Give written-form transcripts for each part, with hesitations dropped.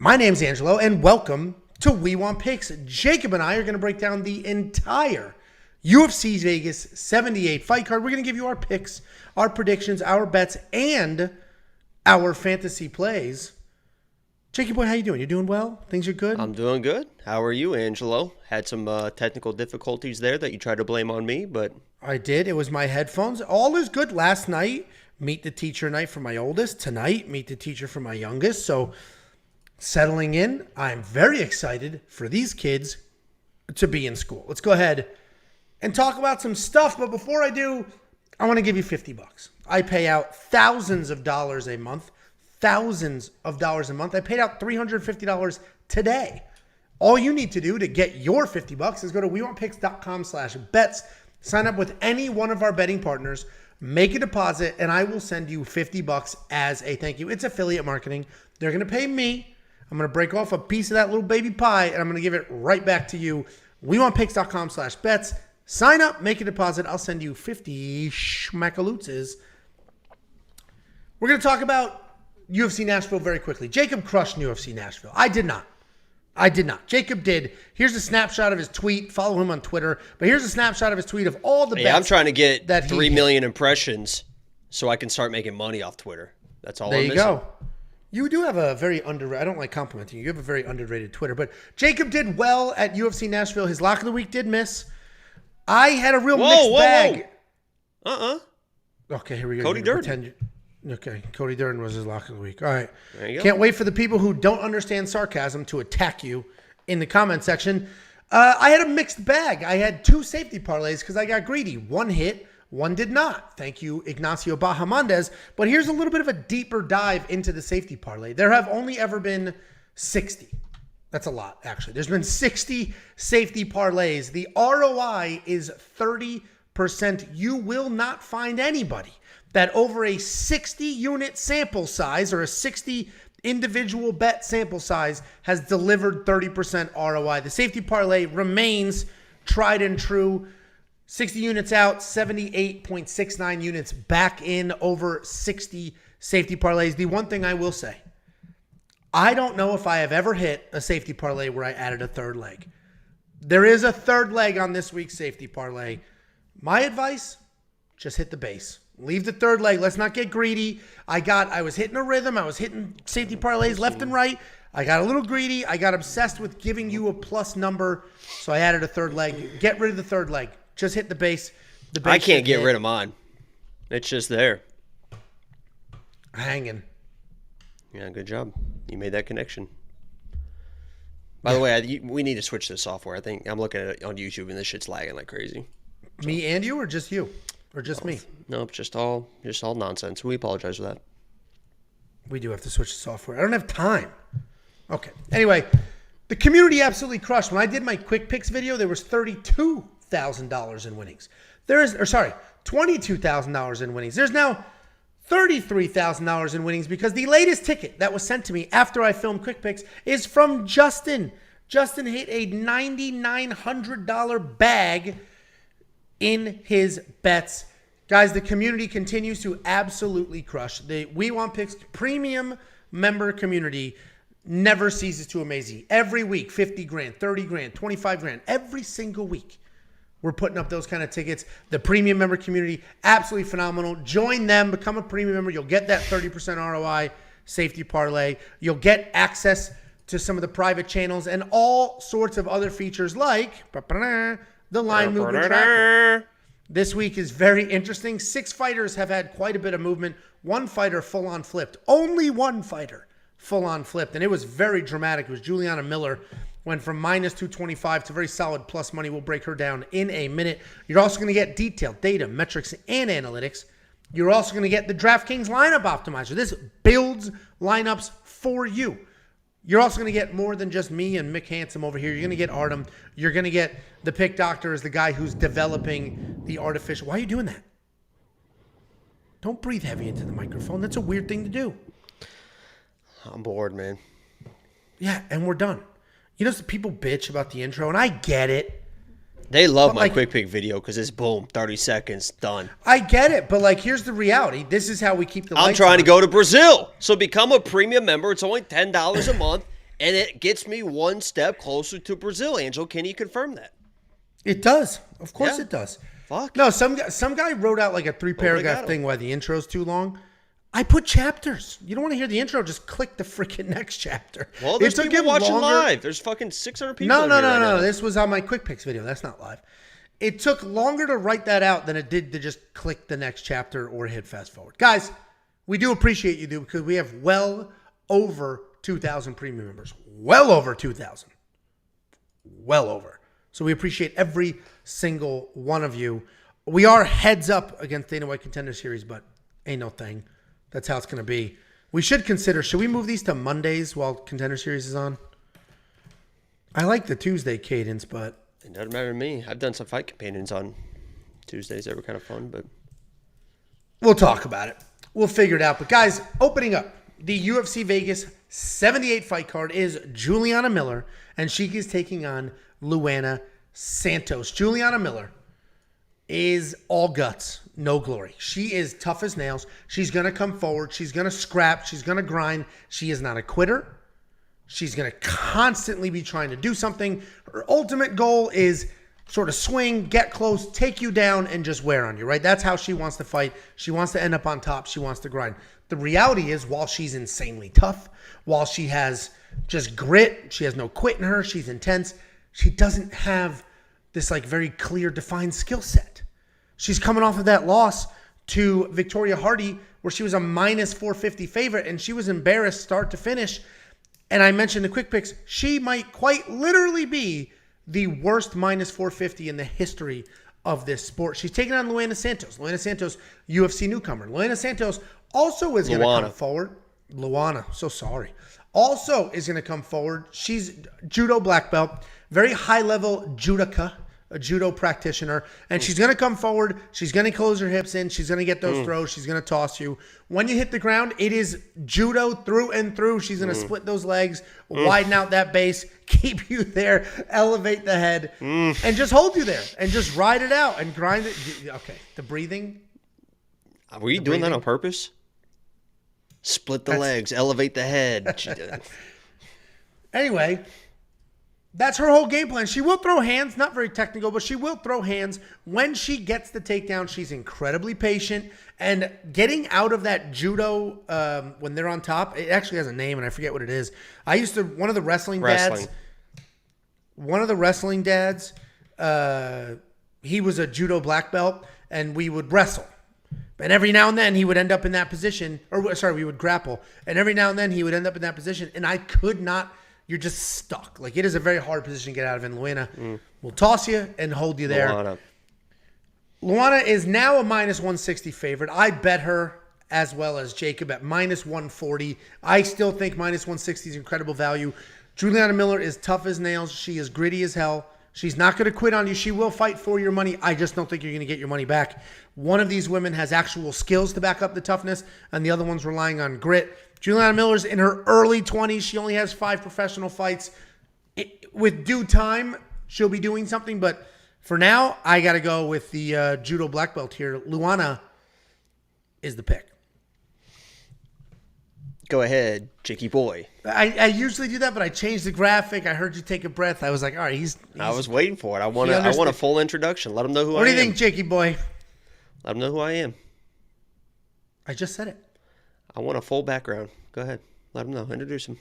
My name's Angelo, and welcome to We Want Picks. Jacob and I are going to break down the entire UFC Vegas 78 fight card. We're going to give you our picks, our predictions, our bets, and our fantasy plays. Jacob, boy, how you doing? You doing well? Things are good? I'm doing good. How are you, Angelo? Had some technical difficulties there that you tried to blame on me, but... I did. It was my headphones. All is good. Last night, meet the teacher night for my oldest. Tonight, meet the teacher for my youngest. So... settling in, I'm very excited for these kids to be in school. Let's go ahead and talk about some stuff. But before I do, I want to give you $50. I pay out thousands of dollars a month. Thousands of dollars a month. I paid out $350 today. All you need to do to get your $50 is go to WeWantPicks.com/bets. Sign up with any one of our betting partners. Make a deposit, and I will send you $50 as a thank you. It's affiliate marketing. They're going to pay me. I'm going to break off a piece of that little baby pie, and I'm going to give it right back to you. WeWantPicks.com/bets. Sign up, make a deposit. I'll send you 50 schmackalootses. We're going to talk about UFC Nashville very quickly. Jacob crushed UFC Nashville. I did not. Jacob did. Here's a snapshot of his tweet. Follow him on Twitter. But here's a snapshot of his tweet of all the bets. Yeah, I'm trying to get 3 million impressions so I can start making money off Twitter. That's all I'm missing. There you go. You do have a very underrated, I don't like complimenting you. You have a very underrated Twitter. But Jacob did well at UFC Nashville. His lock of the week did miss. I had a real mixed bag. Okay, here we go. Cody Durden. Okay, Cody Durden was his lock of the week. All right. There you go. Can't wait for the people who don't understand sarcasm to attack you in the comment section. I had a mixed bag. I had two safety parlays because I got greedy. One hit. One did not. Thank you, Ignacio Bahamondes. But here's a little bit of a deeper dive into the safety parlay. There have only ever been 60. That's a lot, actually. There's been 60 safety parlays. The ROI is 30%. You will not find anybody that over a 60-unit sample size or a 60 individual bet sample size has delivered 30% ROI. The safety parlay remains tried and true. 60 units out, 78.69 units back in, over 60 safety parlays. The one thing I will say, I don't know if I have ever hit a safety parlay where I added a third leg. There is a third leg on this week's safety parlay. My advice, just hit the base. Leave the third leg. Let's not get greedy. I was hitting a rhythm. I was hitting safety parlays left and right. I got a little greedy. I got obsessed with giving you a plus number, so I added a third leg. Get rid of the third leg. Just hit the base. I can't get rid of mine. It's just there. Hanging. Yeah, good job. You made that connection. By the way, we need to switch this software. I think I'm looking at it on YouTube, and this shit's lagging like crazy. So. Me and you, or just you? Or just me? No, just all nonsense. We apologize for that. We do have to switch the software. I don't have time. Okay. Anyway, the community absolutely crushed. When I did my quick picks video, there was $32,000 in winnings. $22,000 in winnings. There's now $33,000 in winnings because the latest ticket that was sent to me after I filmed quick picks is from Justin. Justin hit a $9,900 bag in his bets. Guys, the community continues to absolutely crush. The We Want Picks premium member community never ceases to amaze you. Every week, 50 grand, 30 grand, 25 grand, every single week. We're putting up those kind of tickets. The premium member community, absolutely phenomenal. Join them, become a premium member. You'll get that 30% ROI safety parlay. You'll get access to some of the private channels and all sorts of other features like the line movement tracker. This week is very interesting. 6 fighters have had quite a bit of movement. 1 fighter full-on flipped. Only 1 fighter full-on flipped, and it was very dramatic. It was Juliana Miller. Went from minus 225 to very solid plus money. We'll break her down in a minute. You're also going to get detailed data, metrics, and analytics. You're also going to get the DraftKings lineup optimizer. This builds lineups for you. You're also going to get more than just me and Mick Handsome over here. You're going to get Artem. You're going to get the Pick Doctor as the guy who's developing the artificial. Why are you doing that? Don't breathe heavy into the microphone. That's a weird thing to do. I'm bored, man. Yeah, and we're done. You know, people bitch about the intro, and I get it. They love my quick pick video because it's boom, 30 seconds, done. I get it, but like, here's the reality. This is how we keep the lights I'm trying on. to go to Brazil. So become a premium member. It's only $10 a month. And it gets me one step closer to Brazil. Angel, can you confirm that? It does. Of course it does. Fuck. No, some guy wrote out like a 3-paragraph thing why the intro's too long. I put chapters. You don't want to hear the intro, just click the freaking next chapter. Well, there's people watching live. There's fucking 600 people. No. This was on my quick picks video. That's not live. It took longer to write that out than it did to just click the next chapter or hit fast forward. Guys, we do appreciate you, because we have well over 2,000 premium members. Well over 2,000. Well over. So we appreciate every single one of you. We are heads up against Dana White Contender Series, but ain't no thing. That's how it's going to be. We should consider, should we move these to Mondays while Contender Series is on? I like the Tuesday cadence, but it doesn't matter to me. I've done some fight companions on Tuesdays. They were kind of fun, but we'll talk about it. We'll figure it out. But guys, opening up the UFC Vegas 78 fight card is Juliana Miller, and she is taking on Luana Santos. Juliana Miller is all guts, no glory. She is tough as nails. She's going to come forward. She's going to scrap. She's going to grind. She is not a quitter. She's going to constantly be trying to do something. Her ultimate goal is sort of swing, get close, take you down, and just wear on you, right? That's how she wants to fight. She wants to end up on top. She wants to grind. The reality is, while she's insanely tough, while she has just grit, she has no quit in her, she's intense, she doesn't have this like very clear, defined skill set. She's coming off of that loss to Victoria Hardy, where she was a minus 450 favorite, and she was embarrassed start to finish. And I mentioned the quick picks. She might quite literally be the worst minus 450 in the history of this sport. She's taking on Luana Santos. Luana Santos, UFC newcomer. Luana Santos also is going to come forward. Luana, so sorry. Also is going to come forward. She's judo black belt, very high level judoka, a judo practitioner, and she's going to come forward. She's going to close her hips in. She's going to get those throws. She's going to toss you. When you hit the ground, it is judo through and through. She's going to split those legs, widen out that base, keep you there, elevate the head, and just hold you there and just ride it out and grind it. Okay, the breathing. Were you doing that on purpose? Split the legs, elevate the head. Anyway, that's her whole game plan. She will throw hands, not very technical, but she will throw hands. When she gets the takedown, she's incredibly patient. And getting out of that judo when they're on top, it actually has a name, and I forget what it is. I used to, one of the wrestling dads, he was a judo black belt, and we would wrestle. And every now and then he would end up in that position, we would grapple. And every now and then he would end up in that position, and I could not. You're just stuck. Like, it is a very hard position to get out of. And Luana will toss you and hold you there. Luana is now a minus 160 favorite. I bet her as well as Jacob at minus 140. I still think minus 160 is incredible value. Juliana Miller is tough as nails. She is gritty as hell. She's not going to quit on you. She will fight for your money. I just don't think you're going to get your money back. One of these women has actual skills to back up the toughness, and the other one's relying on grit. Juliana Miller's in her early 20s. She only has 5 professional fights. With due time, she'll be doing something, but for now, I got to go with the judo black belt here. Luana is the pick. Go ahead, Jakey boy. I usually do that, but I changed the graphic. I heard you take a breath. I was like, all right, he's I was waiting for it. I want a full introduction. Let them know who I am. What do you think, Jakey boy? Let them know who I am. I just said it. I want a full background. Go ahead. Let them know. Introduce him.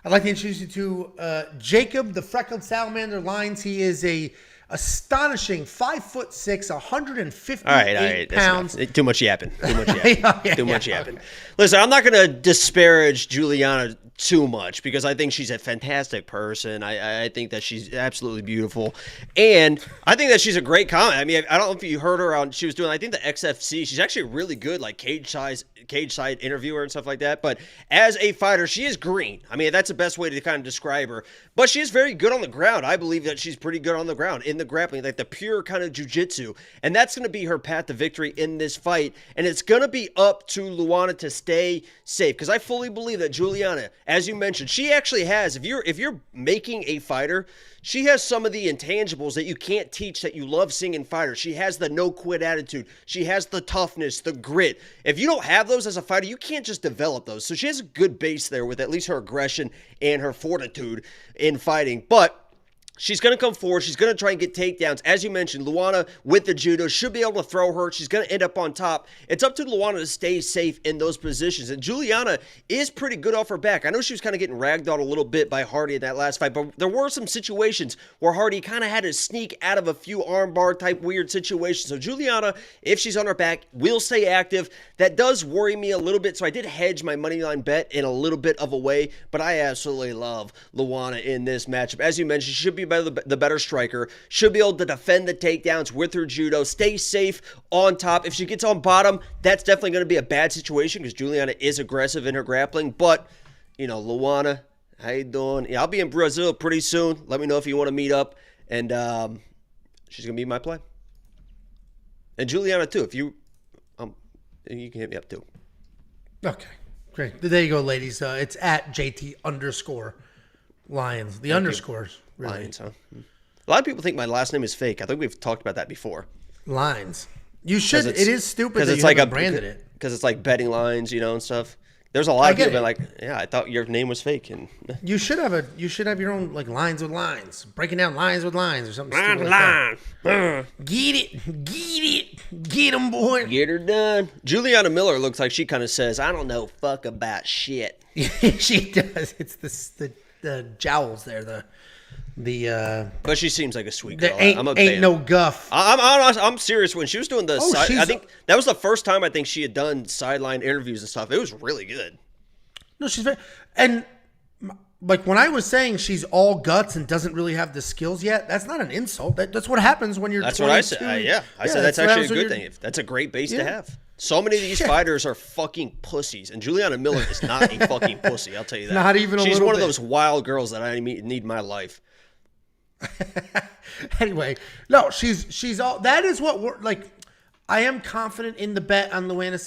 I'd like to introduce you to Jacob, the freckled salamander Lines. He is a astonishing 5'6", 158 pounds. Too much yapping. Too much yapping. Listen, I'm not going to disparage Juliana too much because I think she's a fantastic person. I think that she's absolutely beautiful, and I think that she's a great comic. I mean, I don't know if you heard her on. She was doing, I think, the XFC. She's actually really good, like cage side interviewer and stuff like that. But as a fighter, she is green. I mean, that's the best way to kind of describe her. But she is very good on the ground. I believe that she's pretty good on the ground. In in the grappling, like the pure kind of jiu-jitsu. And that's going to be her path to victory in this fight. And it's going to be up to Luana to stay safe. Because I fully believe that Juliana, as you mentioned, she actually has, if you're making a fighter, she has some of the intangibles that you can't teach that you love seeing in fighters. She has the no-quit attitude. She has the toughness, the grit. If you don't have those as a fighter, you can't just develop those. So she has a good base there with at least her aggression and her fortitude in fighting. But she's going to come forward. She's going to try and get takedowns. As you mentioned, Luana with the judo should be able to throw her. She's going to end up on top. It's up to Luana to stay safe in those positions. And Juliana is pretty good off her back. I know she was kind of getting ragdolled a little bit by Hardy in that last fight, but there were some situations where Hardy kind of had to sneak out of a few armbar type weird situations. So Juliana, if she's on her back, will stay active. That does worry me a little bit. So I did hedge my moneyline bet in a little bit of a way, but I absolutely love Luana in this matchup. As you mentioned, she should be the better striker, should be able to defend the takedowns with her judo, stay safe on top. If she gets on bottom, that's definitely going to be a bad situation because Juliana is aggressive in her grappling. But, Luana, how you doing? Yeah, I'll be in Brazil pretty soon. Let me know if you want to meet up. And she's going to be my play. And Juliana, too. If you can hit me up, too. Okay, great. There you go, ladies. It's at JT_Lions. The underscores. Really. Lions, huh? A lot of people think my last name is fake. I think we've talked about that before. Lines. You should. It is stupid that it's you haven't branded it. Because it's like betting lines, and stuff. There's a lot of people that like, yeah, I thought your name was fake. And you should have your own like lines with lines, breaking down lines with lines or something. Stupid like that. Get them, boy. Get her done. Juliana Miller looks like she kind of says, "I don't know fuck about shit." She does. It's the jowls there. But she seems like a sweet girl. I'm a ain't fan. no guff. I'm serious. When she was doing the side, she's- I think that was the first time I think she had done sideline interviews and stuff. It was really good. No, she's very, and like when I was saying she's all guts and doesn't really have the skills yet, that's not an insult. That's what happens when you're. That's 22. what I said. I said that's actually a good thing. That's a great base to have. So many of these fighters are fucking pussies, and Juliana Miller is not a fucking pussy. I'll tell you that. Not even a little bit. She's one of those wild girls that I need in my life. Anyway, no, she's all. That is what we're like. I am confident in the bet on Luana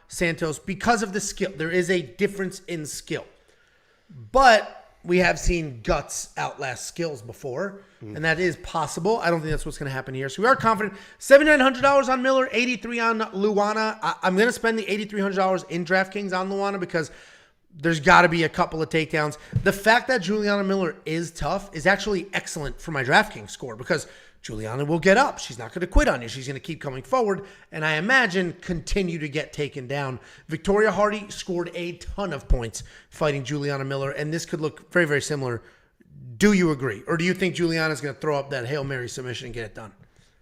Santos because of the skill. There is a difference in skill, but we have seen guts outlast skills before, and that is possible. I don't think that's what's going to happen here. So we are confident. $7,900 on Miller, $83 on Luana. I'm going to spend the $8,300 in DraftKings on Luana because there's got to be a couple of takedowns. The fact that Juliana Miller is tough is actually excellent for my DraftKings score because Juliana will get up. She's not going to quit on you. She's going to keep coming forward, and I imagine continue to get taken down. Victoria Hardy scored a ton of points fighting Juliana Miller, and this could look very, very similar. Do you agree? Or do you think Juliana's going to throw up that Hail Mary submission and get it done?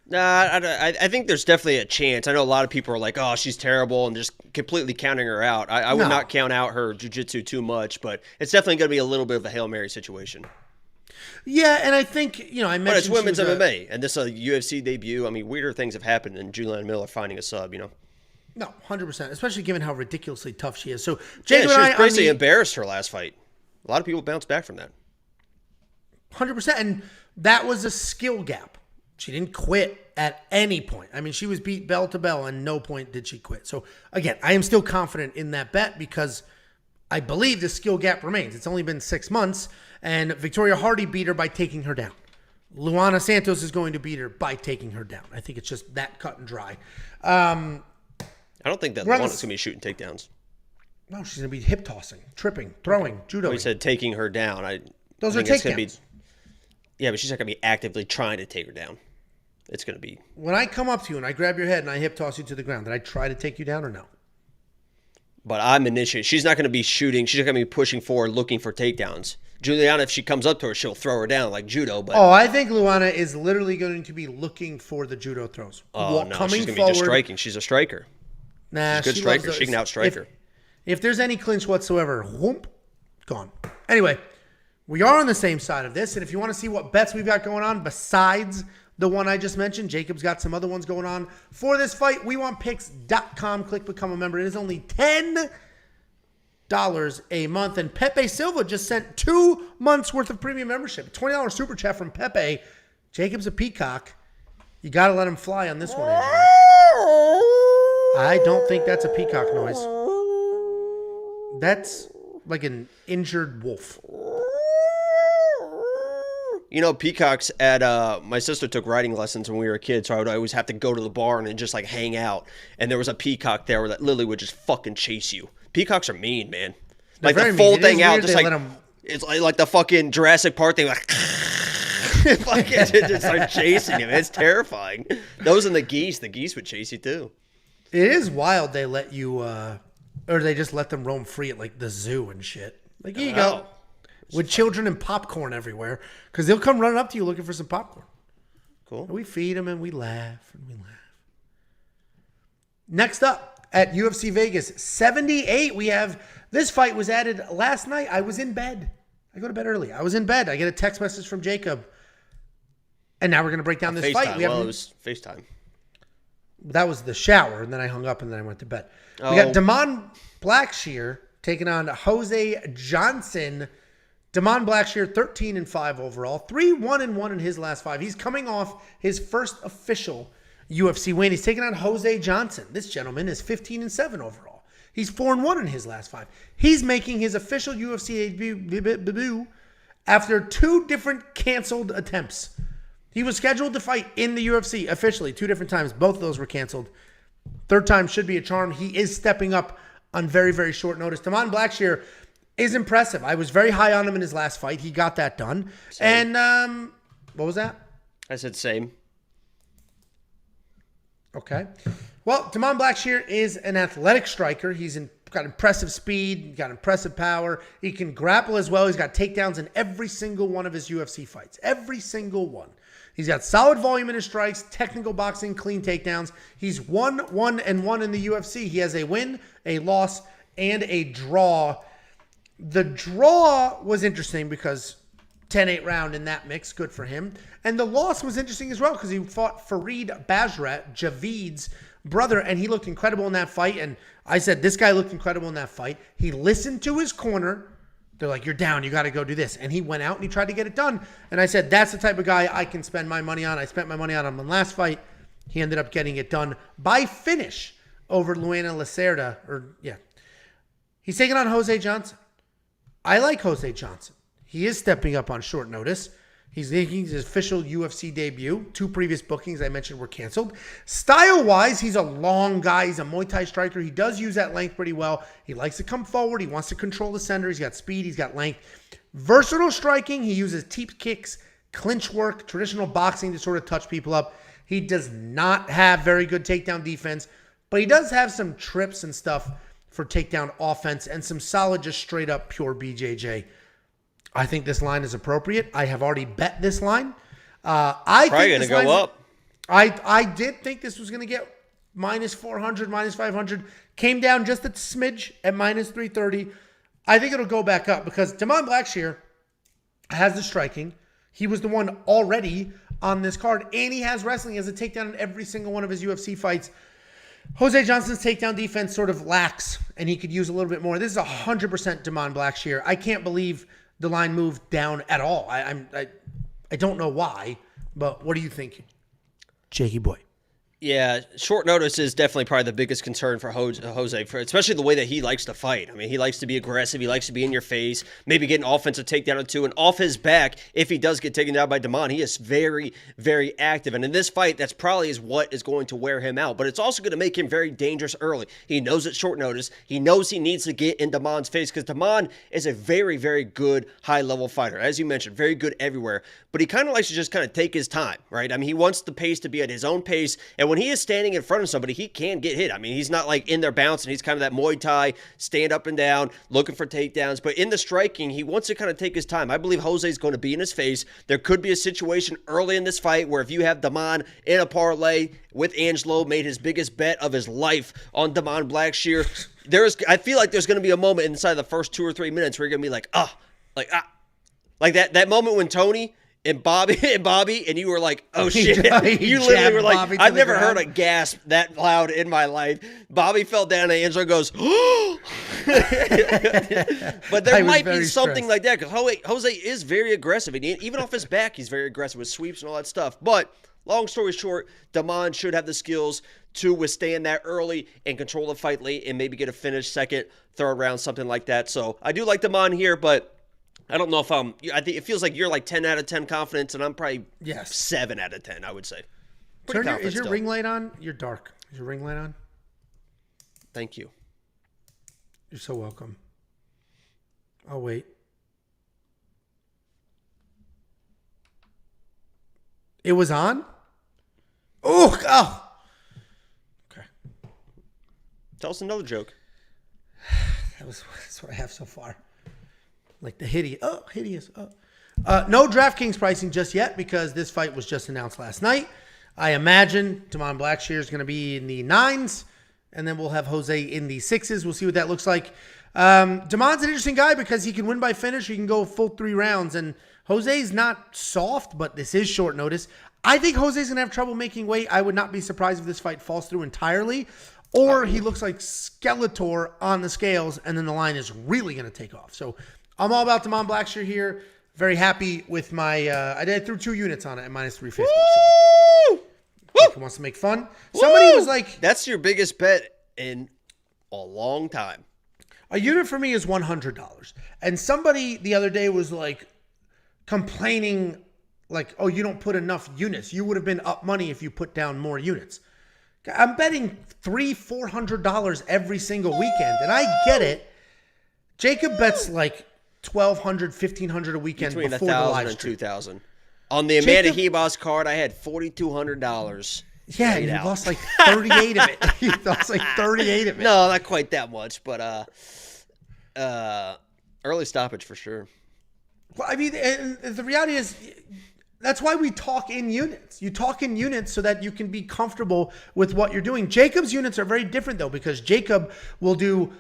Nah, I think there's definitely a chance. I know a lot of people are like, oh, she's terrible, and just completely counting her out. I would not count out her jiu-jitsu too much, but it's definitely going to be a little bit of a Hail Mary situation. Yeah, and I think, I mentioned... But it's women's MMA, and this is a UFC debut. I mean, weirder things have happened than Juliana Miller finding a sub, No, 100%, especially given how ridiculously tough she is. So, Jacob she was basically embarrassed her last fight. A lot of people bounced back from that. 100%, and that was a skill gap. She didn't quit at any point. I mean, she was beat bell to bell, and no point did she quit. So, again, I am still confident in that bet because I believe the skill gap remains. It's only been 6 months, and Victoria Hardy beat her by taking her down. Luana Santos is going to beat her by taking her down. I think it's just that cut and dry. I don't think that Luana's going to be shooting takedowns. No, she's going to be hip tossing, tripping, throwing, judoing. Well, you said taking her down. Those are takedowns. Yeah, but she's not going to be actively trying to take her down. It's going to be... When I come up to you and I grab your head and I hip toss you to the ground, did I try to take you down or no? But I'm initiating. She's not going to be shooting. She's not going to be pushing forward looking for takedowns. Juliana, if she comes up to her, she'll throw her down like judo. But I think Luana is literally going to be looking for the judo throws. Oh, no, she's going to be just striking. She's a striker. Nah, she's a good striker. She can outstrike her. If there's any clinch whatsoever, whoop, gone. Anyway, we are on the same side of this, and if you want to see what bets we've got going on besides the one I just mentioned, Jacob's got some other ones going on for this fight. WeWantPicks.com. Click become a member. It is only $10 a month. And Pepe Silva just sent 2 months worth of premium membership. $20 super chat from Pepe. Jacob's a peacock. You got to let him fly on this one, Angela. I don't think that's a peacock noise. That's like an injured wolf. You know, peacocks at my sister took riding lessons when we were kids, so I would always have to go to the barn and just like hang out. And there was a peacock there that literally would just fucking chase you. Peacocks are mean, man. Like the full thing out, just like it's like the fucking Jurassic Park thing, like fucking just start chasing you. It's terrifying. Those and the geese would chase you too. It is wild they let you, or they just let them roam free at like the zoo and shit. Like here you go. With children and popcorn everywhere. Because they'll come running up to you looking for some popcorn. Cool. And we feed them and we laugh and we laugh. Next up at UFC Vegas 78, we have, this fight was added last night. I was in bed. I go to bed early. I was in bed. I get a text message from Jacob. And now we're going to break down this fight. It was FaceTime. That was the shower. And then I hung up and then I went to bed. We got Damon Blackshear taking on Jose Johnson. Damon Blackshear, 13-5 overall, 3-1-1 in his last 5. He's coming off his first official UFC win. He's taking on Jose Johnson. This gentleman is 15-7 overall. He's 4-1 in his last 5. He's making his official UFC debut after 2 different canceled attempts. He was scheduled to fight in the UFC officially 2 different times. Both of those were canceled. Third time should be a charm. He is stepping up on very, very short notice. Damon Blackshear is impressive. I was very high on him in his last fight. He got that done. Same. And what was that? I said same. Okay. Well, Damon Blackshear is an athletic striker. He's got impressive speed, got impressive power. He can grapple as well. He's got takedowns in every single one of his UFC fights. Every single one. He's got solid volume in his strikes, technical boxing, clean takedowns. He's 1-1-1 in the UFC. He has a win, a loss, and a draw. The draw was interesting because 10-8 round in that mix, good for him. And the loss was interesting as well because he fought Farid Basharat, Javid's brother, and he looked incredible in that fight. And I said, this guy looked incredible in that fight. He listened to his corner. They're like, you're down. You got to go do this. And he went out and he tried to get it done. And I said, that's the type of guy I can spend my money on. I spent my money on him in the last fight. He ended up getting it done by finish over Luana Lacerda. He's taking on Jose Johnson. I like Jose Johnson. He is stepping up on short notice. He's making his official UFC debut. 2 previous bookings I mentioned were canceled. Style-wise, he's a long guy. He's a Muay Thai striker. He does use that length pretty well. He likes to come forward. He wants to control the center. He's got speed. He's got length. Versatile striking. He uses teep kicks, clinch work, traditional boxing to sort of touch people up. He does not have very good takedown defense, but he does have some trips and stuff for takedown offense and some solid, just straight up pure BJJ. I think this line is appropriate. I have already bet this line. I probably going to go up. I did think this was going to get minus 400, minus 500. Came down just a smidge at minus 330. I think it'll go back up because Damon Blackshear has the striking. He was the one already on this card, and he has wrestling as a takedown in every single one of his UFC fights. Jose Johnson's takedown defense sort of lacks, and he could use a little bit more. This is 100% Damon Blackshear. I can't believe the line moved down at all. I don't know why, but what do you think, Jakey boy? Yeah, short notice is definitely probably the biggest concern for Jose, especially the way that he likes to fight. I mean, he likes to be aggressive. He likes to be in your face, maybe get an offensive takedown or 2. And off his back, if he does get taken down by Damon, he is very, very active. And in this fight, that's probably what is going to wear him out. But it's also going to make him very dangerous early. He knows it's short notice. He knows he needs to get in Damon's face because Damon is a very, very good high-level fighter. As you mentioned, very good everywhere. But he kind of likes to just kind of take his time, right? I mean, he wants the pace to be at his own pace. And when he is standing in front of somebody, he can get hit. I mean, he's not like in there bouncing. He's kind of that Muay Thai, stand up and down, looking for takedowns. But in the striking, he wants to kind of take his time. I believe Jose's going to be in his face. There could be a situation early in this fight where if you have Damon in a parlay with Angelo, made his biggest bet of his life on Damon Blackshear, I feel like there's going to be a moment inside the first 2 or 3 minutes where you're going to be like that moment when Tony And Bobby, and you were like, "Oh shit!" He You literally were like, jabbed Bobby to "I've the never ground. heard a gasp that loud in my life." Bobby fell down, and Angela goes, "Oh!" But there I was might be very something stressed. like that because Jose is very aggressive, and even off his back, he's very aggressive with sweeps and all that stuff. But long story short, Damon should have the skills to withstand that early and control the fight late, and maybe get a finish second, third round, something like that. So I do like Damon here, but I don't know if I think it feels like you're like 10 out of 10 confidence, and I'm probably 7 out of 10, I would say. Is your ring light on? You're dark. Is your ring light on? Thank you. You're so welcome. I'll wait. It was on? Oh! Okay. Tell us another joke. That's what I have so far. Like the hideous. No DraftKings pricing just yet because this fight was just announced last night. I imagine Damon Blackshear is going to be in the 9s, and then we'll have Jose in the 6s. We'll see what that looks like. Damon's an interesting guy because he can win by finish. He can go full 3 rounds, and Jose's not soft, but this is short notice. I think Jose's going to have trouble making weight. I would not be surprised if this fight falls through entirely, or he looks like Skeletor on the scales, and then the line is really going to take off. So I'm all about Damon Blackshear here. Very happy with my I threw 2 units on it at minus 350. Woo! So Woo! Wants to make fun. Somebody was like, that's your biggest bet in a long time. A unit for me is $100. And somebody the other day was like complaining like, oh, you don't put enough units. You would have been up money if you put down more units. I'm betting $300-$400 every single weekend, and I get it. Jacob bets like $1,200, $1,500 a weekend Between before the $1,000 live and stream. $2,000. On the Amanda Jacob- Hebos card, I had $4,200. Yeah, and you lost like 38 of it. You lost like 38 of it. No, not quite that much, but early stoppage for sure. Well, I mean, and the reality is, that's why we talk in units. You talk in units so that you can be comfortable with what you're doing. Jacob's units are very different, though, because Jacob will do,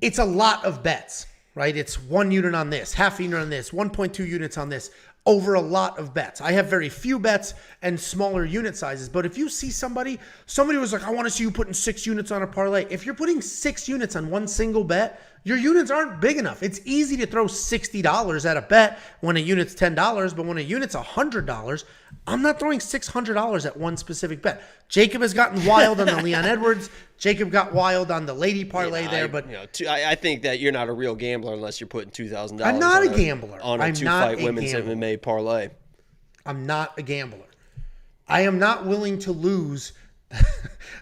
it's a lot of bets, right? It's 1 unit on this, half a unit on this, 1.2 units on this, over a lot of bets. I have very few bets and smaller unit sizes, but if you see somebody was like, I want to see you putting 6 units on a parlay. If you're putting 6 units on one single bet, your units aren't big enough. It's easy to throw $60 at a bet when a unit's $10, but when a unit's $100, I'm not throwing $600 at one specific bet. Jacob has gotten wild on the Leon Edwards. Jacob got wild on the lady parlay there, but I think that you're not a real gambler unless you're putting $2,000. I'm not a gambler. On a I'm 2-fight not a women's gambler. MMA parlay. I'm not a gambler. I am not willing to lose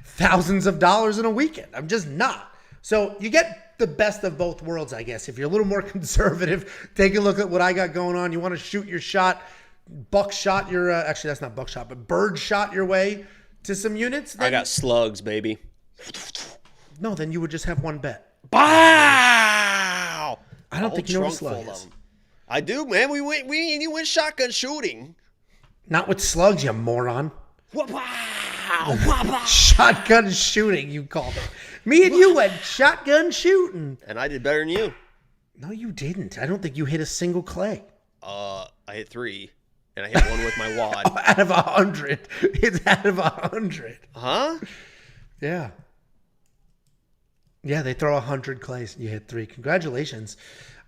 thousands of dollars in a weekend. I'm just not. So you get the best of both worlds, I guess. If you're a little more conservative, take a look at what I got going on. You want to shoot your shot, buckshot your, actually that's not buckshot, but bird shot your way to some units. I got slugs, baby. No, then you would just have one bet. Wow! I don't think you know what a slug full of is. 'em. I do, man. We went shotgun shooting. Not with slugs, you moron. Wow! Shotgun shooting, you called it. Me and you went shotgun shooting. And I did better than you. No, you didn't. I don't think you hit a single clay. I hit 3, and I hit 1 with my wad. Out of 100. It's out of 100. Huh? Yeah. Yeah, they throw 100 clays and you hit 3. Congratulations.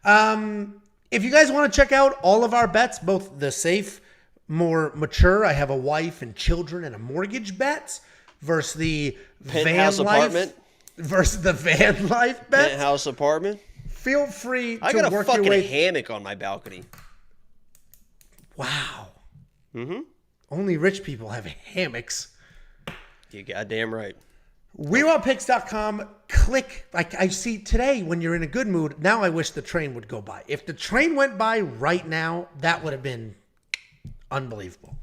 If you guys want to check out all of our bets, both the safe, more mature, I have a wife and children and a mortgage bets, versus the Penthouse van life apartment. Versus the van life bets. Penthouse apartment. Feel free to I got a work your fucking way. hammock on my balcony. Wow. Mm-hmm. Only rich people have hammocks. You goddamn right. WeWantPicks.com. Click. Like I see today when you're in a good mood. Now I wish the train would go by. If the train went by right now, that would have been unbelievable.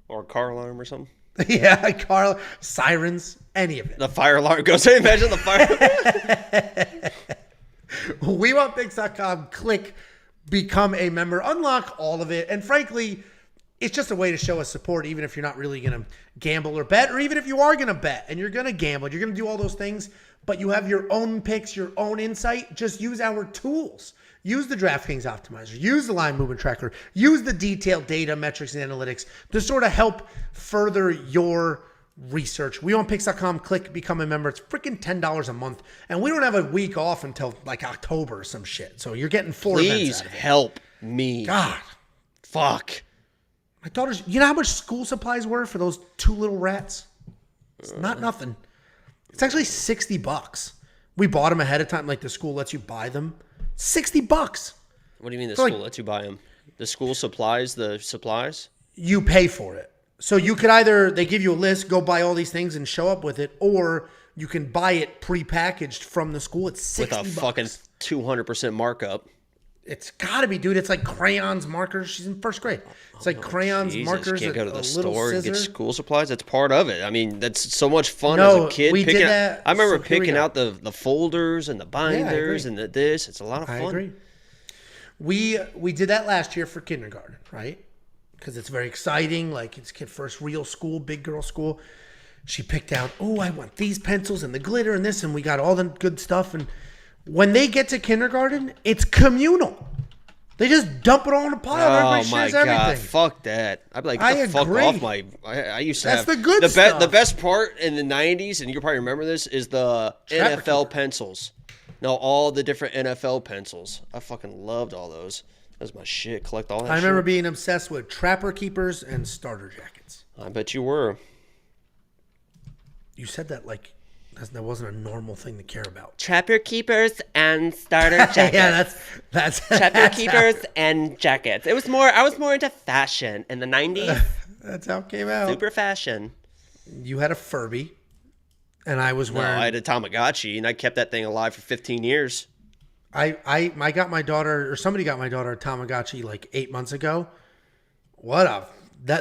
Or a car alarm or something. Yeah, Carl, sirens, any of it. The fire alarm goes. Imagine the fire. WeWantPicks.com. Click, become a member, unlock all of it. And frankly, it's just a way to show us support, even if you're not really going to gamble or bet, or even if you are going to bet and you're going to gamble, you're going to do all those things, but you have your own picks, your own insight. Just use our tools. use the DraftKings optimizer, use the line movement tracker, use the detailed data, metrics, and analytics to sort of help further your research. WeWantPicks.com, click become a member. It's freaking $10 a month. And we don't have a week off until like October or some shit. So you're getting 4 events out of it. Please help me. God. Fuck. My daughter's, you know how much school supplies were for those 2 little rats? It's not nothing. It's actually $60. We bought them ahead of time. Like the school lets you buy them. $60. What do you mean the school lets you buy them? The school supplies the supplies? You pay for it. So you could either, they give you a list, go buy all these things and show up with it, or you can buy it prepackaged from the school. It's $60. With a fucking 200% markup. It's got to be, dude. It's like crayons, markers. She's in first grade. It's like crayons, Jesus, markers, you can't go to the little store and scissor. get school supplies. That's part of it. I mean, that's so much fun No, as a kid. we did that. I remember So here we picking go. out the folders and the binders and this. It's a lot of fun. I agree. We did that last year for kindergarten, right? Because it's very exciting. Like it's kid first real school, big girl school. She picked out, oh, I want these pencils and the glitter and this, and we got all the good stuff. And when they get to kindergarten, it's communal. They just dump it all in a pile. Oh Everybody my shares god! everything. Fuck that! I'd be like, I get the fuck agree. off my. I used to That's have the good the stuff. The best part in the '90s, and you probably remember this, is the Trapper NFL keeper. pencils. No, all the different NFL pencils. I fucking loved all those. That was my shit. Collect all that. I remember shit. being obsessed with trapper keepers and starter jackets. I bet you were. You said that like that wasn't a normal thing to care about. Trapper keepers and starter jackets. Yeah, that's Trapper that's keepers and jackets. I was more into fashion in the '90s. That's how it came out. Super fashion. You had a Furby, and I was No, wearing. I had a Tamagotchi, and I kept that thing alive for 15 years. I got my daughter, or somebody got my daughter a Tamagotchi like 8 months ago. What a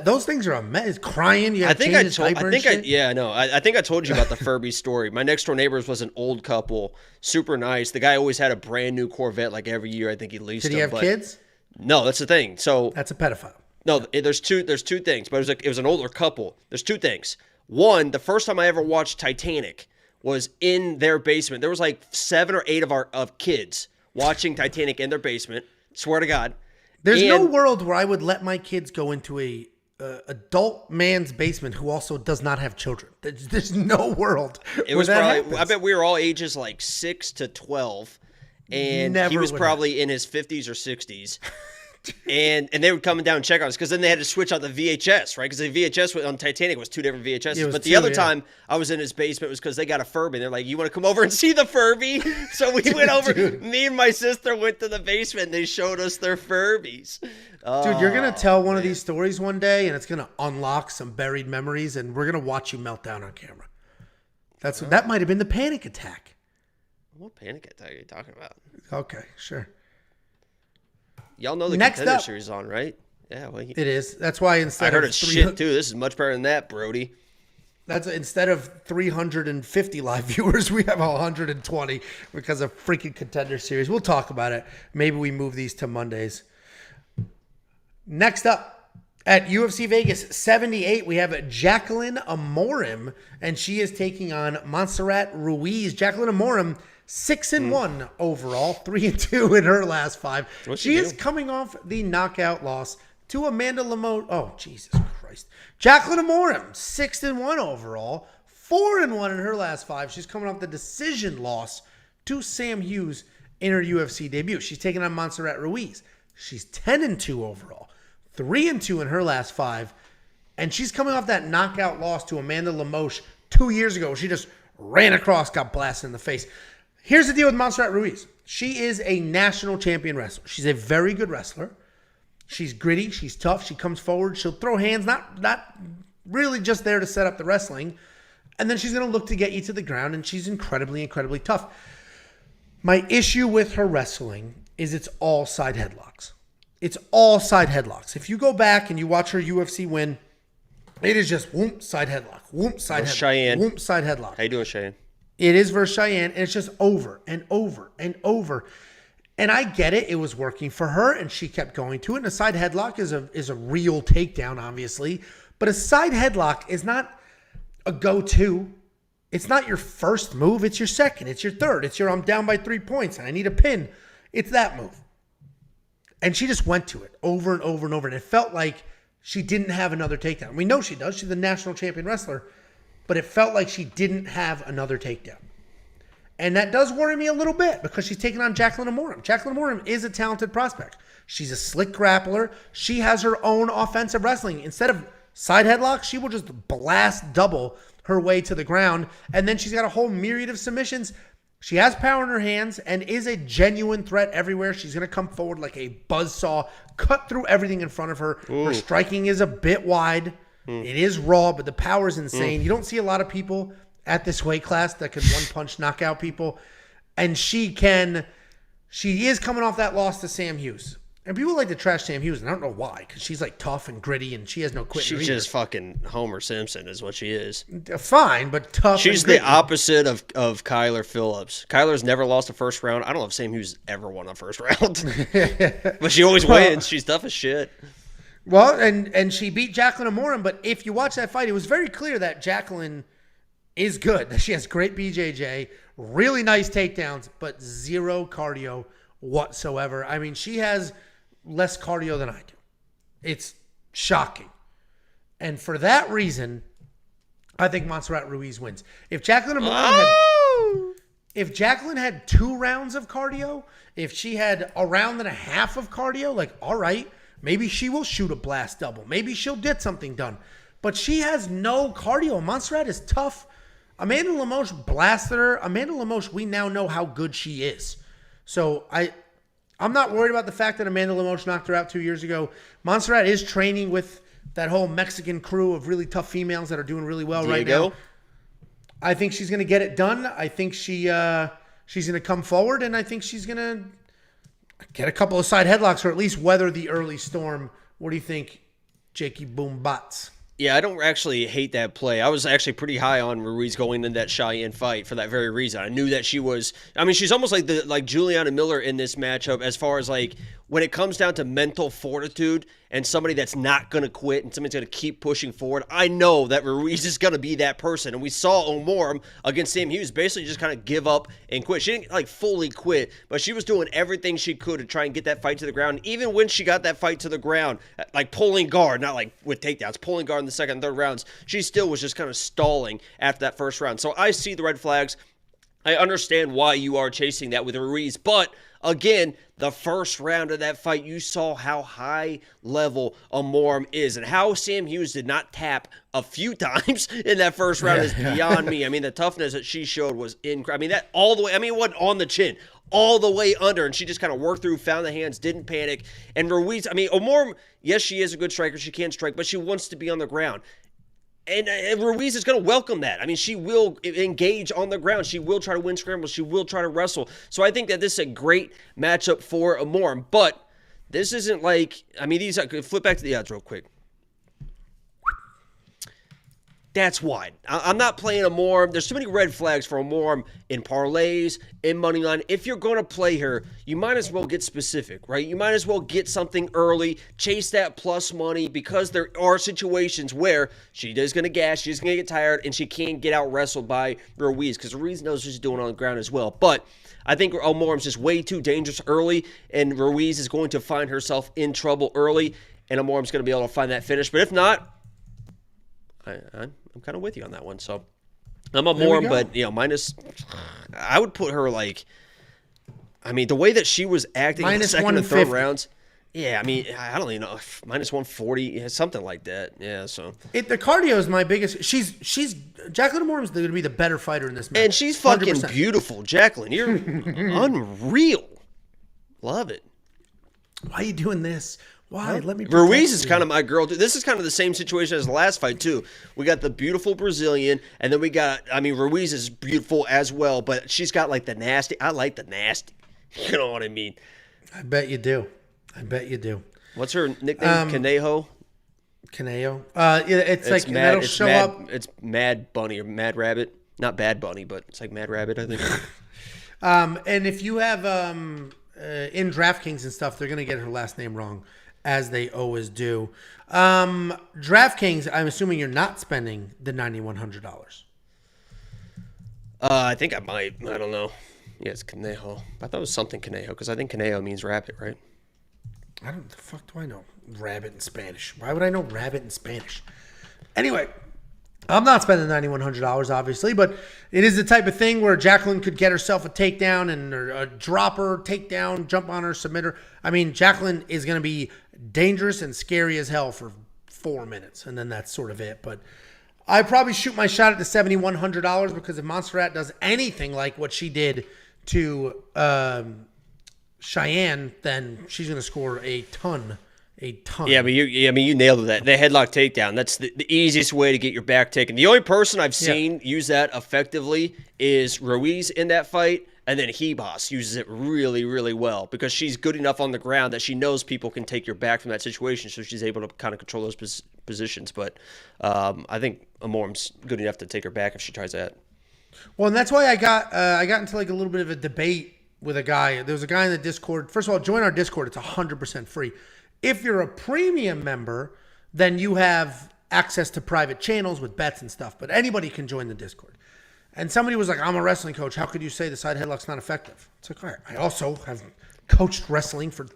those things are a mess. Crying, you I have think to I change his told. diaper I and think I shit. yeah no. I think I told you about the Furby story. My next door neighbors was an old couple, super nice. The guy always had a brand new Corvette like every year. I think he leased. Did he them, have but kids? No, that's the thing. So That's a pedophile. no, there's two things. But it was an older couple. There's 2 things. One, the first time I ever watched Titanic was in their basement. There was like 7 or 8 of kids watching Titanic in their basement. Swear to God. There's no And- world where I would let my kids go into a adult man's basement who also does not have children. There's no world. It was where that probably. I happens. bet we were all ages like 6 to 12, and Never he was would probably in his 50s or 60s. And they would come down and check on us because then they had to switch out the VHS, right? Because the VHS on Titanic was 2 different VHSs. It was But the 2, other yeah. time I was in his basement was because they got a Furby. They're like, "You want to come over and see the Furby?" So we went over. Dude. Me and my sister went to the basement and they showed us their Furbies. Dude, you're going to tell one of these stories one day, and it's going to unlock some buried memories, and we're going to watch you melt down on camera. That might have been the panic attack. What panic attack are you talking about? Okay, sure. Y'all know the Next Contender up- Series on, right? Yeah, well, It is. That's why I instead heard of it's shit too. This is much better than that, Brody. That's instead of 350 live viewers, we have 120 because of freaking Contender Series. We'll talk about it. Maybe we move these to Mondays. Next up at UFC Vegas 78, we have Jaqueline Amorim, and she is taking on Montserrat Ruiz. Jaqueline Amorim, 6-1 overall, 3-2 in her last 5. What's She she is do? coming off the knockout loss to Amanda Lamont. Oh, Jesus Christ. Jaqueline Amorim, 6-1 overall, 4-1 in her last 5. She's coming off the decision loss to Sam Hughes in her UFC debut. She's taking on Montserrat Ruiz. She's 10-2 overall, 3-2 in her last 5. And she's coming off that knockout loss to Amanda Lamont 2 years ago. She just ran across, got blasted in the face. Here's the deal with Montserrat Ruiz. She is a national champion wrestler. She's a very good wrestler. She's gritty. She's tough. She comes forward. She'll throw hands, not really just there to set up the wrestling. And then she's going to look to get you to the ground, and she's incredibly, incredibly tough. My issue with her wrestling is it's all side headlocks. It's all side headlocks. If you go back and you watch her UFC win, it is just whoop, side headlock, whoop, side headlock, Cheyenne. whoop, side headlock. How you doing, Shane? It is versus Cheyenne, and it's just over and over and over. And I get it. It was working for her, and she kept going to it. And a side headlock is a real takedown, obviously. But a side headlock is not a go-to. It's not your first move. It's your second. It's your third. It's your I'm down by 3 points, and I need a pin. It's that move. And she just went to it over and over and over. And it felt like she didn't have another takedown. We know she does. She's the national champion wrestler. But it felt like she didn't have another takedown. And that does worry me a little bit because she's taking on Jaqueline Amorim. Jaqueline Amorim is a talented prospect. She's a slick grappler. She has her own offensive wrestling. Instead of side headlock, she will just blast double her way to the ground. And then she's got a whole myriad of submissions. She has power in her hands and is a genuine threat everywhere. She's going to come forward like a buzzsaw, cut through everything in front of her. Ooh. Her striking is a bit wide. It is raw, but the power is insane. You don't see a lot of people at this weight class that can one-punch knock out people. And she is coming off that loss to Sam Hughes. And people like to trash Sam Hughes, and I don't know why, because she's like tough and gritty, and she has no quit. She's just fucking Homer Simpson is what she is. Fine, but tough. She's the opposite of Kyler Phillips. Kyler's never lost a first round. I don't know if Sam Hughes ever won a first round. But she always wins. She's tough as shit. Well, and she beat Jaqueline Amorim, but if you watch that fight, it was very clear that Jaqueline is good. She has great BJJ, really nice takedowns, but zero cardio whatsoever. I mean, she has less cardio than I do. It's shocking. And for that reason, I think Montserrat Ruiz wins. If Jaqueline had 2 rounds of cardio, if she had a round and a half of cardio, like, all right, maybe she will shoot a blast double. Maybe she'll get something done. But she has no cardio. Montserrat is tough. Amanda Lemos blasted her. Amanda Lemos, we now know how good she is. So I'm not worried about the fact that Amanda Lemos knocked her out 2 years ago. Montserrat is training with that whole Mexican crew of really tough females that are doing really well right now. I think she's going to get it done. I think she's going to come forward, and I think she's going to get a couple of side headlocks or at least weather the early storm. What do you think, Jakey Boom Bots? Yeah, I don't actually hate that play. I was actually pretty high on Ruiz going into that Cheyenne fight for that very reason. I knew that she was. I mean, she's almost like Juliana Miller in this matchup as far as like when it comes down to mental fortitude and somebody that's not going to quit and somebody's going to keep pushing forward. I know that Ruiz is going to be that person. And we saw Amorim against Sam Hughes basically just kind of give up and quit. She didn't like fully quit, but she was doing everything she could to try and get that fight to the ground. Even when she got that fight to the ground, like pulling guard, not like with takedowns, pulling guard in the second and third rounds, she still was just kind of stalling after that first round. So I see the red flags. I understand why you are chasing that with Ruiz, but again, the first round of that fight, you saw how high level Amorim is and how Sam Hughes did not tap a few times in that first round is beyond me. I mean, the toughness that she showed was incredible. I mean, that all the way, I mean, it wasn't on the chin, all the way under, and she just kind of worked through, found the hands, didn't panic. And Ruiz, I mean, Amorim, yes, she is a good striker. She can strike, but she wants to be on the ground. And Ruiz is going to welcome that. I mean, she will engage on the ground. She will try to win scrambles. She will try to wrestle. So I think that this is a great matchup for Amorim. But this isn't like, I mean, these, flip back to the odds real quick. That's wide. I'm not playing Amorim. There's too many red flags for Amorim in parlays, in moneyline. If you're going to play her, you might as well get specific, right? You might as well get something early, chase that plus money, because there are situations where she is going to gas, she's going to get tired, and she can't get out wrestled by Ruiz, because Ruiz knows what she's doing on the ground as well. But I think Amorim's just way too dangerous early, and Ruiz is going to find herself in trouble early, and Amorim's going to be able to find that finish. But if not, I'm kind of with you on that one. So I'm Amorim, but minus. I would put her like. I mean, the way that she was acting in the second and third rounds. Yeah, I mean, I don't even know. Minus 140, something like that. Yeah, so the cardio is my biggest. She's Jaqueline Amorim's going to be the better fighter in this match, and she's fucking 100%. Beautiful, Jaqueline. You're unreal. Love it. Why are you doing this? Why? Let me. Ruiz is kind of my girl. This is kind of the same situation as the last fight too. We got the beautiful Brazilian, and then we got. I mean, Ruiz is beautiful as well, but she's got like the nasty. I like the nasty. You know what I mean? I bet you do. What's her nickname? Conejo. It's like mad, that'll show mad, up. It's Mad Bunny or Mad Rabbit. Not Bad Bunny, but it's like Mad Rabbit, I think. And if you have in DraftKings and stuff, they're gonna get her last name wrong, as they always do. DraftKings, I'm assuming you're not spending the $9,100. I think I might. I don't know. Yeah, it's Conejo. I thought it was something Conejo because I think Conejo means rabbit, right? I don't. The fuck do I know rabbit in Spanish? Why would I know rabbit in Spanish? Anyway, I'm not spending $9,100 obviously, but it is the type of thing where Jaqueline could get herself a takedown and a dropper, takedown, jump on her, submit her. I mean, Jaqueline is going to be dangerous and scary as hell for 4 minutes, and then that's sort of it. But I probably shoot my shot at the $7,100 because if Montserrat does anything like what she did to Cheyenne, then she's going to score a ton. Yeah, but you nailed that. The headlock takedown. That's the easiest way to get your back taken. The only person I've seen use that effectively is Ruiz in that fight, and then Hebos uses it really, really well because she's good enough on the ground that she knows people can take your back from that situation, so she's able to kind of control those positions. But I think Amorim's good enough to take her back if she tries that. Well, and that's why I got into like a little bit of a debate with a guy. There was a guy in the Discord. First of all, join our Discord. It's 100% free. If you're a premium member, then you have access to private channels with bets and stuff. But anybody can join the Discord. And somebody was like, I'm a wrestling coach. How could you say the side headlock's not effective? It's like, all right, I also have coached wrestling for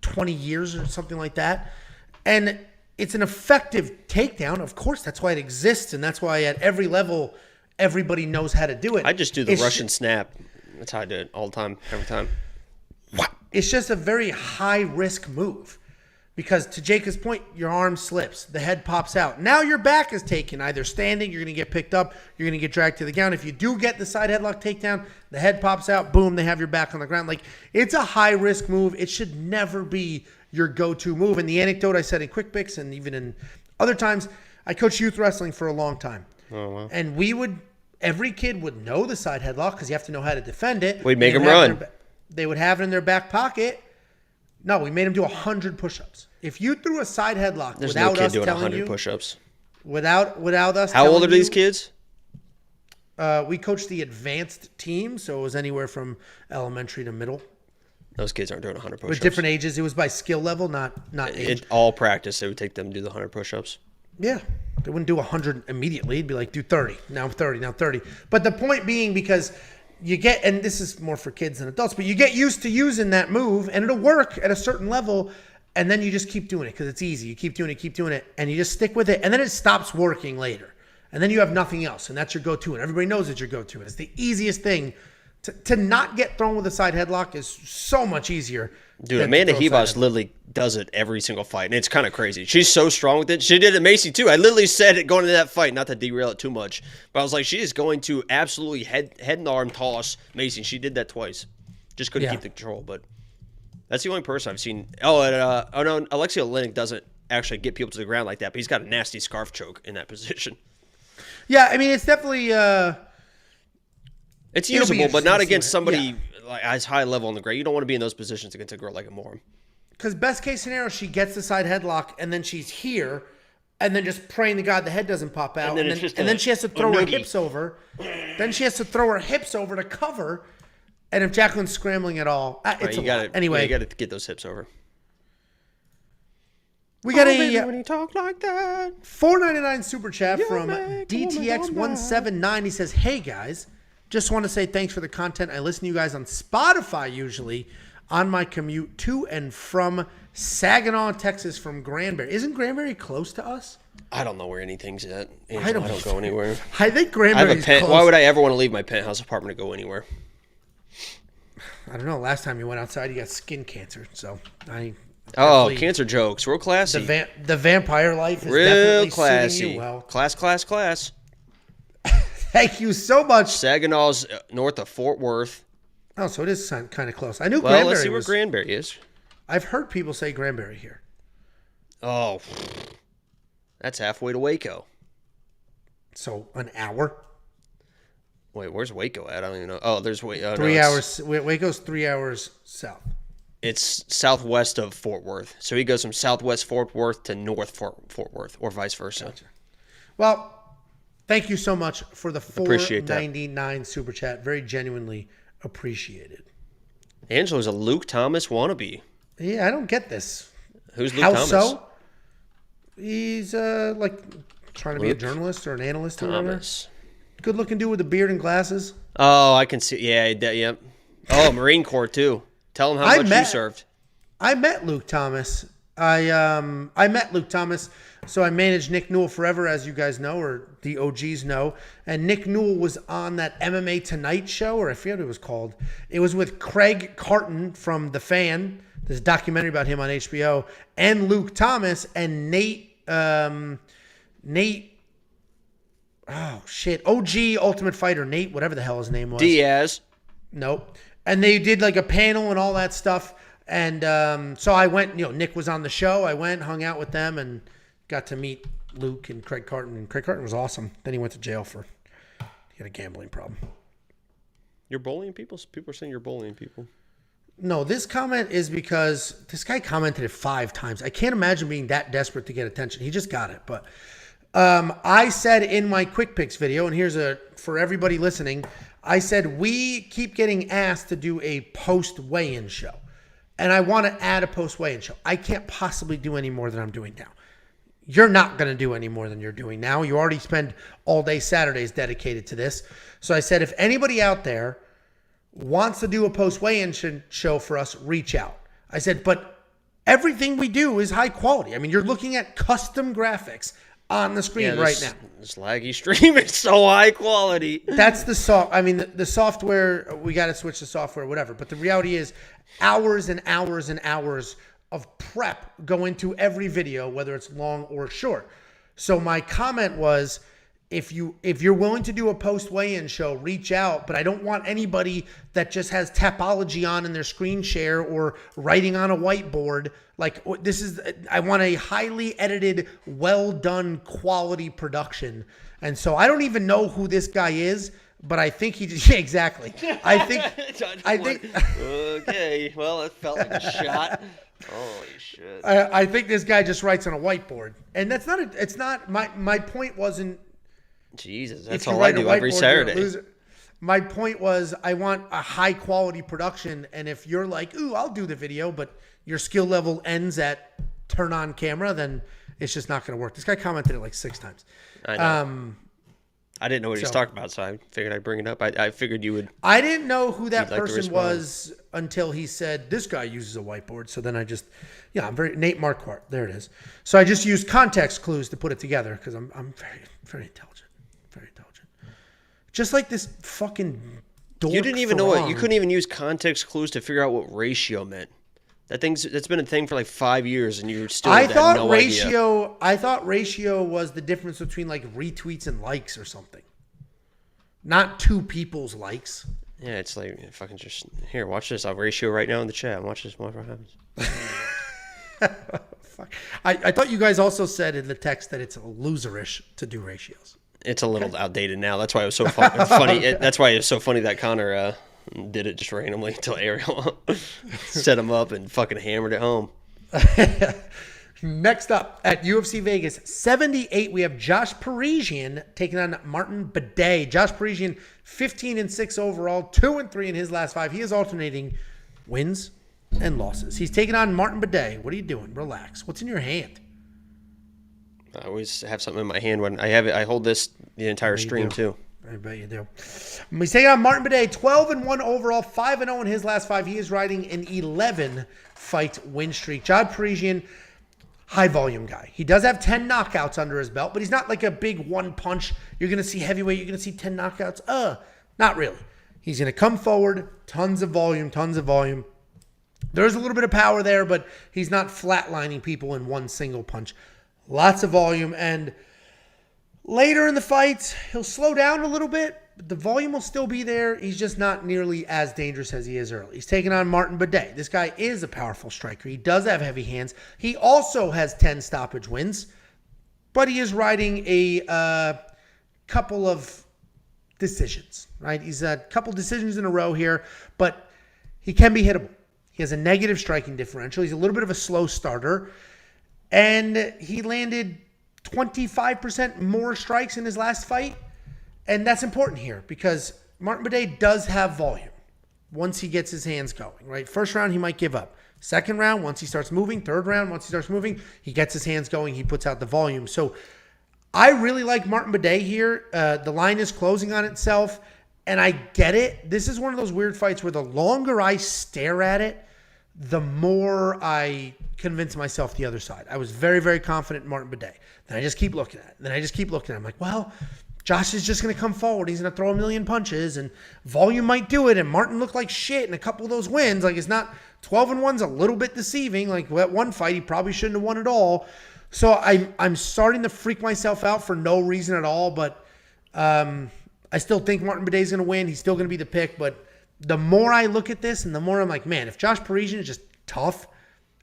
20 years or something like that. And it's an effective takedown. Of course, that's why it exists. And that's why at every level, everybody knows how to do it. I just do the Russian snap. That's how I do it all the time, every time. It's just a very high-risk move. Because to Jacob's point, your arm slips. The head pops out. Now your back is taken. Either standing, you're going to get picked up. You're going to get dragged to the ground. If you do get the side headlock takedown, the head pops out. Boom, they have your back on the ground. Like, it's a high-risk move. It should never be your go-to move. And the anecdote I said in Quick Picks and even in other times, I coached youth wrestling for a long time. Oh, wow. And every kid would know the side headlock because you have to know how to defend it. We'd make them run. They would have it in their back pocket. No, we made them do 100 push-ups. If you threw a side headlock without us telling 100 push-ups. Without us How old are these kids? We coached the advanced team, so it was anywhere from elementary to middle. Those kids aren't doing 100 push-ups. With different ages. It was by skill level, not age. All practice, they would take them to do the 100 push-ups. Yeah. They wouldn't do 100 immediately. It'd be like, do 30. Now 30, now 30. But the point being, because you get, and this is more for kids than adults, but you get used to using that move, and it'll work at a certain level, and then you just keep doing it because it's easy. You keep doing it, and you just stick with it, and then it stops working later. And then you have nothing else, and that's your go-to, and everybody knows it's your go-to. It's the easiest thing. To not get thrown with a side headlock is so much easier. Dude, Amanda Hebos literally does it every single fight, and it's kind of crazy. She's so strong with it. She did it at Macy, too. I literally said it going into that fight, not to derail it too much, but I was like, she is going to absolutely head and arm toss Macy. She did that twice. Just couldn't keep the control, but that's the only person I've seen. Oh, and, no, Alexei Oleinik doesn't actually get people to the ground like that, but he's got a nasty scarf choke in that position. Yeah, I mean, it's definitely... It's usable, but not against somebody like as high level on the ground. You don't want to be in those positions against a girl like Amorim. Because best case scenario, she gets the side headlock, and then she's here, and then just praying to God the head doesn't pop out. And then she has to throw her hips over. Then she has to throw her hips over to cover. And if Jaqueline's scrambling at all, it's a lot. Anyway, you got to get those hips over. We got a when you talk like that. $4.99 super chat from DTX179. He says, "Hey guys. Just want to say thanks for the content. I listen to you guys on Spotify usually on my commute to and from Saginaw, Texas from Granbury. Isn't Granbury close to us? I don't know where anything's at. I don't go anywhere. I think Granbury's close. Why would I ever want to leave my penthouse apartment to go anywhere? I don't know. Last time you went outside, you got skin cancer. So cancer jokes. Real classy. The vampire life is real definitely classy. suiting you well. Class. Thank you so much. Saginaw's north of Fort Worth. Oh, so it is kind of close. I knew Well, Granbury let's see where Granbury is. I've heard people say Granbury here. Oh, that's halfway to Waco. So an hour? Wait, where's Waco at? I don't even know. Oh, there's Waco. 3 hours. Waco's 3 hours south. It's southwest of Fort Worth. So he goes from southwest Fort Worth to north Fort Worth, or vice versa. Gotcha. Well, thank you so much for the $4.99 super chat. Very genuinely appreciated. Angelo's a Luke Thomas wannabe. Yeah, I don't get this. Who's Luke Thomas? How so? He's like trying to be a journalist or an analyst or whatever. Good looking dude with a beard and glasses. Oh, I can see. Yeah. Oh, Marine Corps too. Tell him how much you served. I met Luke Thomas. I met Luke Thomas. So I managed Nick Newell forever, as you guys know, or the OGs know. And Nick Newell was on that MMA Tonight show, or I forget what it was called. It was with Craig Carton from The Fan. There's a documentary about him on HBO. And Luke Thomas and Nate, OG Ultimate Fighter, Nate, whatever the hell his name was. Diaz. Nope. And they did like a panel and all that stuff. And so I went, Nick was on the show. I went, hung out with them, and got to meet Luke and Craig Carton. And Craig Carton was awesome. Then he went to jail he had a gambling problem. You're bullying people? People are saying you're bullying people. No, this comment is because this guy commented it 5 times. I can't imagine being that desperate to get attention. He just got it. But I said in my Quick Picks video, and here's for everybody listening, I said we keep getting asked to do a post weigh-in show. And I want to add a post weigh-in show. I can't possibly do any more than I'm doing now. You're not going to do any more than you're doing now. You already spend all day Saturdays dedicated to this. So I said, if anybody out there wants to do a post weigh-in show for us, reach out. I said, but everything we do is high quality. I mean, you're looking at custom graphics on the screen right now. This laggy stream is so high quality. That's the the software, we got to switch the software, whatever. But the reality is hours and hours and hours of prep go into every video, whether it's long or short. So my comment was, if you're willing to do a post weigh-in show, reach out. But I don't want anybody that just has Tapology on in their screen share or writing on a whiteboard. Like I want a highly edited, well done, quality production. And so I don't even know who this guy is, but I think he just, yeah, exactly. I think. Okay, well, it felt like a shot. Holy shit. I think this guy just writes on a whiteboard, and that's not. It's not my point. Wasn't. Jesus, that's all I do every Saturday. My point was, I want a high quality production, and if you're like, ooh, I'll do the video, but your skill level ends at turn on camera, then it's just not going to work. This guy commented it like 6 times. I know. I didn't know what he was talking about, so I figured I'd bring it up. I figured you would. I didn't know who that person was until he said, this guy uses a whiteboard. So then I just, I'm Nate Marquardt. There it is. So I just used context clues to put it together because I'm very, very intelligent. Very intelligent. Just like this fucking dork. You didn't even know what. You couldn't even use context clues to figure out what ratio meant. That's been a thing for like 5 years, and you still had no idea. I thought ratio was the difference between like retweets and likes or something. Not 2 people's likes. Yeah, it's like fucking just here. Watch this. I'll ratio right now in the chat. Watch this. Watch what happens. Fuck. I thought you guys also said in the text that it's loserish to do ratios. It's a little outdated now. That's why it was so funny. That's why it was so funny that Connor did it just randomly until Ariel set him up and fucking hammered it home. Next up at UFC Vegas 78, we have Josh Parisian taking on Martin Buday. Josh Parisian, 15-6 overall, 2-3 in his last 5. He is alternating wins and losses. He's taking on Martin Buday. What are you doing? Relax. What's in your hand? I always have something in my hand when I have it. I hold this the entire stream too. I bet you do. He's taking on Martin Buday, 12-1 overall, 5-0 in his last 5. He is riding an 11-fight win streak. Josh Parisian, high-volume guy. He does have 10 knockouts under his belt, but he's not like a big one punch. You're going to see heavyweight. You're going to see 10 knockouts. Not really. He's going to come forward, tons of volume. There's a little bit of power there, but he's not flatlining people in one single punch. Lots of volume, and later in the fight, he'll slow down a little bit, but the volume will still be there. He's just not nearly as dangerous as he is early. He's taking on Martin Buday. This guy is a powerful striker. He does have heavy hands. He also has 10 stoppage wins, but he is riding a couple of decisions, right? He's a couple decisions in a row here, but he can be hittable. He has a negative striking differential. He's a little bit of a slow starter, and he landed 25% more strikes in his last fight. And that's important here because Martin Buday does have volume once he gets his hands going, right? First round, he might give up. Second round, once he starts moving. Third round, once he starts moving, he gets his hands going. He puts out the volume. So I really like Martin Buday here. The line is closing on itself, and I get it. This is one of those weird fights where the longer I stare at it, the more I convince myself the other side. I was very, very confident in Martin Buday. Then I just keep looking at it. I'm like, well, Josh is just going to come forward. He's going to throw a million punches, and volume might do it. And Martin looked like shit in a couple of those wins. Like, it's not 12-1's a little bit deceiving. Like, that one fight, he probably shouldn't have won at all. So I'm starting to freak myself out for no reason at all. But I still think Martin Buday is going to win. He's still going to be the pick. But the more I look at this, and the more I'm like, man, if Josh Parisian is just tough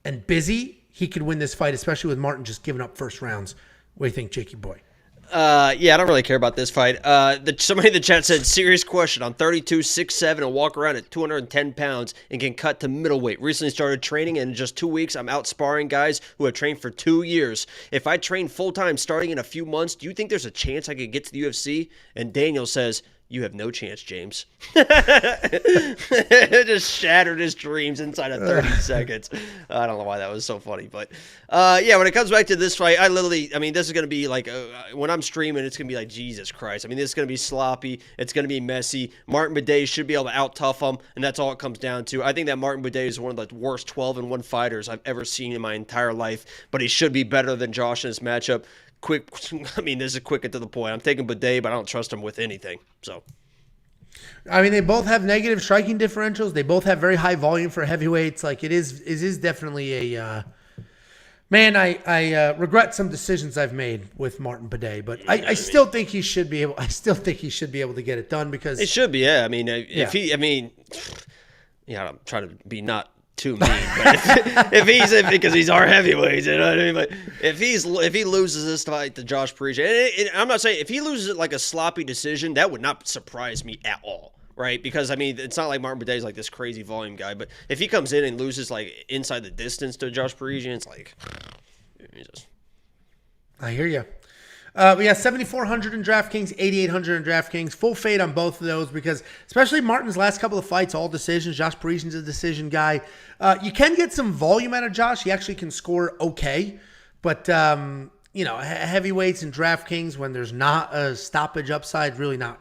and busy, he could win this fight, especially with Martin just giving up first rounds. What do you think, Jakey boy? Yeah, I don't really care about this fight. Somebody in the chat said, serious question. I'm 32, 6'7", and walk around at 210 pounds and can cut to middleweight. Recently started training, and in just 2 weeks, I'm out sparring guys who have trained for 2 years. If I train full-time starting in a few months, do you think there's a chance I could get to the UFC? And Daniel says, you have no chance, James. It just shattered his dreams inside of 30 seconds. I don't know why that was so funny. But, yeah, when it comes back to this fight, this is going to be like, when I'm streaming, it's going to be like, Jesus Christ. I mean, this is going to be sloppy. It's going to be messy. Martin Buday should be able to out-tough him, and that's all it comes down to. I think that Martin Buday is one of the worst 12-1 fighters I've ever seen in my entire life, but he should be better than Josh in this matchup. This is quick and to the point. I'm taking Buday, but I don't trust him with anything. So, I mean, they both have negative striking differentials. They both have very high volume for heavyweights. Like, it is definitely a man. I regret some decisions I've made with Martin Buday, but I still think he should be able. I still think he should be able to get it done because it should be. Yeah, I mean, I'm trying to be not too mean, but because he's our heavyweight, you know what I mean? But if he loses this fight to Josh Parisian, and I'm not saying if he loses it like a sloppy decision, that would not surprise me at all, right? Because I mean, it's not like Martin Buday is like this crazy volume guy, but if he comes in and loses like inside the distance to Josh Parisian, it's like, Jesus. I hear you. We got 7,400 in DraftKings, 8,800 in DraftKings. Full fade on both of those because especially Martin's last couple of fights, all decisions. Josh Parisian's a decision guy. You can get some volume out of Josh. He actually can score okay. But, heavyweights and DraftKings, when there's not a stoppage upside, really not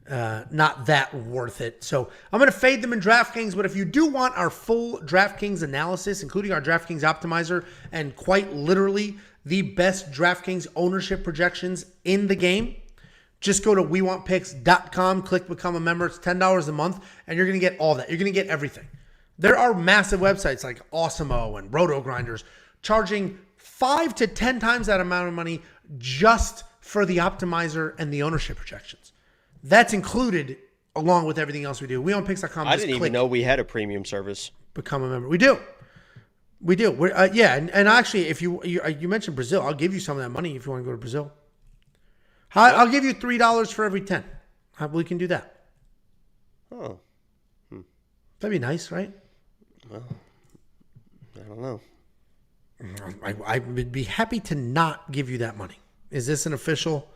that worth it. So I'm going to fade them in DraftKings. But if you do want our full DraftKings analysis, including our DraftKings optimizer, and quite literally the best DraftKings ownership projections in the game, just go to WeWantPicks.com, click Become a Member. It's $10 a month, and you're going to get all that. You're going to get everything. There are massive websites like Awesemo and Roto Grinders charging 5 to 10 times that amount of money just for the optimizer and the ownership projections. That's included along with everything else we do. WeWantPicks.com. I didn't even know we had a premium service. Become a member. We do. We're, and actually, if you mentioned Brazil, I'll give you some of that money if you want to go to Brazil. I'll give you $3 for every 10. We can do that. Oh, that'd be nice, right? Well, I don't know. I would be happy to not give you that money. Is this an official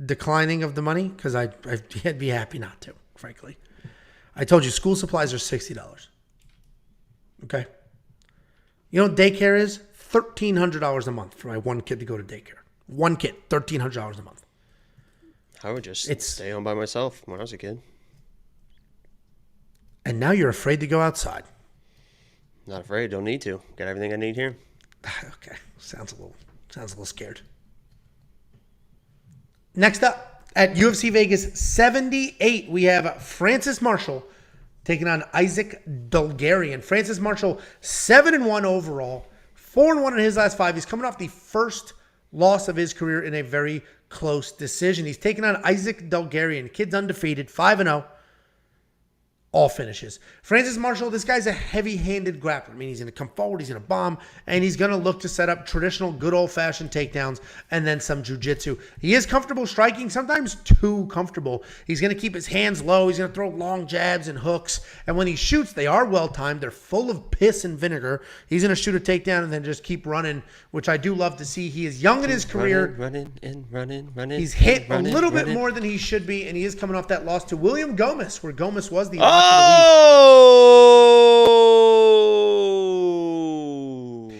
declining of the money? Because I'd be happy not to, frankly. I told you school supplies are $60. Okay. You know what daycare is? $1,300 a month for my one kid to go to daycare. One kid, $1,300 a month. I would just stay home by myself when I was a kid. And now you're afraid to go outside. Not afraid. Don't need to. Got everything I need here. Okay. Sounds a little scared. Next up, at UFC Vegas 78, we have Francis Marshall taking on Isaac Dulgarian. Francis Marshall, 7-1 overall, 4-1 in his last 5. He's coming off the first loss of his career in a very close decision. He's taking on Isaac Dulgarian. Kid's undefeated, 5-0. All finishes. Francis Marshall, this guy's a heavy-handed grappler. I mean, he's going to come forward, he's going to bomb, and he's going to look to set up traditional, good old-fashioned takedowns and then some jiu-jitsu. He is comfortable striking, sometimes too comfortable. He's going to keep his hands low. He's going to throw long jabs and hooks, and when he shoots, they are well-timed. They're full of piss and vinegar. He's going to shoot a takedown and then just keep running, which I do love to see. He is young in his career. Running. He's hit a little bit more than he should be, and he is coming off that loss to William Gomez, where Gomez was the Oh!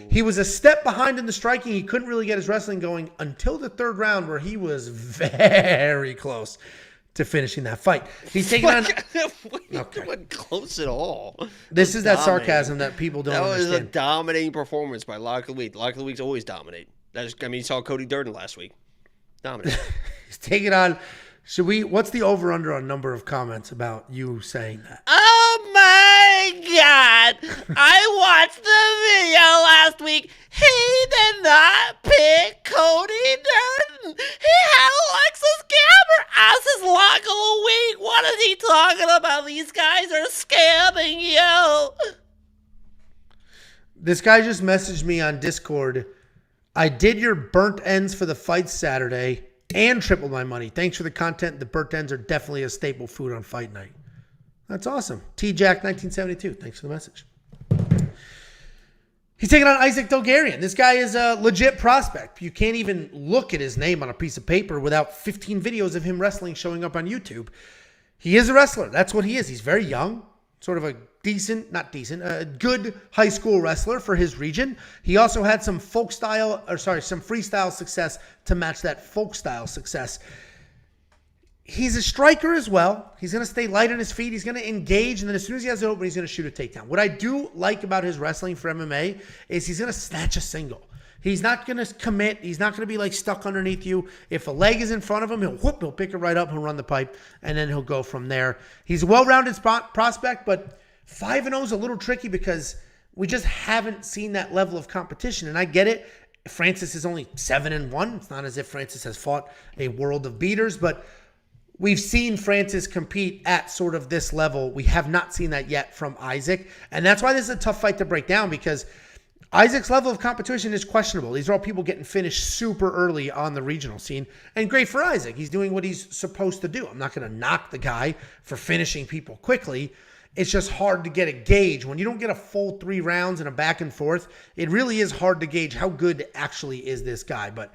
He was a step behind in the striking. He couldn't really get his wrestling going until the third round, where he was very close to finishing that fight. He's taking on. Okay. Wasn't close at all. This is that sarcasm that people don't understand. That was a dominating performance by Lock of the Week. Lock of the Week's always dominate. You saw Cody Durden last week. Dominate. He's taking on. What's the over-under on number of comments about you saying that? Oh my God. I watched the video last week. He did not pick Cody Durden. He had Alexis Gamber as his Lock of the Week. What is he talking about? These guys are scamming you. This guy just messaged me on Discord. I did your burnt ends for the fight Saturday and tripled my money. Thanks for the content. The burnt ends are definitely a staple food on fight night. That's awesome. T-Jack 1972. Thanks for the message. He's taking on Isaac Dulgarian. This guy is a legit prospect. You can't even look at his name on a piece of paper without 15 videos of him wrestling showing up on YouTube. He is a wrestler. That's what he is. He's very young. Sort of a a good high school wrestler for his region. He also had some some freestyle success to match that folk style success. He's a striker as well. He's going to stay light on his feet. He's going to engage, and then as soon as he has it open, he's going to shoot a takedown. What I do like about his wrestling for MMA is he's going to snatch a single. He's not going to commit. He's not going to be like stuck underneath you. If a leg is in front of him, he'll pick it right up, he'll run the pipe, and then he'll go from there. He's a well-rounded prospect, but 5-0 is a little tricky because we just haven't seen that level of competition. And I get it. Francis is only 7-1. It's not as if Francis has fought a world of beaters, but we've seen Francis compete at sort of this level. We have not seen that yet from Isaac. And that's why this is a tough fight to break down, because Isaac's level of competition is questionable. These are all people getting finished super early on the regional scene. And great for Isaac. He's doing what he's supposed to do. I'm not going to knock the guy for finishing people quickly. It's just hard to get a gauge. When you don't get a full 3 rounds and a back and forth, it really is hard to gauge how good actually is this guy. But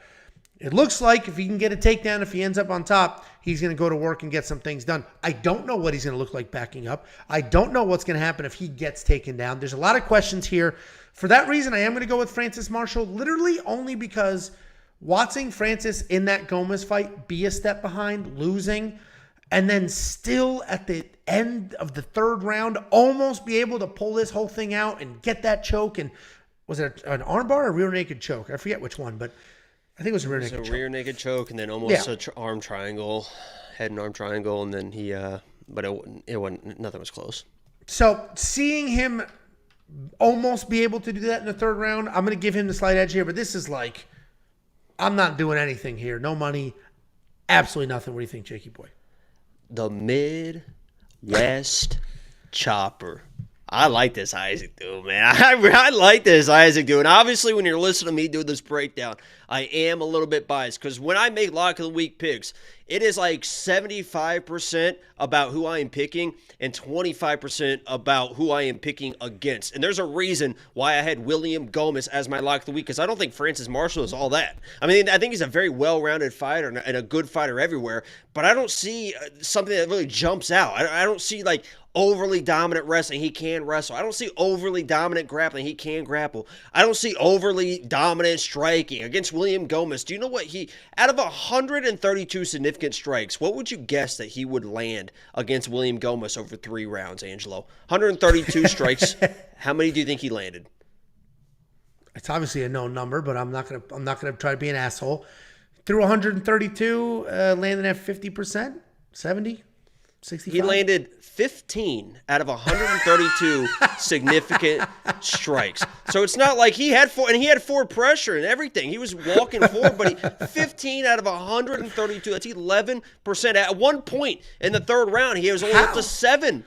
it looks like if he can get a takedown, if he ends up on top, he's going to go to work and get some things done. I don't know what he's going to look like backing up. I don't know what's going to happen if he gets taken down. There's a lot of questions here. For that reason, I am going to go with Francis Marshall, literally only because watching Francis in that Gomez fight be a step behind, losing, and then still at the end of the 3rd round, almost be able to pull this whole thing out and get that choke. And was it an armbar or a rear naked choke? I forget which one, but I think it was a rear naked choke. Rear naked choke, and then almost an arm triangle, head and arm triangle, and then he, but it wasn't, nothing was close. So seeing him almost be able to do that in the 3rd round, I'm going to give him the slight edge here, but this is like, I'm not doing anything here. No money, absolutely nothing. What do you think, Jakey boy? The Midwest Chopper. I like this Isaac dude, man. I like this Isaac dude. And obviously, when you're listening to me do this breakdown, I am a little bit biased because when I make Lock of the Week picks, it is like 75% about who I am picking and 25% about who I am picking against. And there's a reason why I had William Gomez as my Lock of the Week, because I don't think Francis Marshall is all that. I mean, I think he's a very well-rounded fighter and a good fighter everywhere, but I don't see something that really jumps out. I don't see like overly dominant wrestling. He can wrestle. I don't see overly dominant grappling. He can grapple. I don't see overly dominant striking against William Gomez. Do you know what out of 132 significant strikes, what would you guess that he would land against William Gomez over 3 rounds, Angelo? 132 strikes. How many do you think he landed? It's obviously a known number, but I'm not gonna try to be an asshole. Through 132, landing at 50%, 70, 65. He landed 15 out of 132 significant strikes. So it's not like he had 4, and he had 4 pressure and everything. He was walking forward, but 15 out of 132. That's 11%. At one point in the 3rd round, he was only up to 7%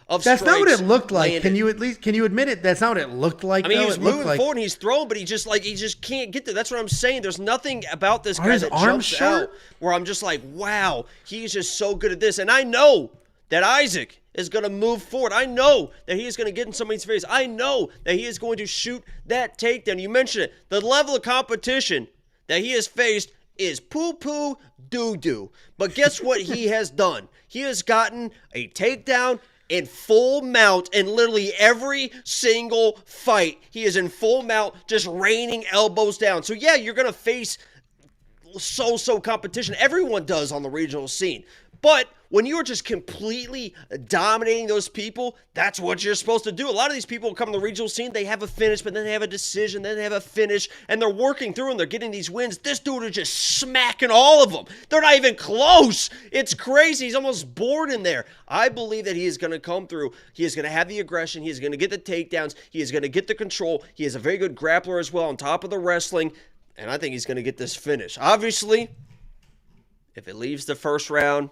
of That's strikes. Not what it looked like. Landed. Can you admit it? That's not what it looked like. I mean, though. he was moving forward and he's throwing, but he just can't get there. That's what I'm saying. There's nothing about this guy that jumps out where I'm just like, wow, he's just so good at this. And I know that Isaac is going to move forward. I know that he is going to get in somebody's face. I know that he is going to shoot that takedown. You mentioned it. The level of competition that he has faced is poo-poo doo-doo. But guess what he has done? He has gotten a takedown in full mount in literally every single fight. He is in full mount, just raining elbows down. So yeah, you're going to face so competition. Everyone does on the regional scene. But when you're just completely dominating those people, that's what you're supposed to do. A lot of these people come to the regional scene, they have a finish, but then they have a decision, then they have a finish, and they're working through and they're getting these wins. This dude is just smacking all of them. They're not even close. It's crazy. He's almost bored in there. I believe that he is going to come through. He is going to have the aggression. He is going to get the takedowns. He is going to get the control. He is a very good grappler as well on top of the wrestling, and I think he's going to get this finish. Obviously, if it leaves the first round,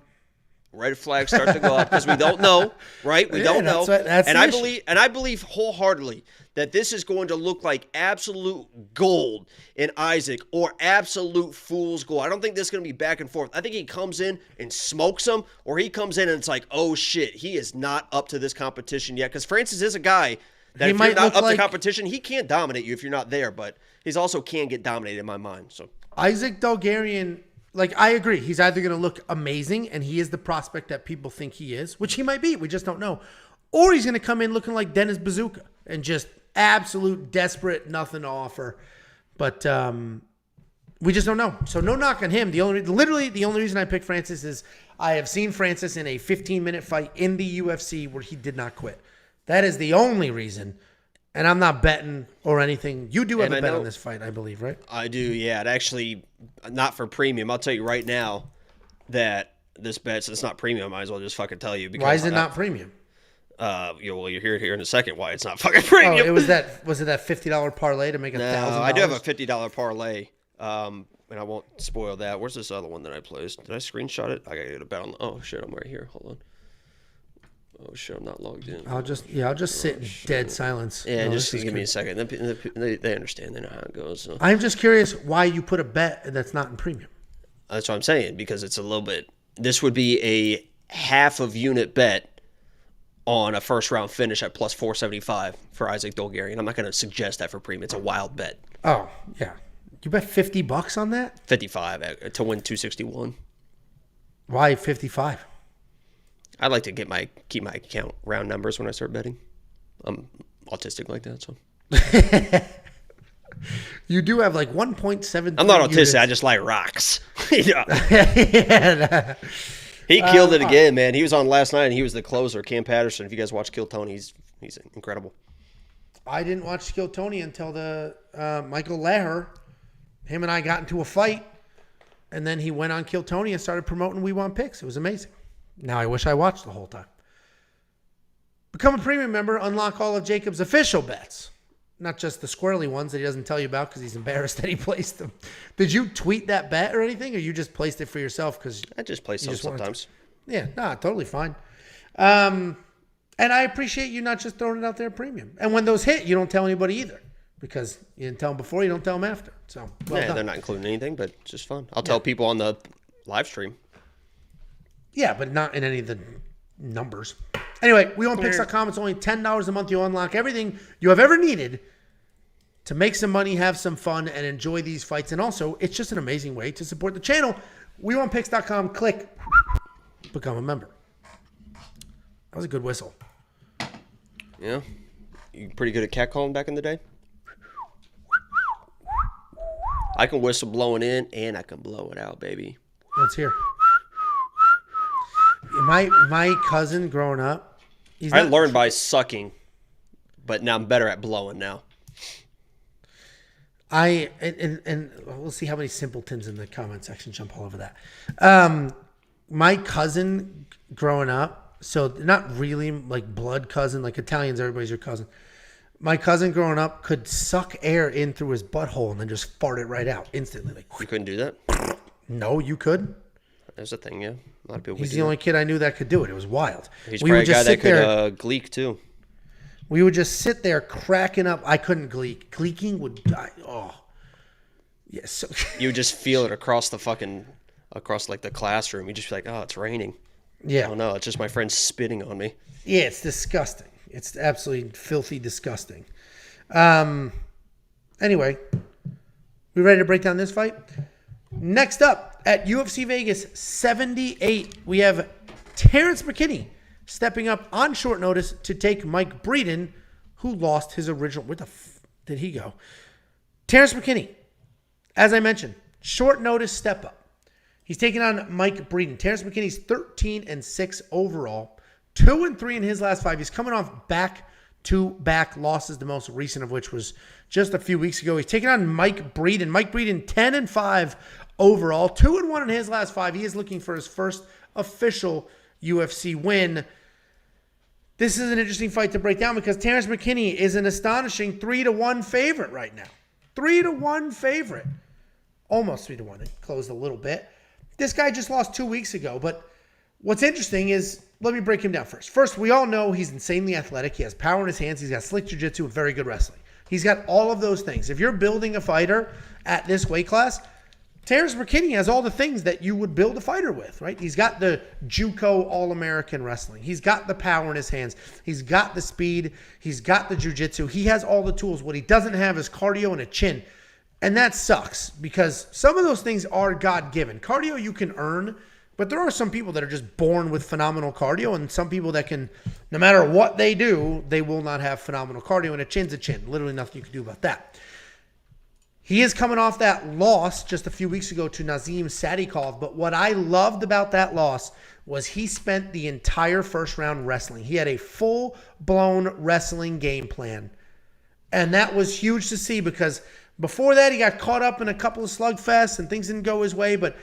red flags start to go up because we don't know, right? We don't know. I believe wholeheartedly that this is going to look like absolute gold in Isaac or absolute fool's gold. I don't think this is going to be back and forth. I think he comes in and smokes him, or he comes in and it's like, oh shit, he is not up to this competition yet. Because Francis is a guy that if you're not up to competition, he can't dominate you if you're not there, but he's also can get dominated in my mind. So Isaac Dulgarian, like, I agree. He's either going to look amazing, and he is the prospect that people think he is, which he might be. We just don't know. Or he's going to come in looking like Dennis Bazooka and just absolute desperate, nothing to offer. But we just don't know. So no knock on him. The only reason I picked Francis is I have seen Francis in a 15-minute fight in the UFC where he did not quit. That is the only reason. And I'm not betting or anything. You do have a bet on this fight, I believe, right? I do, yeah. It actually, not for premium. I'll tell you right now that this bet, since it's not premium, I might as well just fucking tell you. Because why is it not premium? You'll hear it here in a second why it's not fucking premium. Oh, was it that $50 parlay to make $1,000? I do have a $50 parlay, and I won't spoil that. Where's this other one that I placed? Did I screenshot it? I gotta get a bet on. Oh shit, I'm right here. Hold on. Oh shit, I'm not logged in. I'll just sit in dead silence. Yeah, just give me a second. They understand. They know how it goes. So. I'm just curious why you put a bet that's not in premium. That's what I'm saying, because it's a little bit. This would be a half of unit bet on a first round finish at plus 475 for Isaac Dulgarian. I'm not going to suggest that for premium. It's a wild bet. Oh yeah, you bet $50 on that? 55 to win 261. Why 55? I like to keep my account round numbers when I start betting. I'm autistic like that, so. You do have like 1.7. I'm not autistic. Units. I just like rocks. Yeah. He killed it again, man. He was on last night, and he was the closer, Cam Patterson. If you guys watch Kill Tony, he's incredible. I didn't watch Kill Tony until the Michael Leher. Him and I got into a fight, and then he went on Kill Tony and started promoting We Want Picks. It was amazing. Now I wish I watched the whole time. Become a premium member. Unlock all of Jacob's official bets. Not just the squirrely ones that he doesn't tell you about because he's embarrassed that he placed them. Did you tweet that bet or anything, or you just placed it for yourself? Because I just place them sometimes. Yeah, totally fine. And I appreciate you not just throwing it out there premium. And when those hit, you don't tell anybody either. Because you didn't tell them before, you don't tell them after. So, well, they're not including anything, but it's just fun. I'll tell people on the live stream. Yeah, but not in any of the numbers. Anyway, WeWantPicks.com. It's only $10 a month. You'll unlock everything you have ever needed to make some money, have some fun, and enjoy these fights. And also, it's just an amazing way to support the channel. WeWantPicks.com. Click. Become a member. That was a good whistle. Yeah. You pretty good at catcalling back in the day? I can whistle blowing in, and I can blow it out, baby. Let's hear. My cousin growing up, I learned by sucking, but now I'm better at blowing now. And we'll see how many simpletons in the comment section jump all over that. My cousin growing up, so not really like blood cousin, like Italians, everybody's your cousin. My cousin growing up could suck air in through his butthole and then just fart it right out instantly. Like, you couldn't do that? No, you could. There's a thing, yeah. A lot of people. He's the only kid I knew that could do it. It was wild. He's probably a guy that could gleek too. We would just sit there cracking up. I couldn't gleek. Gleeking would die. Oh, yes. Yeah, you would just feel it across the classroom. You just be like, oh, it's raining. Yeah. Oh no, it's just my friend spitting on me. Yeah, it's disgusting. It's absolutely filthy disgusting. Anyway, we ready to break down this fight? Next up, at UFC Vegas 78, we have Terrance McKinney stepping up on short notice to take Mike Breeden, who lost his original... Where the did he go? Terrance McKinney, as I mentioned, short notice step up. He's taking on Mike Breeden. Terrance McKinney's 13-6 overall, 2-3 in his last 5. He's coming off back-to-back losses, the most recent of which was just a few weeks ago. He's taking on Mike Breeden. Mike Breeden, 10-5 overall, 2-1 in his last 5. He is looking for his first official UFC win. This is an interesting fight to break down because Terrance McKinney is an astonishing 3-1 favorite right now. 3-1 favorite. Almost 3-1. It closed a little bit. This guy just lost 2 weeks ago, but what's interesting is, let me break him down first. First, we all know he's insanely athletic. He has power in his hands. He's got slick jiu-jitsu and very good wrestling. He's got all of those things. If you're building a fighter at this weight class, Terrance McKinney has all the things that you would build a fighter with, right? He's got the JUCO All-American wrestling. He's got the power in his hands. He's got the speed. He's got the jiu-jitsu. He has all the tools. What he doesn't have is cardio and a chin. And that sucks because some of those things are God-given. Cardio you can earn, but there are some people that are just born with phenomenal cardio and some people that can, no matter what they do, they will not have phenomenal cardio, and a chin's a chin. Literally nothing you can do about that. He is coming off that loss just a few weeks ago to Nazim Sadikov, but what I loved about that loss was he spent the entire first round wrestling. He had a full-blown wrestling game plan, and that was huge to see because before that he got caught up in a couple of slugfests and things didn't go his way, but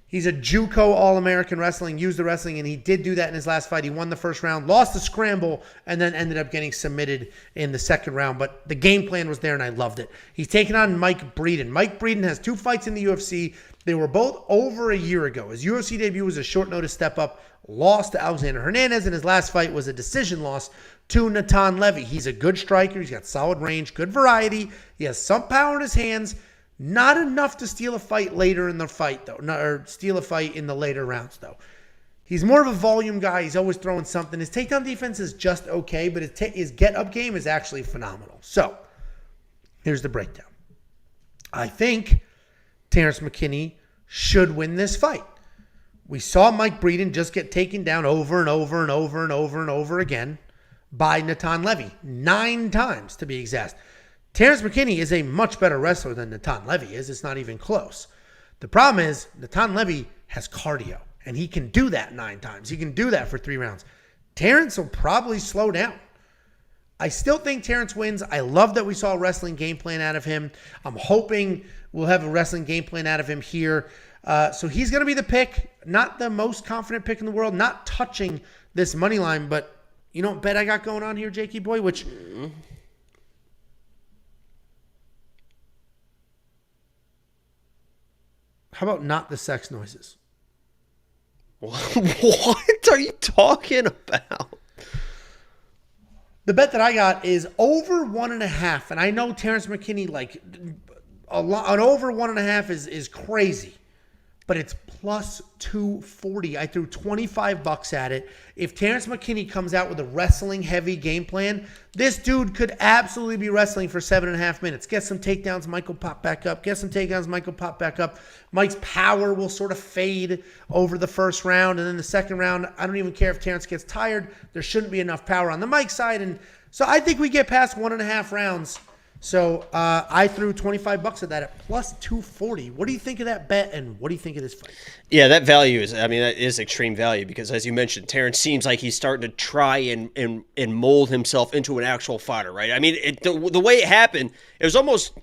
he's a JUCO All-American wrestling, used the wrestling, and he did do that in his last fight. He won the first round, lost the scramble, and then ended up getting submitted in the second round. But the game plan was there, and I loved it. He's taking on Mike Breeden. Mike Breeden has 2 fights in the UFC. They were both over a year ago. His UFC debut was a short notice step up, lost to Alexander Hernandez, and his last fight was a decision loss to Natan Levy. He's a good striker. He's got solid range, good variety. He has some power in his hands. Not enough to steal a fight later in the fight, though, or steal a fight in the later rounds, though. He's more of a volume guy. He's always throwing something. His takedown defense is just okay, but his get-up game is actually phenomenal. So, here's the breakdown. I think Terrance McKinney should win this fight. We saw Mike Breeden just get taken down over and over and over and over and over again by Natan Levy. 9 times, to be exact. Terrance McKinney is a much better wrestler than Natan Levy is. It's not even close. The problem is Natan Levy has cardio, and he can do that 9 times. He can do that for 3 rounds. Terrance will probably slow down. I still think Terrance wins. I love that we saw a wrestling game plan out of him. I'm hoping we'll have a wrestling game plan out of him here. So he's going to be the pick. Not the most confident pick in the world. Not touching this money line, but you know what bet I got going on here, Jakey boy? Which... How about not the sex noises? What are you talking about? The bet that I got is over 1.5. And I know Terrance McKinney, like, an over 1.5 is crazy. But it's plus 240. I threw $25 at it. If Terrance McKinney comes out with a wrestling-heavy game plan, this dude could absolutely be wrestling for 7.5 minutes. Get some takedowns, Mike will pop back up. Get some takedowns, Mike will pop back up. Mike's power will sort of fade over the first round. And then the second round, I don't even care if Terrance gets tired. There shouldn't be enough power on the Mike side. And so I think we get past 1.5 rounds. So I threw $25 at that at plus 240. What do you think of that bet, and what do you think of this fight? Yeah, that value is, I mean, that is extreme value because, as you mentioned, Terrance seems like he's starting to try and mold himself into an actual fighter, right? I mean, the way it happened, it was almost,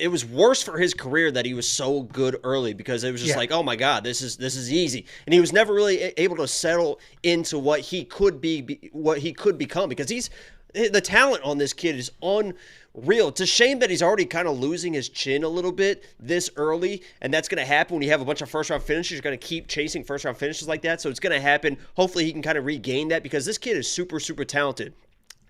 it was worse for his career that he was so good early because it was just like, oh my God, this is easy, and he was never really able to settle into what he could be, what he could become because the talent on this kid is unreal. It's a shame that he's already kind of losing his chin a little bit this early, and that's going to happen when you have a bunch of first-round finishes. You're going to keep chasing first-round finishes like that, so it's going to happen. Hopefully he can kind of regain that because this kid is super, super talented.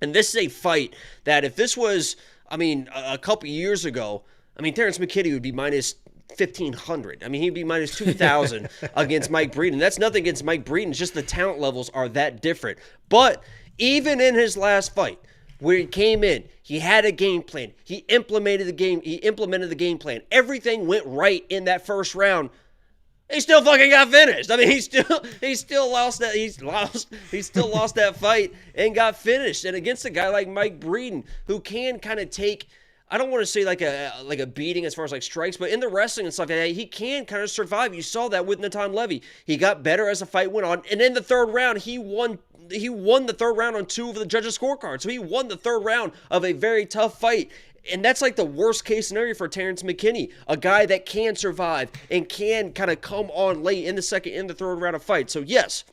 And this is a fight that if this was, I mean, a couple years ago, I mean, Terrance McKinney would be minus 1,500. I mean, he'd be minus 2,000 against Mike Breeden. That's nothing against Mike Breeden. It's just the talent levels are that different. But even in his last fight, where he came in, he had a game plan. He implemented the game plan. Everything went right in that first round. He still fucking got finished. I mean, he still lost that. He still lost that fight and got finished. And against a guy like Mike Breeden, who can kind of take I don't want to say like a beating as far as like strikes, but in the wrestling and stuff, he can kind of survive. You saw that with Natan Levy. He got better as the fight went on, and in the third round, he won the third round on 2 of the judges' scorecards. So he won the third round of a very tough fight. And that's like the worst case scenario for Terrance McKinney, a guy that can survive and can kind of come on late in the second and the third round of fight. So yes,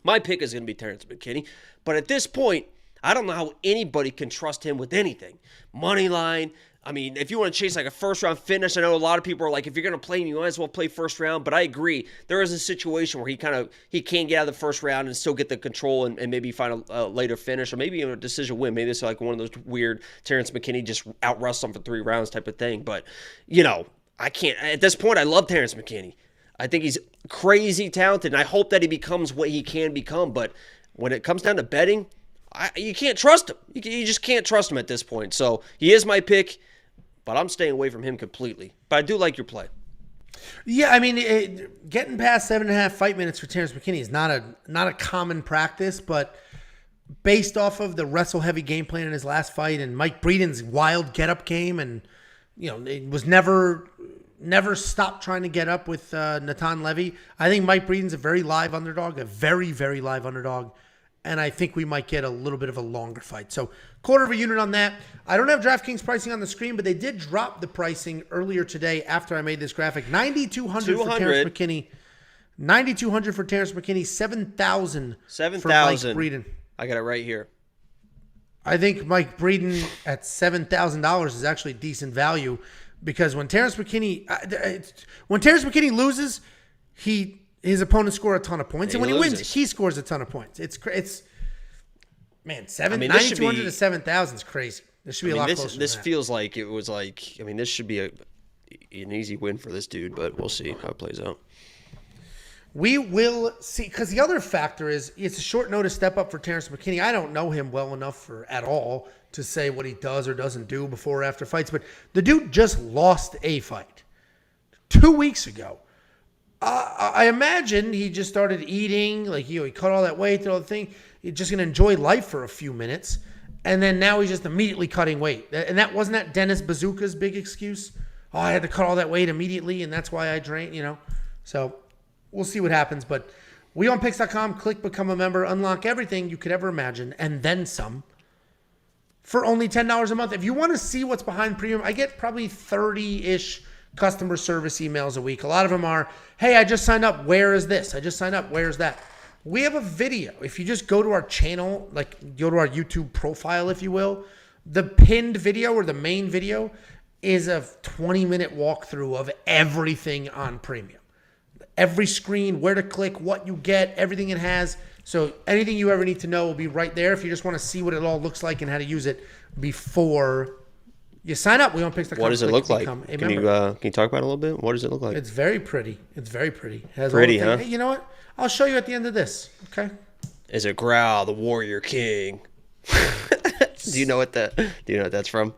my pick is going to be Terrance McKinney. But at this point, I don't know how anybody can trust him with anything. Money line. I mean, if you want to chase like a first-round finish, I know a lot of people are like, if you're going to play him, you might as well play first round. But I agree. There is a situation where he can get out of the first round and still get the control and maybe find a later finish or maybe even a decision win. Maybe it's like one of those weird Terrance McKinney just out-wrestle him for 3 rounds type of thing. But, I can't. At this point, I love Terrance McKinney. I think he's crazy talented, and I hope that he becomes what he can become. But when it comes down to betting, you can't trust him. You just can't trust him at this point. So he is my pick, but I'm staying away from him completely. But I do like your play. Yeah, I mean, getting past 7.5 fight minutes for Terrance McKinney is not a common practice, but based off of the wrestle-heavy game plan in his last fight and Mike Breeden's wild get-up game, and it was never stopped trying to get up with Natan Levy. I think Mike Breeden's a very live underdog, a very, very live underdog. And I think we might get a little bit of a longer fight. So, quarter of a unit on that. I don't have DraftKings pricing on the screen, but they did drop the pricing earlier today after I made this graphic. $9,200 for Terrance McKinney. $9,200 for Terrance McKinney. $7,000 for Mike Breeden. I got it right here. I think Mike Breeden at $7,000 is actually decent value because when Terrance McKinney loses, his opponents score a ton of points, and when he wins, he scores a ton of points. It's 9,200 to 7,000 is crazy. This should be a lot closer. This feels like it was like. I mean, this should be an easy win for this dude, but we'll see how it plays out. We will see, because the other factor is it's a short notice step up for Terrance McKinney. I don't know him well enough at all to say what he does or doesn't do before or after fights, but the dude just lost a fight 2 weeks ago. I imagine he just started eating, like he cut all that weight, all the thing. He's just gonna enjoy life for a few minutes, and then now he's just immediately cutting weight. And that wasn't that Dennis Bazooka's big excuse. Oh, I had to cut all that weight immediately, and that's why I drank. So we'll see what happens. But weonpicks.com, click become a member, unlock everything you could ever imagine, and then some, for only $10 a month. If you want to see what's behind premium, I get probably 30-ish customer service emails a week. A lot of them are, hey, I just signed up. Where is this? I just signed up. Where's that? We have a video. If you just go to our channel, like go to our YouTube profile, if you will, the pinned video or the main video is a 20-minute walkthrough of everything on premium. Every screen, where to click, what you get, everything it has. So anything you ever need to know will be right there if you just want to see what it all looks like and how to use it before you sign up. WeOnPicks.com. What does it look like? Can you talk about it a little bit? What does it look like? It's very pretty. It's very pretty. It has pretty, huh? Hey, you know what? I'll show you at the end of this. Okay. Is it Growl, the Warrior King? Do you know what that's from?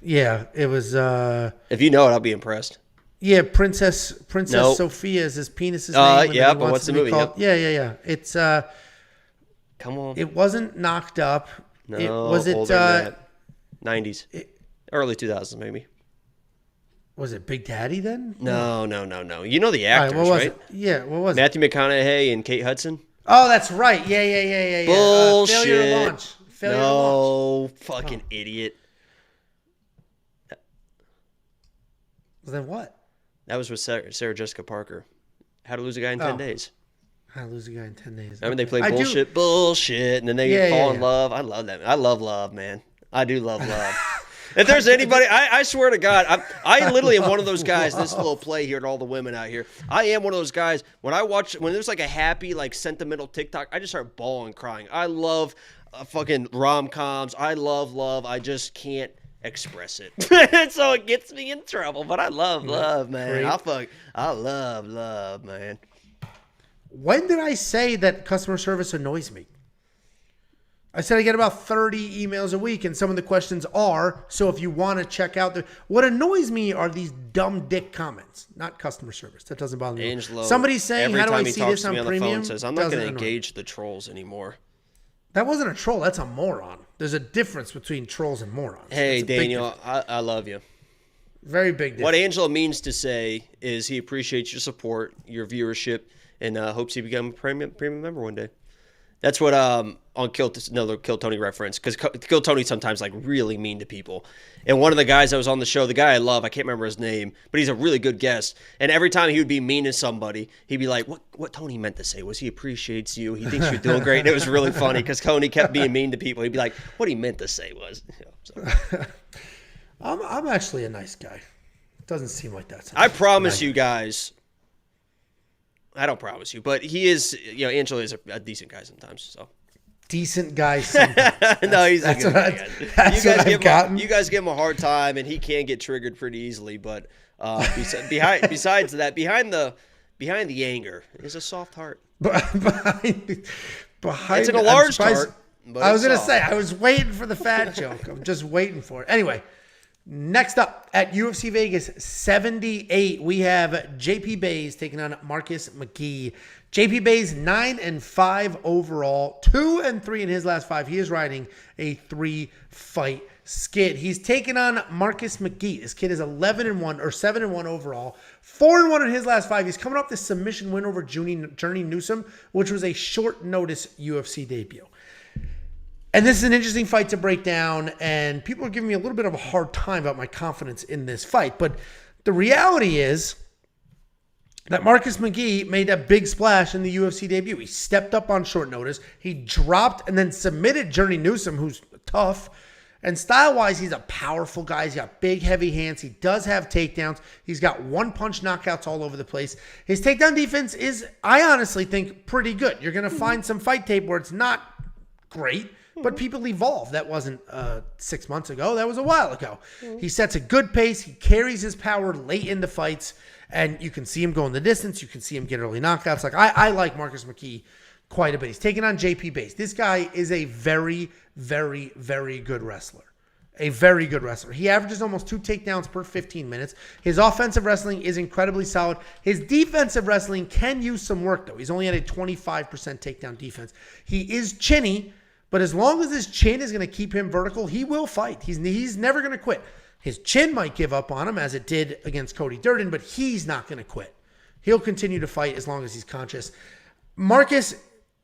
Yeah, it was. If you know it, I'll be impressed. Yeah, Princess nope. Sophia is his penis's name. Yeah, but what's the movie? Yep. Yeah. It's come on. It wasn't Knocked Up. No, older than that. 90s. Early 2000s, maybe. Was it Big Daddy then? No. You know the actors, what was right? It? Yeah, what was Matthew McConaughey and Kate Hudson. Oh, that's right. Yeah. Bullshit. Failure to launch. Fucking idiot. Then what? That was with Sarah Jessica Parker. How to Lose a Guy in 10 Days. How to Lose a Guy in 10 Days. Remember they played bullshit, and then they fall in love. I love that. I love love, man. I do love love. If there's anybody, I swear to God, I literally am one of those guys. This little play here to all the women out here. I am one of those guys. When there's like a happy, like sentimental TikTok, I just start bawling, crying. I love fucking rom-coms. I love love. I just can't express it. So it gets me in trouble. But I love love, man. I love love, man. When did I say that customer service annoys me? I said I get about 30 emails a week, and some of the questions are, so if you want to check out what annoys me are these dumb dick comments, not customer service. That doesn't bother me. Angelo, somebody's saying, how do I see this on premium? premium? Says, I'm not going to engage the trolls anymore. That wasn't a troll. That's a moron. There's a difference between trolls and morons. Hey, Daniel, I love you. Very big difference. What Angelo means to say is he appreciates your support, your viewership, and hopes you become a premium member one day. That's what on another Kill Tony reference, because Kill Tony sometimes like really mean to people. And one of the guys that was on the show, the guy I love, I can't remember his name, but he's a really good guest. And every time he would be mean to somebody, he'd be like, "What Tony meant to say was he appreciates you. He thinks you're doing great." And it was really funny because Tony kept being mean to people. He'd be like, "What he meant to say was." I'm actually a nice guy. Doesn't seem like that. I promise you guys. I don't promise you, but he is, Angelo is a decent guy sometimes. So decent guy sometimes. No, he's a good guy. You guys give him a hard time, and he can get triggered pretty easily. But besides that, behind the anger is a soft heart. Behind it's a large heart. I was going to say, I was waiting for the fat joke. I'm just waiting for it. Anyway. Next up at UFC Vegas 78, we have JP Bays taking on Marcus McGhee. JP Bays 9-5 overall, 2-3 in his last 5. He is riding a 3-fight skid. He's taking on Marcus McGhee. This kid is 11-1 or 7-1 overall, 4-1 in his last 5. He's coming off this submission win over Journey Newsom, which was a short notice UFC debut. And this is an interesting fight to break down, and people are giving me a little bit of a hard time about my confidence in this fight. But the reality is that Marcus McGhee made a big splash in the UFC debut. He stepped up on short notice. He dropped and then submitted Journey Newsom, who's tough. And style-wise, he's a powerful guy. He's got big, heavy hands. He does have takedowns. He's got one-punch knockouts all over the place. His takedown defense is, I honestly think, pretty good. You're going to find some fight tape where it's not great. But people evolve. That wasn't 6 months ago. That was a while ago. He sets a good pace. He carries his power late into fights. And you can see him going the distance. You can see him get early knockouts. Like I like Marcus McGhee quite a bit. He's taking on JP Bays. This guy is a very, very, very good wrestler. A very good wrestler. He averages almost 2 takedowns per 15 minutes. His offensive wrestling is incredibly solid. His defensive wrestling can use some work, though. He's only at a 25% takedown defense. He is chinny. But as long as his chin is going to keep him vertical, he will fight. He's never going to quit. His chin might give up on him, as it did against Cody Durden, but he's not going to quit. He'll continue to fight as long as he's conscious. Marcus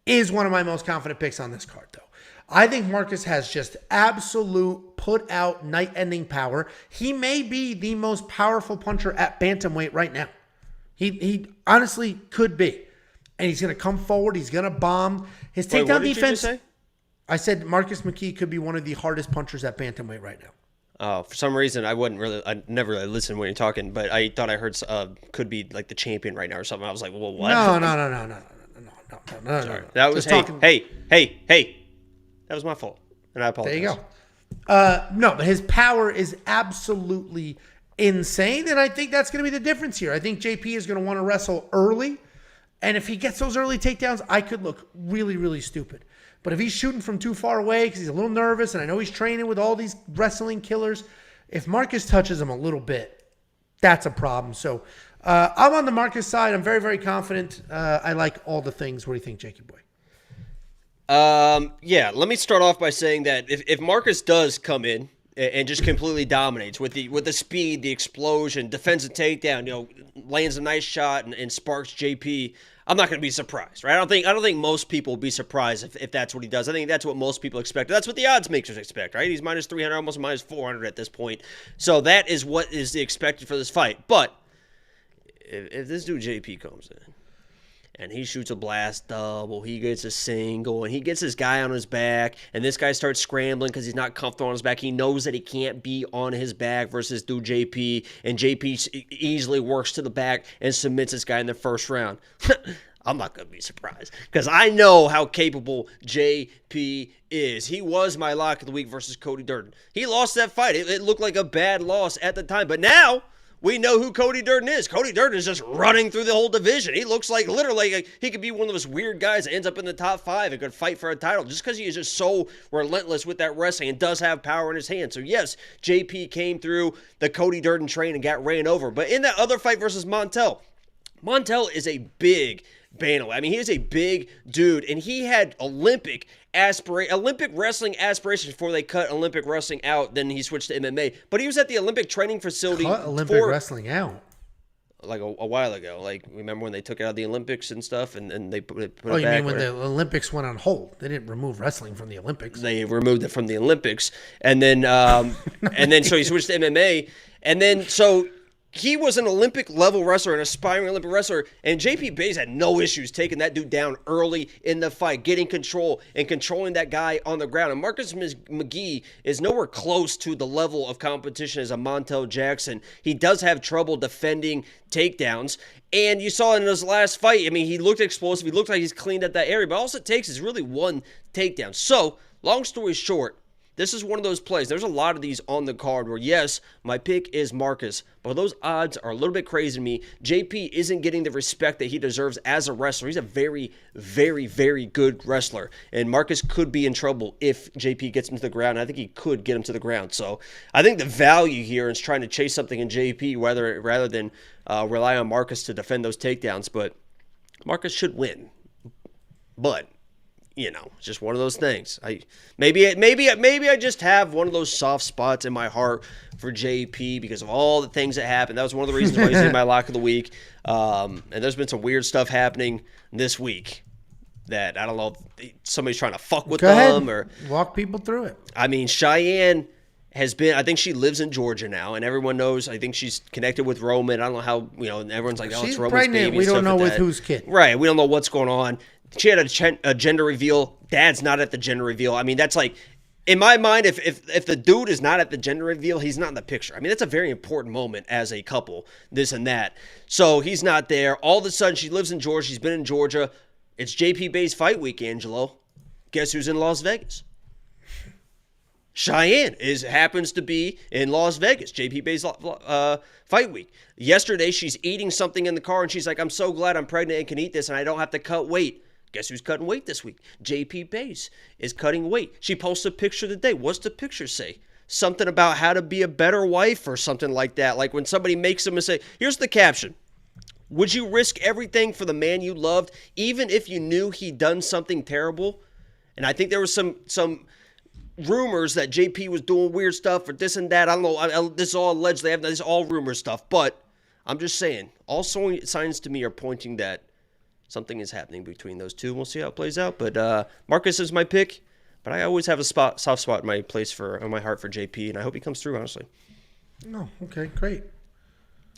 is one of my most confident picks on this card, though. I think Marcus has just absolute put-out, night-ending power. He may be the most powerful puncher at bantamweight right now. He honestly could be. And he's going to come forward. He's going to bomb. His takedown defense... I said Marcus McGhee could be one of the hardest punchers at bantamweight right now. Oh, for some reason, I never really listened when you're talking, but I thought I heard could be like the champion right now or something. I was like, well, what? No. Sorry. That was, hey. That was my fault, and I apologize. There you go. No, but his power is absolutely insane, and I think that's going to be the difference here. I think JP is going to want to wrestle early, and if he gets those early takedowns, I could look really, really stupid. But if he's shooting from too far away because he's a little nervous, and I know he's training with all these wrestling killers, if Marcus touches him a little bit, that's a problem. So I'm on the Marcus side. I'm very, very confident. I like all the things. What do you think, Jakey boy? Yeah, let me start off by saying that if Marcus does come in and just completely dominates with the speed, the explosion, defensive takedown, lands a nice shot and sparks JP, I'm not going to be surprised, right? I don't think most people will be surprised if that's what he does. I think that's what most people expect. That's what the odds makers expect, right? He's minus 300, almost minus 400 at this point. So that is what is expected for this fight. But if this dude JP comes in and he shoots a blast double, he gets a single, and he gets this guy on his back, and this guy starts scrambling because he's not comfortable on his back. He knows that he can't be on his back versus dude JP, and JP easily works to the back and submits this guy in the first round. I'm not going to be surprised because I know how capable JP is. He was my lock of the week versus Cody Durden. He lost that fight. It looked like a bad loss at the time, but now we know who Cody Durden is. Cody Durden is just running through the whole division. He looks like literally he could be one of those weird guys that ends up in the top 5 and could fight for a title just because he is just so relentless with that wrestling and does have power in his hands. So yes, JP came through the Cody Durden train and got ran over. But in that other fight versus Montel is a big Bantamweight. I mean, he is a big dude, and he had Olympic wrestling aspirations before they cut Olympic wrestling out. Then he switched to MMA. But he was at the Olympic training facility. Cut Olympic wrestling out? Like a while ago. Like, remember when they took it out of the Olympics and stuff, and they put it back? Oh, you mean when the Olympics went on hold? They didn't remove wrestling from the Olympics. They removed it from the Olympics, and then so he switched to MMA, and then so he was an Olympic level wrestler, an aspiring Olympic wrestler, and JP Buys had no issues taking that dude down early in the fight, getting control and controlling that guy on the ground. And Marcus McGhee is nowhere close to the level of competition as a Montel Jackson. He does have trouble defending takedowns. And you saw in his last fight, I mean, he looked explosive. He looked like he's cleaned up that area. But all it takes is really one takedown. So, long story short, this is one of those plays. There's a lot of these on the card where, yes, my pick is Marcus, but those odds are a little bit crazy to me. JP isn't getting the respect that he deserves as a wrestler. He's a very, very, very good wrestler, and Marcus could be in trouble if JP gets him to the ground. I think he could get him to the ground. So I think the value here is trying to chase something in JP rather than rely on Marcus to defend those takedowns, but Marcus should win. But you know, it's just one of those things. Maybe I just have one of those soft spots in my heart for JP because of all the things that happened. That was one of the reasons why he's in my lock of the week. And there's been some weird stuff happening this week that I don't know if somebody's trying to fuck with them or walk people through it. I mean, Cheyenne has been, I think she lives in Georgia now, and everyone knows, I think she's connected with Roman. I don't know how, you know, everyone's like, oh, she's it's Roman's pregnant. baby. We don't know with with whose kid. Right. We don't know what's going on. She had a gender reveal. Dad's not at the gender reveal. I mean, that's like, in my mind, if the dude is not at the gender reveal, he's not in the picture. I mean, that's a very important moment as a couple, this and that. So he's not there. All of a sudden, she lives in Georgia. She's been in Georgia. It's JP Buys fight week, Angelo. Guess who's in Las Vegas? Cheyenne happens to be in Las Vegas. JP Buys fight week. Yesterday, she's eating something in the car, and she's like, I'm so glad I'm pregnant and can eat this, and I don't have to cut weight. Guess who's cutting weight this week? JP Buys is cutting weight. She posts a picture today. What's the picture say? Something about how to be a better wife or something like that. Like when somebody makes a mistake. Here's the caption. Would you risk everything for the man you loved, even if you knew he'd done something terrible? And I think there was some rumors that JP was doing weird stuff or this and that. I don't know. This is all alleged. This is all rumor stuff. But I'm just saying, all signs to me are pointing that something is happening between those two. We'll see how it plays out. But Marcus is my pick. But I always have a soft spot in my heart for JP, and I hope he comes through, honestly. Oh, okay, great.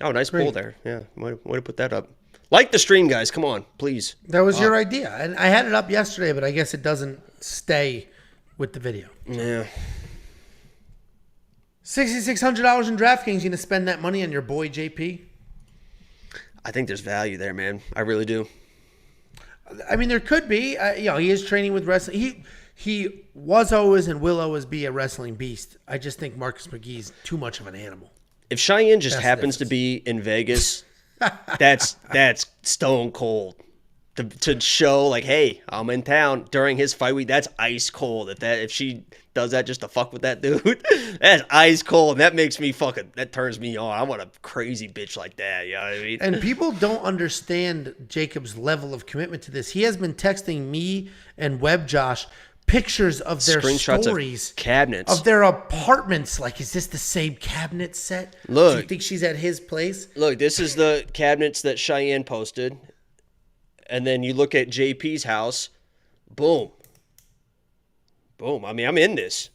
Oh, nice pull there. Yeah, way to put that up. Like the stream, guys. Come on, please. That was your idea. And I had it up yesterday, but I guess it doesn't stay with the video. Yeah. $6,600 in DraftKings. You going to spend that money on your boy JP? I think there's value there, man. I really do. I mean, there could be. He is training with wrestling. He was always and will always be a wrestling beast. I just think Marcus McGhee's too much of an animal. If Cheyenne just happens to be in Vegas, that's stone cold. To show like, hey, I'm in town during his fight week. That's ice cold. If she does that just to fuck with that dude, that's ice cold. And that makes me that turns me on. I want a crazy bitch like that. You know what I mean? And people don't understand Jacob's level of commitment to this. He has been texting me and Web Josh pictures of their stories, of cabinets, of their apartments. Like, is this the same cabinet set? Look, do you think she's at his place? Look, this is the cabinets that Cheyenne posted. And then you look at JP's house, boom. Boom. I mean, I'm in this.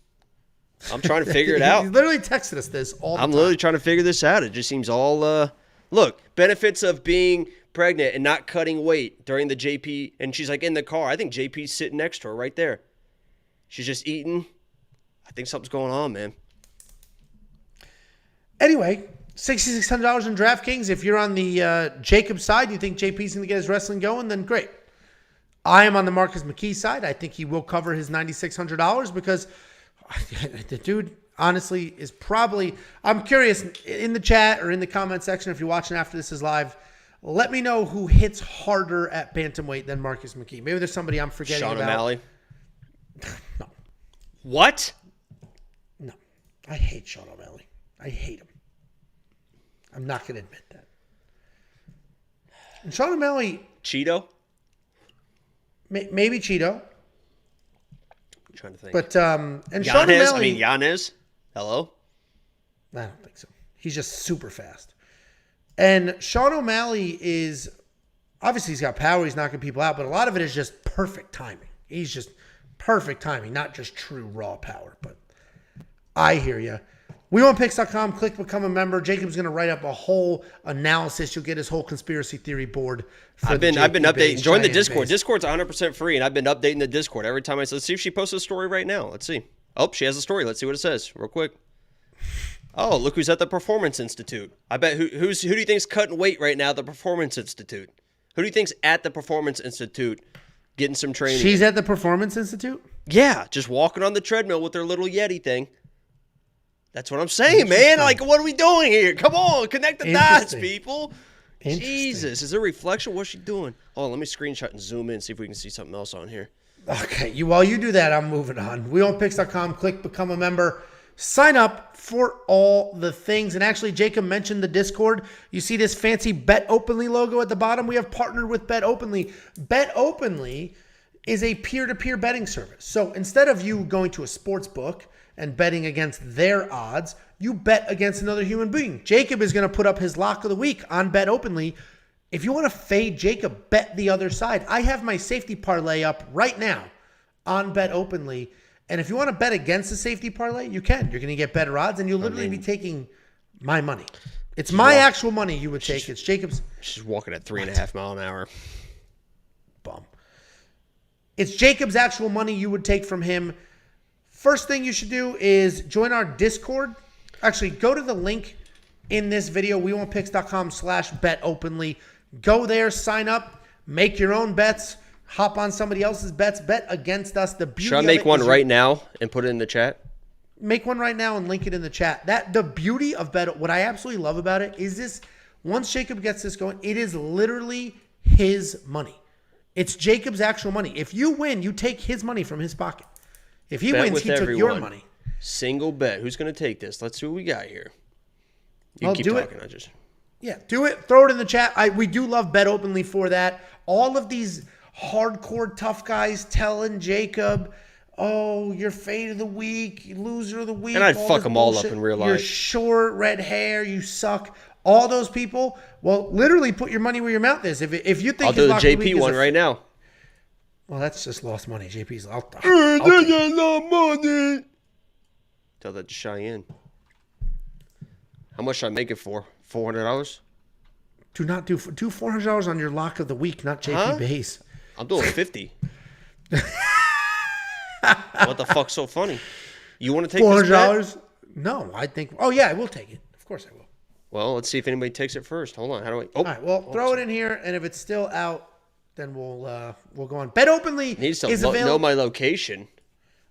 I'm trying to figure it out. He literally texted us this all the time. I'm literally trying to figure this out. It just seems all, look, benefits of being pregnant and not cutting weight during the JP, and she's like in the car. I think JP's sitting next to her right there. She's just eating. I think something's going on, man. Anyway, $6,600 in DraftKings. If you're on the Jacob side, you think JP's going to get his wrestling going, then great. I am on the Marcus McKee side. I think he will cover his $9,600 because the dude, honestly, is probably... I'm curious, in the chat or in the comment section, if you're watching after this is live, let me know who hits harder at bantamweight than Marcus McKee. Maybe there's somebody I'm forgetting about. Sean O'Malley? No. What? No. I hate Sean O'Malley. I hate him. I'm not going to admit that. And Sean O'Malley... Cheeto? Maybe Cheeto. I'm trying to think. But and Sean O'Malley. Yanez. Hello. I don't think so. He's just super fast. And Sean O'Malley is obviously he's got power. He's knocking people out, but a lot of it is just perfect timing. He's just perfect timing, not just true raw power. But I hear you. WeWantPicks.com. Click become a member. Jacob's going to write up a whole analysis. You'll get his whole conspiracy theory board. I've been updating. Join the Discord. Discord's 100% free, and I've been updating the Discord every time. Let's see if she posts a story right now. Let's see. Oh, she has a story. Let's see what it says real quick. Oh, look who's at the Performance Institute. I bet who do you think's cutting weight right now at the Performance Institute? Who do you think's at the Performance Institute getting some training? She's at the Performance Institute? Yeah, just walking on the treadmill with her little Yeti thing. That's what I'm saying, man. Like, what are we doing here? Come on, connect the dots, people. Jesus, is there a reflection? What's she doing? Oh, let me screenshot and zoom in, see if we can see something else on here. Okay, while you do that, I'm moving on. WeWantPicks.com, click become a member. Sign up for all the things. And actually, Jacob mentioned the Discord. You see this fancy Bet Openly logo at the bottom? We have partnered with Bet Openly. Bet Openly is a peer-to-peer betting service. So instead of you going to a sports book and betting against their odds, you bet against another human being. Jacob is going to put up his lock of the week on Bet Openly. If you want to fade Jacob, bet the other side. I have my safety parlay up right now on Bet Openly. And if you want to bet against the safety parlay, you can. You're going to get better odds, and you'll literally be taking my money. It's my actual money you would take. It's Jacob's. She's walking at 3.5 miles an hour. Bum. It's Jacob's actual money you would take from him. First thing you should do is join our Discord. Actually, go to the link in this video, WeWantPicks.com/betopenly. Go there, sign up, make your own bets, hop on somebody else's bets, bet against us. The beauty Should I make one right now and put it in the chat? Make one right now and link it in the chat. The beauty of bet, what I absolutely love about it is this, once Jacob gets this going, it is literally his money. It's Jacob's actual money. If you win, you take his money from his pocket. If he wins, he took your money. Single bet. Who's going to take this? Let's see what we got here. I'll do it. Yeah, do it. Throw it in the chat. We do love Bet Openly for that. All of these hardcore tough guys telling Jacob, oh, you're fade of the week, loser of the week. And I'd fuck them all up in real life. You're short, red hair, you suck. All those people, well, literally put your money where your mouth is. If you think I'll do the JP one right now. Well, that's just lost money. JP's. I'll money. Tell that to Cheyenne. How much should I make it for? $400? Do not do $400 on your lock of the week, not JP base. I'm doing 50. What the fuck's so funny? You want to take $400? No, I think. Oh yeah, I will take it. Of course I will. Well, let's see if anybody takes it first. Hold on. How do I? Oh, all right. Well, throw it in here, and if it's still out, then we'll go on. Bet Openly needs to know my location.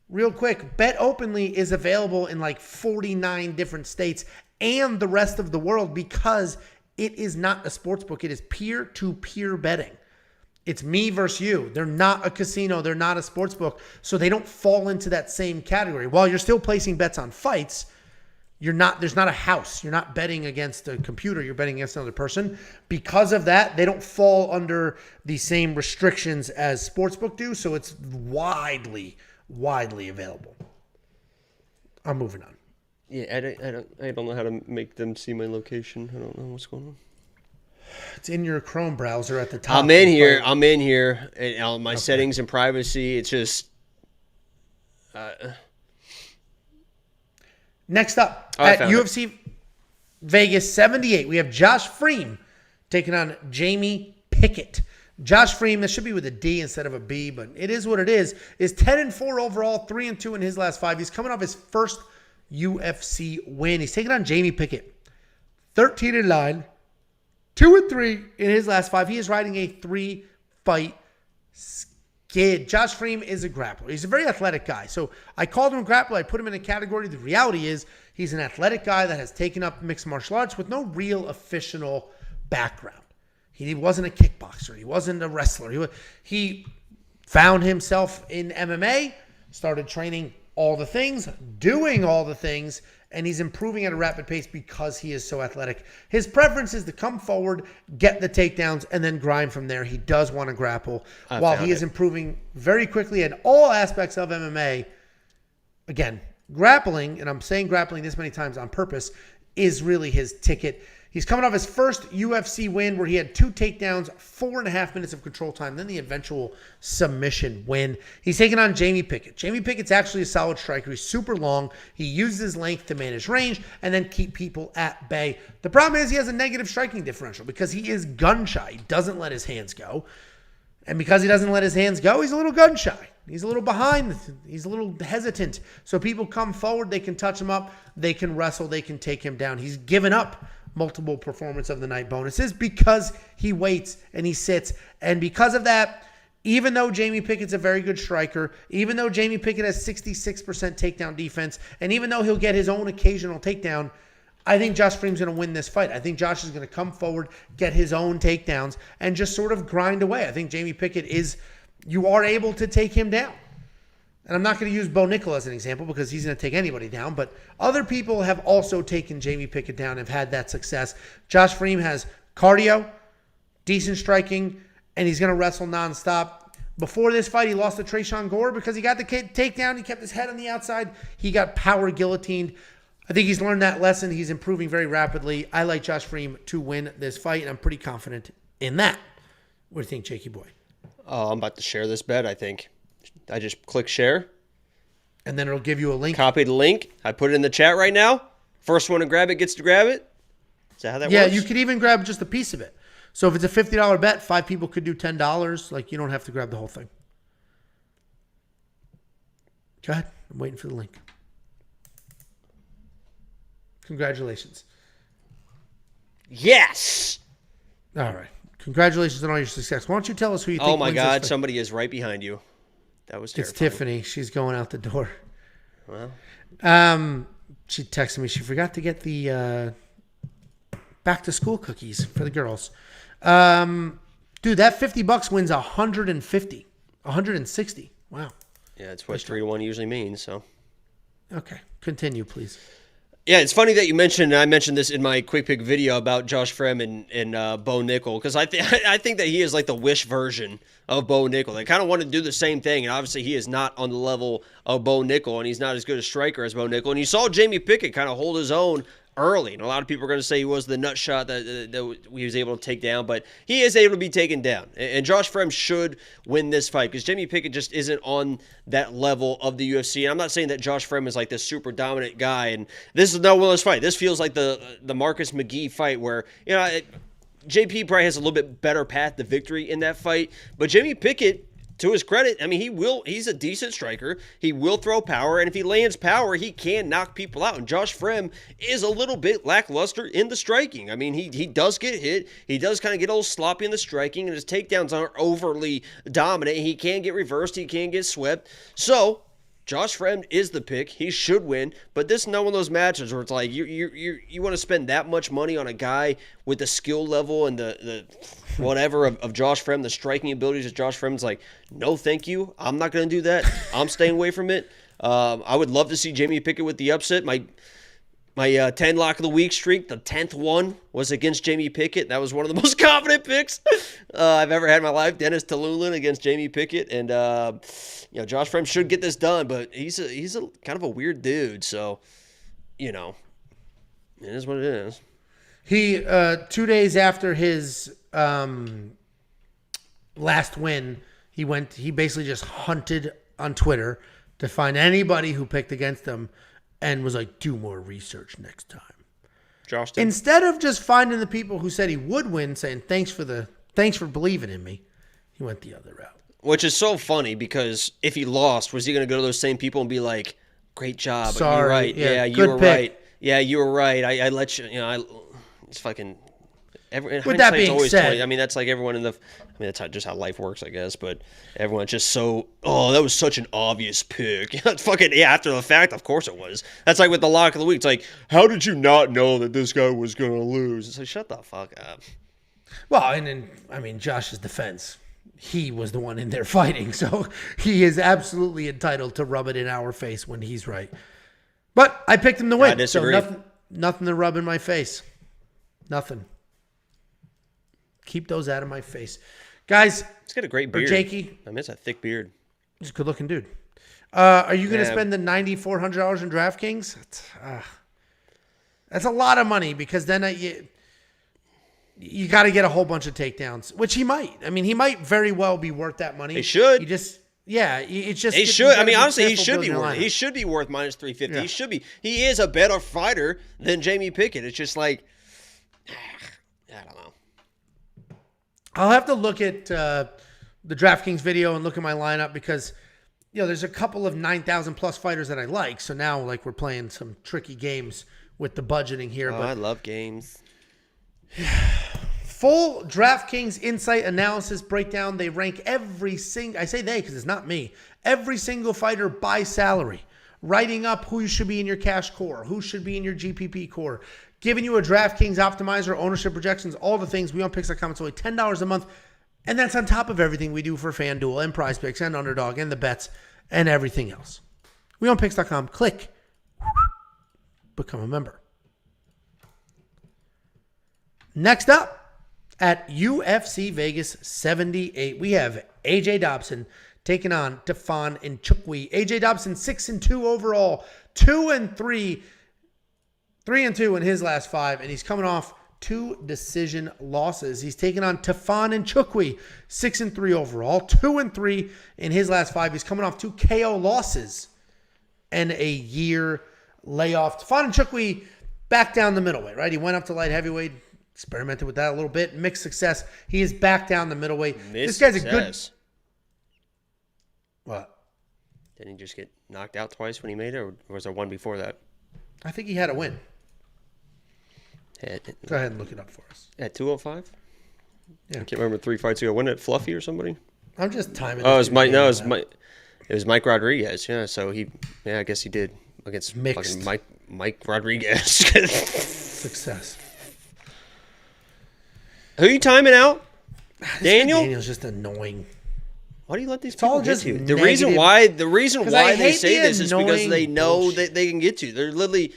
Real quick, Bet Openly is available in like 49 different states and the rest of the world because it is not a sports book. It is peer-to-peer betting. It's me versus you. They're not a casino. They're not a sports book. So they don't fall into that same category. While you're still placing bets on fights, there's not a house. You're not betting against a computer. You're betting against another person. Because of that, they don't fall under the same restrictions as sportsbook do. So it's widely available. I'm moving on. Yeah, I don't know how to make them see my location. I don't know what's going on. It's in your Chrome browser at the top. I'm in here. And my settings and privacy. It's just. Next up at UFC Vegas 78, we have Josh Fremd taking on Jamie Pickett. Josh Fremd, this should be with a D instead of a B, but it is what it is 10-4 overall, 3-2 in his last 5. He's coming off his first UFC win. He's taking on Jamie Pickett. 13-9, 2-3 in his last 5. He is riding a 3-fight skid. Josh Fremd is a grappler. He's a very athletic guy. So I called him a grappler. I put him in a category. The reality is he's an athletic guy that has taken up mixed martial arts with no real official background. He wasn't a kickboxer. He wasn't a wrestler. He found himself in MMA, started training all the things, doing all the things, and he's improving at a rapid pace because he is so athletic. His preference is to come forward, get the takedowns, and then grind from there. He does want to grapple. While he is improving very quickly in all aspects of MMA, again, grappling, and I'm saying grappling this many times on purpose, is really his ticket. He's coming off his first UFC win where he had 2 takedowns, 4.5 minutes of control time, then the eventual submission win. He's taking on Jamie Pickett. Jamie Pickett's actually a solid striker. He's super long. He uses his length to manage range and then keep people at bay. The problem is he has a negative striking differential because he is gun shy. He doesn't let his hands go. And because he doesn't let his hands go, he's a little gun shy. He's a little behind. He's a little hesitant. So people come forward, they can touch him up, they can wrestle, they can take him down. He's given up multiple performance of the night bonuses because he waits and he sits. And because of that, even though Jamie Pickett's a very good striker, even though Jamie Pickett has 66% takedown defense, and even though he'll get his own occasional takedown, I think Josh Fremd's going to win this fight. I think Josh is going to come forward, get his own takedowns, and just sort of grind away. I think Jamie Pickett you are able to take him down. And I'm not going to use Bo Nickel as an example because he's going to take anybody down, but other people have also taken Jamie Pickett down and have had that success. Josh Fremd has cardio, decent striking, and he's going to wrestle nonstop. Before this fight, he lost to Trayshawn Gore because he got the takedown. He kept his head on the outside. He got power guillotined. I think he's learned that lesson. He's improving very rapidly. I like Josh Fremd to win this fight, and I'm pretty confident in that. What do you think, Jakey boy? Oh, I'm about to share this bet, I think. I just click share. And then it'll give you a link. Copy the link. I put it in the chat right now. First one to grab it gets to grab it. Is that how that works? Yeah, you could even grab just a piece of it. So if it's a $50 bet, 5 people could do $10. Like, you don't have to grab the whole thing. Go ahead. I'm waiting for the link. Congratulations. Yes! All right. Congratulations on all your success. Why don't you tell us who you think Oh, my wins God. this fight? Somebody is right behind you. That was terrifying. It's Tiffany. She's going out the door. Well. She texted me. She forgot to get the back-to-school cookies for the girls. Dude, that $50 wins 150. 160. Wow. Yeah, it's what 3-1 usually means, so. Okay. Continue, please. Yeah, it's funny that you mentioned, and I mentioned this in my quick pick video about Josh Fremd and Bo Nickel, because I think that he is like the Wish version of Bo Nickel. They kind of want to do the same thing, and obviously he is not on the level of Bo Nickel, and he's not as good a striker as Bo Nickel. And you saw Jamie Pickett kind of hold his own early, and a lot of people are going to say he was the nut shot that he was able to take down, but he is able to be taken down. And Josh Fremd should win this fight because Jamie Pickett just isn't on that level of the UFC. And I'm not saying that Josh Fremd is like this super dominant guy, and this is no one else fight. This feels like the Marcus McGhee fight where, you know, JP probably has a little bit better path to victory in that fight, but Jamie Pickett, to his credit, I mean, he's a decent striker. He will throw power, and if he lands power, he can knock people out. And Josh Fremd is a little bit lackluster in the striking. I mean, he does get hit. He does kind of get a little sloppy in the striking, and his takedowns aren't overly dominant. He can get reversed. He can get swept. So Josh Fremd is the pick. He should win, but this is not one of those matches where it's like you want to spend that much money on a guy with the skill level and the whatever of Josh Fremd, the striking abilities of Josh Fremd. It's like, no, thank you. I'm not going to do that. I'm staying away from it. I would love to see Jamie Pickett with the upset. My 10 lock of the week streak, the 10th one was against Jamie Pickett. That was one of the most confident picks I've ever had in my life. Dennis Talulin against Jamie Pickett, and Josh Fremd should get this done, but he's a kind of a weird dude. So, it is what it is. He 2 days after his last win, he basically just hunted on Twitter to find anybody who picked against him. And was like, do more research next time. Josh did. Instead of just finding the people who said he would win, saying thanks for believing in me, he went the other route. Which is so funny because if he lost, was he going to go to those same people and be like, "Great job, sorry, you're right, yeah, you were right, yeah, you were right. I let you, it's fucking." With that being said, I mean, that's like everyone that's just how life works, I guess. But everyone's just so, that was such an obvious pick. It's fucking, after the fact, of course it was. That's like with the lock of the week. It's like, how did you not know that this guy was going to lose? It's like, shut the fuck up. Well, and then, I mean, Josh's defense. he was the one in there fighting. So he is absolutely entitled to rub it in our face when he's right. But I picked him to win. I disagree. So nothing to rub in my face. Nothing. Keep those out of my face. Guys. He's got a great beard. Jakey. I mean, it's a thick beard. He's a good-looking dude. Are you going to spend the $9,400 in DraftKings? That's a lot of money because then you got to get a whole bunch of takedowns, which he might. I mean, he might very well be worth that money. He should. It's just. He should. I mean, honestly, he should be worth. He should be worth minus 350. Yeah. He should be. He is a better fighter than Jamie Pickett. It's just like, I don't know. I'll have to look at the DraftKings video and look at my lineup because, there's a couple of 9,000 plus fighters that I like. So now, we're playing some tricky games with the budgeting here. Oh, but I love games. Full DraftKings insight analysis breakdown. They rank every single, I say they because it's not me, every single fighter by salary, writing up who should be in your cash core, who should be in your GPP core, giving you a DraftKings optimizer, ownership projections, all the things. We on Picks.com. It's only $10 a month. And that's on top of everything we do for FanDuel and Prize Picks and Underdog and the bets and everything else. We on Picks.com. Click. Become a member. Next up at UFC Vegas 78, we have AJ Dobson taking on Tafon Nchukwi. AJ Dobson 6-2 overall, 2-3, 3-2 in his last 5, and he's coming off 2 decision losses. He's taking on Tafon Nchukwi, 6-3 overall, 2-3 in his last 5. He's coming off 2 KO losses and a year layoff. Tafon Nchukwi back down the middleweight, right? He went up to light heavyweight, experimented with that a little bit, mixed success. He is back down the middleweight. This guy's a good. What? Didn't he just get knocked out twice when he made it, or was there one before that? I think he had a win. Go ahead and look it up for us. At 205? Yeah. I can't remember 3 fights ago. Wasn't it Fluffy or somebody? I'm just timing. Oh, it was Mike. No, it was Mike Rodriguez. Yeah, so I guess he did against mixed Mike Rodriguez. Success. Who are you timing out? Daniel? Daniel's just annoying. Why do you let these people get you? The negative. reason why they say this is because they know bullshit. that they can get you. They're literally.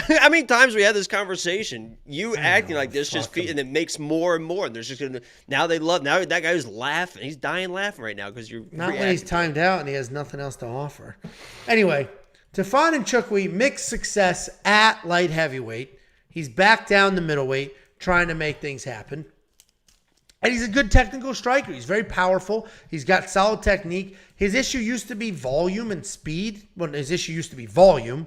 How many times we had this conversation? You acting like this and it makes more and more. And there's just now that guy who's laughing. He's dying laughing right now because you're not when he's timed out and he has nothing else to offer. Anyway, Tafon Nchukwi mixed success at light heavyweight. He's back down the middleweight, trying to make things happen. And he's a good technical striker. He's very powerful. He's got solid technique. His issue used to be volume and speed. Well, his issue used to be volume,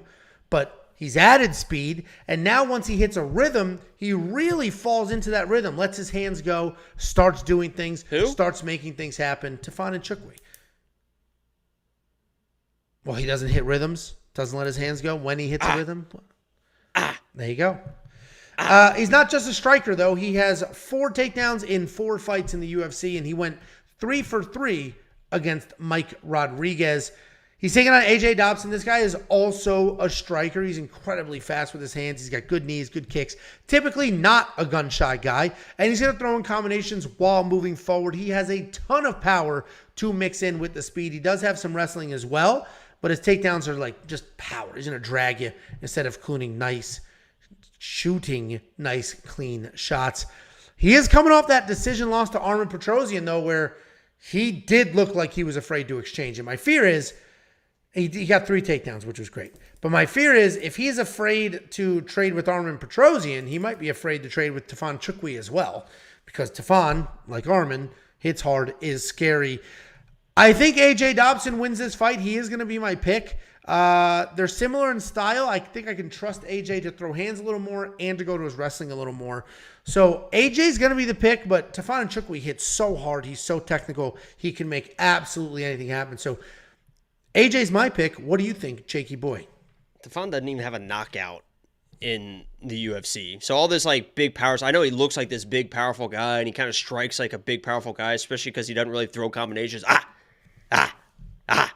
but he's added speed. And now once he hits a rhythm, he really falls into that rhythm, lets his hands go, starts doing things, starts making things happen. Tafon Nchukwi. Well, he doesn't hit rhythms, doesn't let his hands go when he hits a rhythm. There you go. He's not just a striker, though. He has 4 takedowns in 4 fights in the UFC, and he went 3 for 3 against Mike Rodriguez. He's taking on AJ Dobson. This guy is also a striker. He's incredibly fast with his hands. He's got good knees, good kicks. Typically not a gun-shy guy, and he's going to throw in combinations while moving forward. He has a ton of power to mix in with the speed. He does have some wrestling as well, but his takedowns are like just power. He's going to drag you instead of shooting nice, clean shots. He is coming off that decision loss to Armen Petrosyan, though, where he did look like he was afraid to exchange. And my fear is, he got 3 takedowns, which was great. But my fear is, if he's afraid to trade with Armen Petrosyan, he might be afraid to trade with Tafon Nchukwi as well. Because Tafon, like Armen, hits hard, is scary. I think AJ Dobson wins this fight. He is going to be my pick. They're similar in style. I think I can trust AJ to throw hands a little more and to go to his wrestling a little more. So AJ's going to be the pick, but Tafon Nchukwi hits so hard. He's so technical. He can make absolutely anything happen. So AJ's my pick. What do you think, Jakey boy? Tafon doesn't even have a knockout in the UFC. So all this like big powers, I know he looks like this big powerful guy and he kind of strikes like a big powerful guy, especially because he doesn't really throw combinations.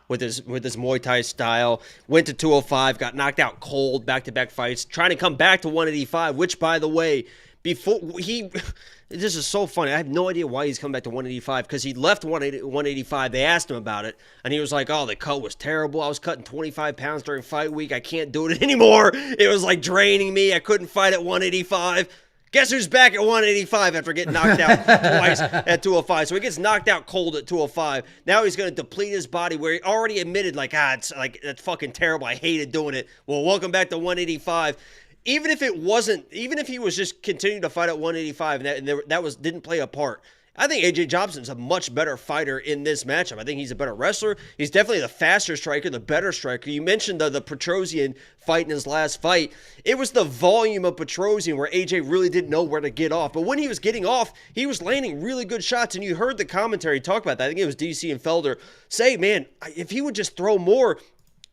With his Muay Thai style. Went to 205, got knocked out cold, back-to-back fights, trying to come back to 185, which, by the way, before he. This is so funny. I have no idea why he's coming back to 185 because he left 185. They asked him about it, and he was like, "Oh, the cut was terrible. I was cutting 25 pounds during fight week. I can't do it anymore. It was like draining me. I couldn't fight at 185." Guess who's back at 185 after getting knocked out twice at 205? So he gets knocked out cold at 205. Now he's going to deplete his body where he already admitted, it's like, that's fucking terrible. I hated doing it. Well, welcome back to 185. Even if he was just continuing to fight at 185 and that didn't play a part, I think AJ Dobson's a much better fighter in this matchup. I think he's a better wrestler. He's definitely the faster striker, the better striker. You mentioned the Petrosian fight in his last fight. It was the volume of Petrosian where AJ really didn't know where to get off. But when he was getting off, he was landing really good shots. And you heard the commentary talk about that. I think it was DC and Felder say, man, if he would just throw more,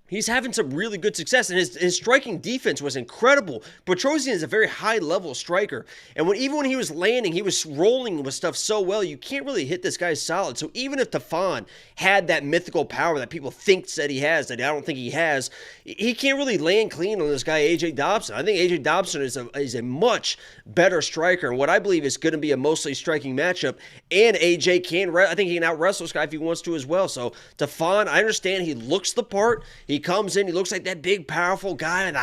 he's having some really good success, and his striking defense was incredible. Petrosian is a very high-level striker, and even when he was landing, he was rolling with stuff so well, you can't really hit this guy solid. So even if Tafon had that mythical power that people think that he has, that I don't think he has, he can't really land clean on this guy, AJ Dobson. I think AJ Dobson is a much better striker, and what I believe is going to be a mostly striking matchup, and AJ I think he can out-wrestle this guy if he wants to as well. So Tafon, I understand he looks the part. He comes in, he looks like that big, powerful guy, and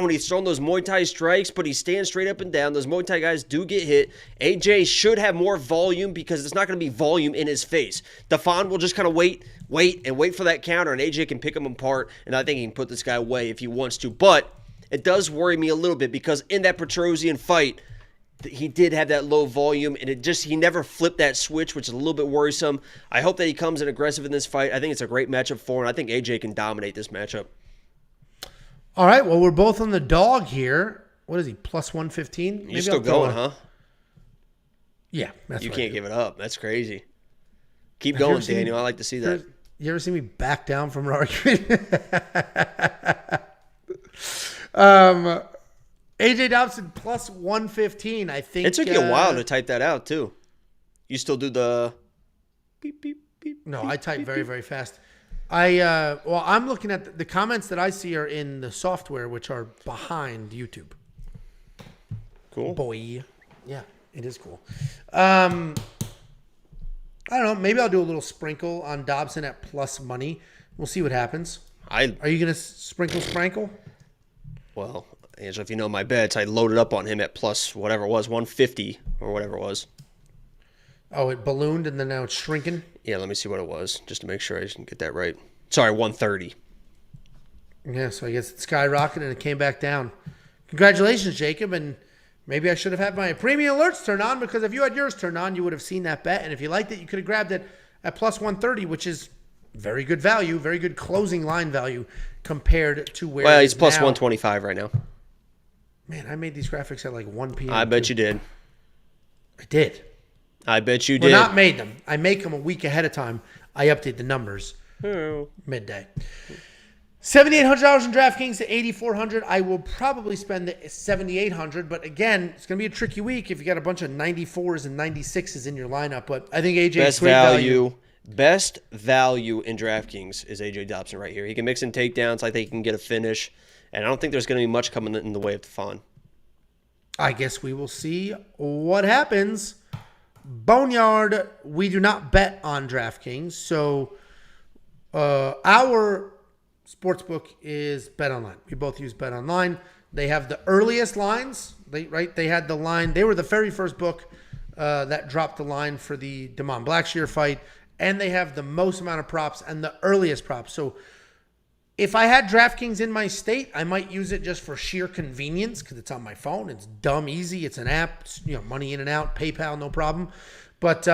when he's throwing those Muay Thai strikes, but he stands straight up and down. Those Muay Thai guys do get hit. AJ should have more volume because it's not going to be volume in his face. Tafon will just kind of wait for that counter, and AJ can pick him apart, and I think he can put this guy away if he wants to. But it does worry me a little bit because in that Petrosian fight, he did have that low volume, and he never flipped that switch, which is a little bit worrisome. I hope that he comes in aggressive in this fight. I think it's a great matchup for him. I think AJ can dominate this matchup. All right, well, we're both on the dog here. What is he, plus 115? You're still going, huh? Yeah, that's You right. can't give it up. That's crazy. Keep going, Daniel. I like to see that. You ever see me back down from an argument? AJ Dobson plus 115, I think. It took you a while to type that out, too. You still do the beep, beep, beep. No, beep, I type beep, very, beep. very fast. I'm looking at the comments that I see are in the software, which are behind YouTube. Cool. Boy. Yeah, it is cool. I don't know. Maybe I'll do a little sprinkle on Dobson at plus money. We'll see what happens. Are you going to sprinkle? Well, Angela, if you know my bets, I loaded up on him at plus whatever it was, 150 or whatever it was. Oh, it ballooned and then now it's shrinking? Yeah, let me see what it was, just to make sure I didn't get that right. Sorry, 130. Yeah, so I guess it skyrocketed and it came back down. Congratulations, Jacob, and maybe I should have had my premium alerts turned on, because if you had yours turned on, you would have seen that bet, and if you liked it, you could have grabbed it at plus 130, which is very good value, very good closing line value compared to where Well, he's plus now. 125 right now. Man, I made these graphics at like 1 p.m. I bet you did. I did. I bet you did. Well, not made them. I make them a week ahead of time. I update the numbers midday. $7,800 in DraftKings to $8,400. I will probably spend the $7,800, but again, it's going to be a tricky week if you got a bunch of 94s and 96s in your lineup. But I think AJ Best value in DraftKings is AJ Dobson right here. He can mix in takedowns. I think he can get a finish. And I don't think there's going to be much coming in the way of Tafon. I guess we will see what happens. Boneyard, we do not bet on DraftKings. So our sportsbook is BetOnline. We both use BetOnline. They have the earliest lines. They had the line. They were the very first book that dropped the line for the Damon Blackshear fight. And they have the most amount of props and the earliest props. So if I had DraftKings in my state, I might use it just for sheer convenience because it's on my phone. It's dumb easy. It's an app. It's, money in and out. PayPal, no problem. But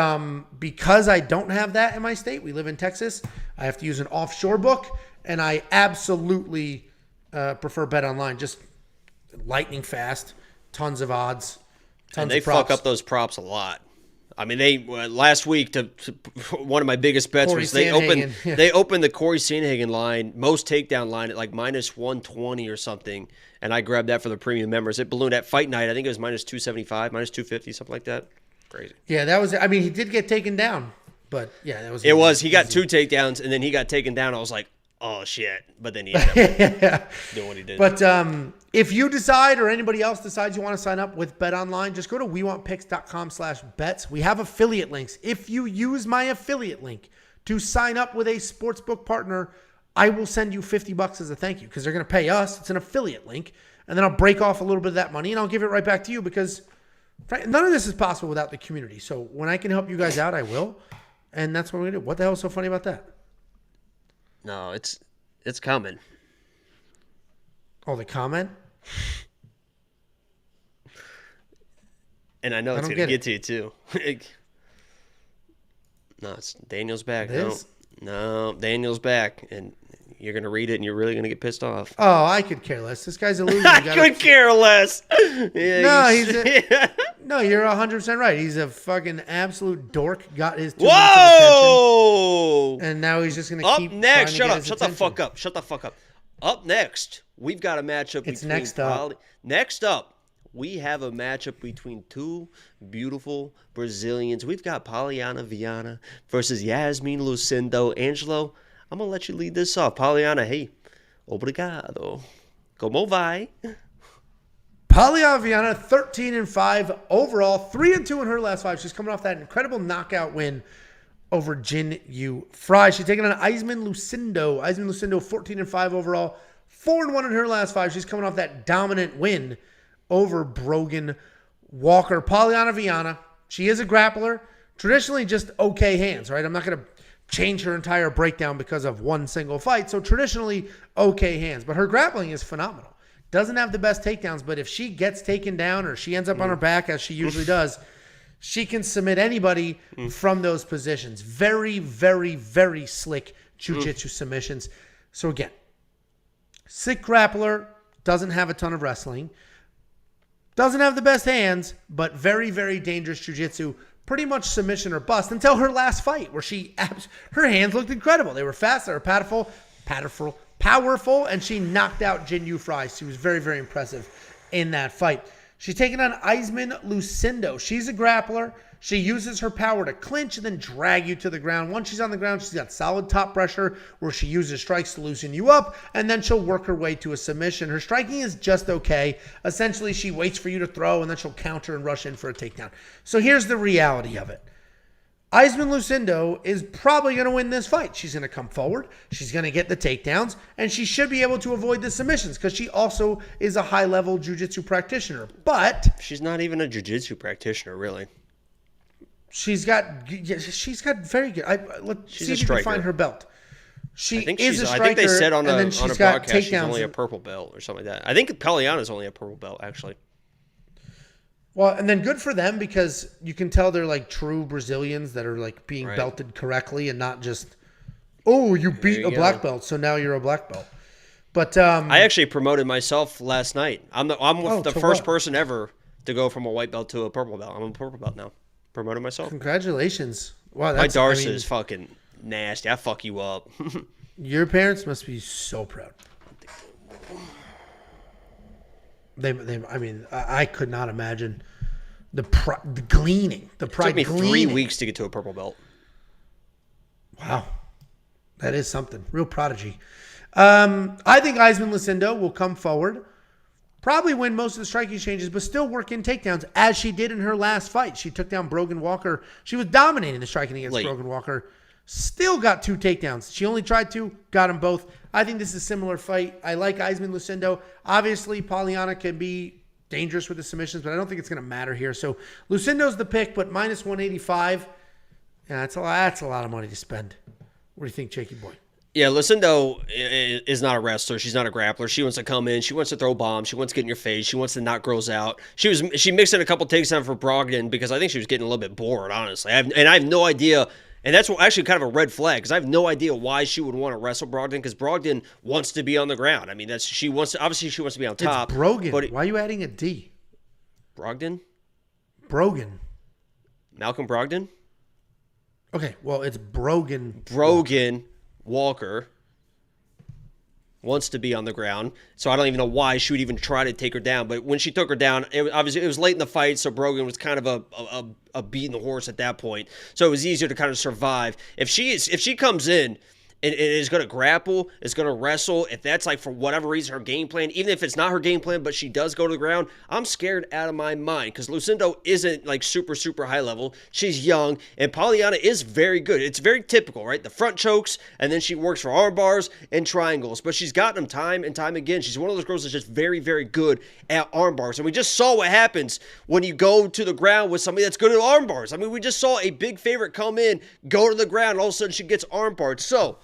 because I don't have that in my state, we live in Texas, I have to use an offshore book, and I absolutely prefer BetOnline. Just lightning fast, tons of odds, and they fuck up those props a lot. I mean, they last week to one of my biggest bets Corey was they opened the Corey Sandhagen line, most takedown line at like minus 120 or something, and I grabbed that for the premium members. It ballooned at fight night. I think it was minus 275, minus 250, something like that. Crazy. Yeah, that was. I mean, he did get taken down, but yeah, that was. It was. He got 2 takedowns, and then he got taken down. I was like, oh shit. But then he ended up doing what he did. But if you decide or anybody else decides you want to sign up with BetOnline, just go to wewantpicks.com/bets. We have affiliate links. If you use my affiliate link to sign up with a sportsbook partner, I will send you $50 as a thank you because they're going to pay us. It's an affiliate link. And then I'll break off a little bit of that money and I'll give it right back to you because none of this is possible without the community. So when I can help you guys out, I will. And that's what we're going to do. What the hell is so funny about that? No, it's coming. Oh, the comment? And I know it's going to get to you too. No, it's Daniel's back. No, Daniel's back. And you're going to read it and you're really going to get pissed off. Oh, I could care less. This guy's a loser. I could care less. Yeah, no, you're 100% right. He's a fucking absolute dork. Got his 2 Whoa! And now he's just going to keep Up next. Shut up. Shut the fuck up. Shut the fuck up. Up next, we've got a matchup. Next up. Next up, we have a matchup between two beautiful Brazilians. We've got Polyana Viana versus Iasmin Lucindo. Angelo, I'm going to let you lead this off. Polyana, hey, obrigado. Como vai? Polyana Viana, 13-5 overall, 3-2 in her last 5. She's coming off that incredible knockout win over Jin Yu Fry. She's taking on Iasmin Lucindo. Iasmin Lucindo, 14-5 overall, 4-1 in her last 5. She's coming off that dominant win over Brogan Walker. Polyana Viana, she is a grappler. Traditionally just okay hands, right? I'm not going to change her entire breakdown because of one single fight. So traditionally okay hands. But her grappling is phenomenal. Doesn't have the best takedowns, but if she gets taken down or she ends up on her back, as she usually does, she can submit anybody from those positions. Very, very, very slick jiu-jitsu submissions. So again, sick grappler, doesn't have a ton of wrestling, doesn't have the best hands, but very, very dangerous jiu-jitsu. Pretty much submission or bust until her last fight where her hands looked incredible. They were fast, they were powerful, and she knocked out Jin Yu Fry. She was very, very impressive in that fight. She's taking on Iasmin Lucindo. She's a grappler. She uses her power to clinch and then drag you to the ground. Once she's on the ground, she's got solid top pressure where she uses strikes to loosen you up, and then she'll work her way to a submission. Her striking is just okay. Essentially, she waits for you to throw, and then she'll counter and rush in for a takedown. So here's the reality of it. Iasmin Lucindo is probably going to win this fight. She's going to come forward. She's going to get the takedowns, and she should be able to avoid the submissions because she also is a high-level jiu-jitsu practitioner. But she's not even a jiu-jitsu practitioner, really. She's got very good. Let's she's see if you can find her belt. She is a striker. I think they said on a broadcast she's takedowns. only a purple belt or something like that. I think Polyana is only a purple belt, actually. Well, and then good for them because you can tell they're like true Brazilians that are like being belted correctly and not just, oh, you beat a black belt, so now you're a black belt. But I actually promoted myself last night. I'm the first person ever to go from a white belt to a purple belt. I'm a purple belt now. Promoted myself. Congratulations. Wow, my Darcy is fucking nasty. I fuck you up. Your parents must be so proud. I could not imagine the gleaning, the pride. It took me 3 weeks to get to a purple belt. Wow, that is something. Real prodigy. I think Iasmin Lucindo will come forward, probably win most of the striking exchanges, but still work in takedowns as she did in her last fight. She took down Brogan Walker. She was dominating the striking against Brogan Walker. Still got 2 takedowns. She only tried 2, got them both. I think this is a similar fight. I like Iasmin Lucindo. Obviously, Polyana can be dangerous with the submissions, but I don't think it's going to matter here. So Lucindo's the pick, but minus 185. Yeah, that's a lot of money to spend. What do you think, Jakey boy? Yeah, Lucindo is not a wrestler. She's not a grappler. She wants to come in. She wants to throw bombs. She wants to get in your face. She wants to knock girls out. She mixed in a couple takedowns for Brogdon because I think she was getting a little bit bored, honestly. I have no idea. And that's actually kind of a red flag because I have no idea why she would want to wrestle Brogdon because Brogdon wants to be on the ground. I mean, she wants to be on top. It's Brogan. But why are you adding a D? Brogdon? Brogan. Malcolm Brogdon? Okay, well, it's Brogan. Brogan Walker wants to be on the ground, so I don't even know why she would even try to take her down. But when she took her down, it was late in the fight, so Brogan was kind of a beating the horse at that point. So it was easier to kind of survive. If she comes in and is going to grapple, is going to wrestle, if that's like for whatever reason her game plan, even if it's not her game plan, but she does go to the ground, I'm scared out of my mind because Lucindo isn't like super, super high level. She's young, and Polyana is very good. It's very typical, right? The front chokes, and then she works for arm bars and triangles, but she's gotten them time and time again. She's one of those girls that's just very, very good at arm bars, and we just saw what happens when you go to the ground with somebody that's good at arm bars. I mean, we just saw a big favorite come in, go to the ground, and all of a sudden she gets arm barred. So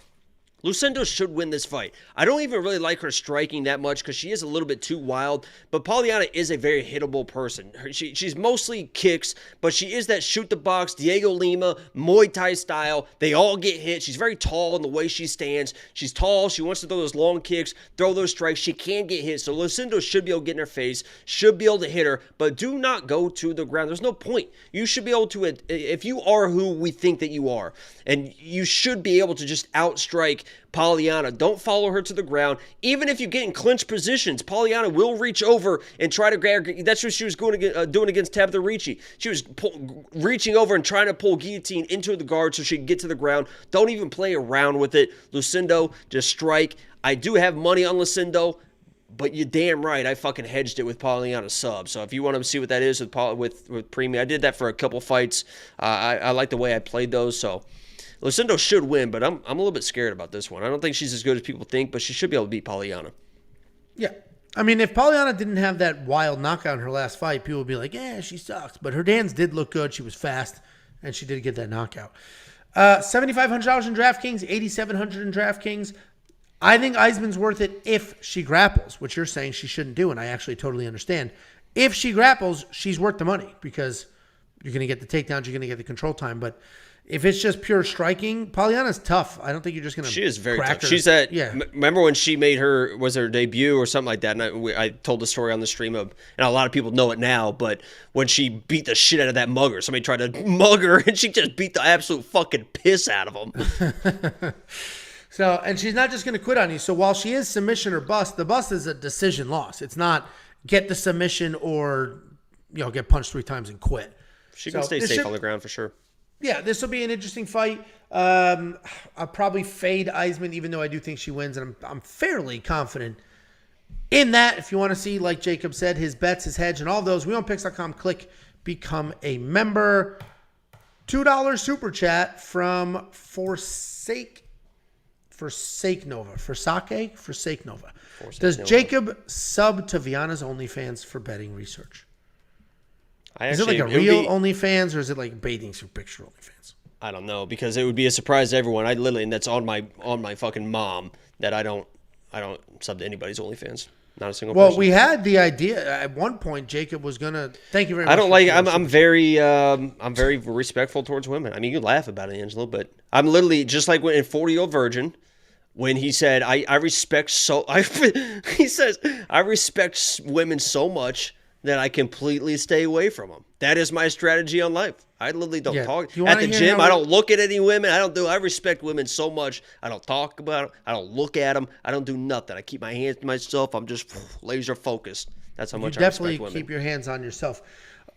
Lucindo should win this fight. I don't even really like her striking that much because she is a little bit too wild, but Polyana is a very hittable person. She's mostly kicks, but she is that shoot-the-box, Diego Lima, Muay Thai style. They all get hit. She's very tall in the way she stands. She's tall. She wants to throw those long kicks, throw those strikes. She can get hit, so Lucindo should be able to get in her face, should be able to hit her, but do not go to the ground. There's no point. You should be able to, if you are who we think that you are, and you should be able to just outstrike Polyana. Don't follow her to the ground. Even if you get in clinch positions, Polyana will reach over and try to grab her. That's what she was doing against Tabitha Ricci. She was reaching over and trying to pull guillotine into the guard so she could get to the ground. Don't even play around with it. Lucindo, just strike. I do have money on Lucindo, but you're damn right. I fucking hedged it with Polyana sub. So if you want to see what that is with premium, I did that for a couple fights. I like the way I played those, so Lucindo should win, but I'm a little bit scared about this one. I don't think she's as good as people think, but she should be able to beat Polyana. Yeah. I mean, if Polyana didn't have that wild knockout in her last fight, people would be like, yeah, she sucks. But her hands did look good. She was fast, and she did get that knockout. $7,500 in DraftKings, $8,700 in DraftKings. I think Iasmin's worth it if she grapples, which you're saying she shouldn't do, and I actually totally understand. If she grapples, she's worth the money because you're going to get the takedowns, you're going to get the control time, but if it's just pure striking, Polyana's tough. I don't think you're just going to. She is very tough. Her. She's at. Yeah. Remember when she made her debut or something like that? And I told the story on the stream and a lot of people know it now. But when she beat the shit out of that mugger, somebody tried to mug her, and she just beat the absolute fucking piss out of him. So, and she's not just going to quit on you. So while she is submission or bust, the bust is a decision loss. It's not get the submission or get punched 3 times and quit. She can stay safe on the ground for sure. Yeah, this will be an interesting fight. I'll probably fade Iasmin, even though I do think she wins, and I'm fairly confident in that. If you want to see, like Jacob said, his bets, his hedge, and all of those, WeOwnPicks.com. Click become a member. $2 super chat from Forsake Nova. Forsake Nova. Does Jacob sub to Viana's OnlyFans for betting research? Is it like a real OnlyFans, or is it like bathing suit picture OnlyFans? I don't know, because it would be a surprise to everyone. And that's on my fucking mom that I don't sub to anybody's OnlyFans. Not a single person. Well, we had the idea at one point. Jacob was gonna. Thank you very much. I don't like. I'm very respectful towards women. I mean, you laugh about it, Angelo, but I'm literally just like when in 40-Year-Old Virgin, when he said, I respect he says I respect women so much that I completely stay away from them. That is my strategy on life. I literally don't talk. At the gym, I don't look at any women. I respect women so much. I don't talk about them. I don't look at them. I don't do nothing. I keep my hands to myself. I'm just laser focused. That's how much I respect women. You definitely keep your hands on yourself.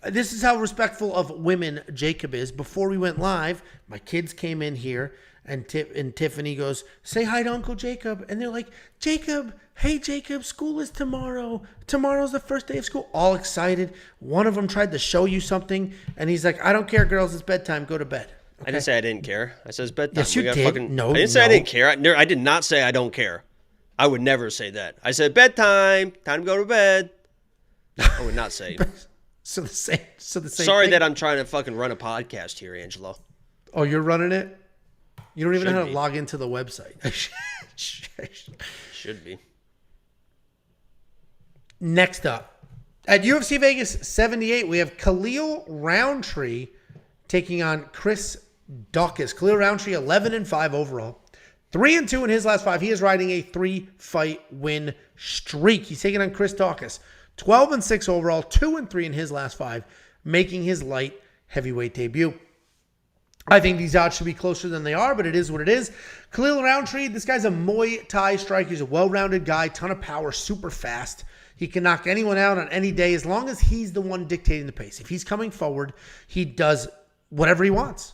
This is how respectful of women Jacob is. Before we went live, my kids came in here, and Tiffany goes, say hi to Uncle Jacob. And they're like, Jacob, hey, Jacob, school is tomorrow. Tomorrow's the first day of school. All excited. One of them tried to show you something, and he's like, I don't care, girls. It's bedtime. Go to bed. Okay? I didn't say I didn't care. I said it's bedtime. Yes, you did. No, I didn't say I didn't care. I did not say I don't care. I would never say that. I said bedtime. Time to go to bed. I would not say. So the same Sorry thing? that I'm trying to fucking run a podcast here, Angelo. Oh, you're running it? You don't even know how to log into the website. Should be. Next up, at UFC Vegas 78, we have Khalil Roundtree taking on Chris Daukaus. Khalil Roundtree, 11-5 overall. 3-2 in his last 5. He is riding a 3-fight win streak. He's taking on Chris Daukaus. 12-6 overall, 2-3 in his last 5, making his light heavyweight debut. I think these odds should be closer than they are, but it is what it is. Khalil Roundtree, this guy's a Muay Thai striker. He's a well-rounded guy, ton of power, super fast. He can knock anyone out on any day as long as he's the one dictating the pace. If he's coming forward, he does whatever he wants.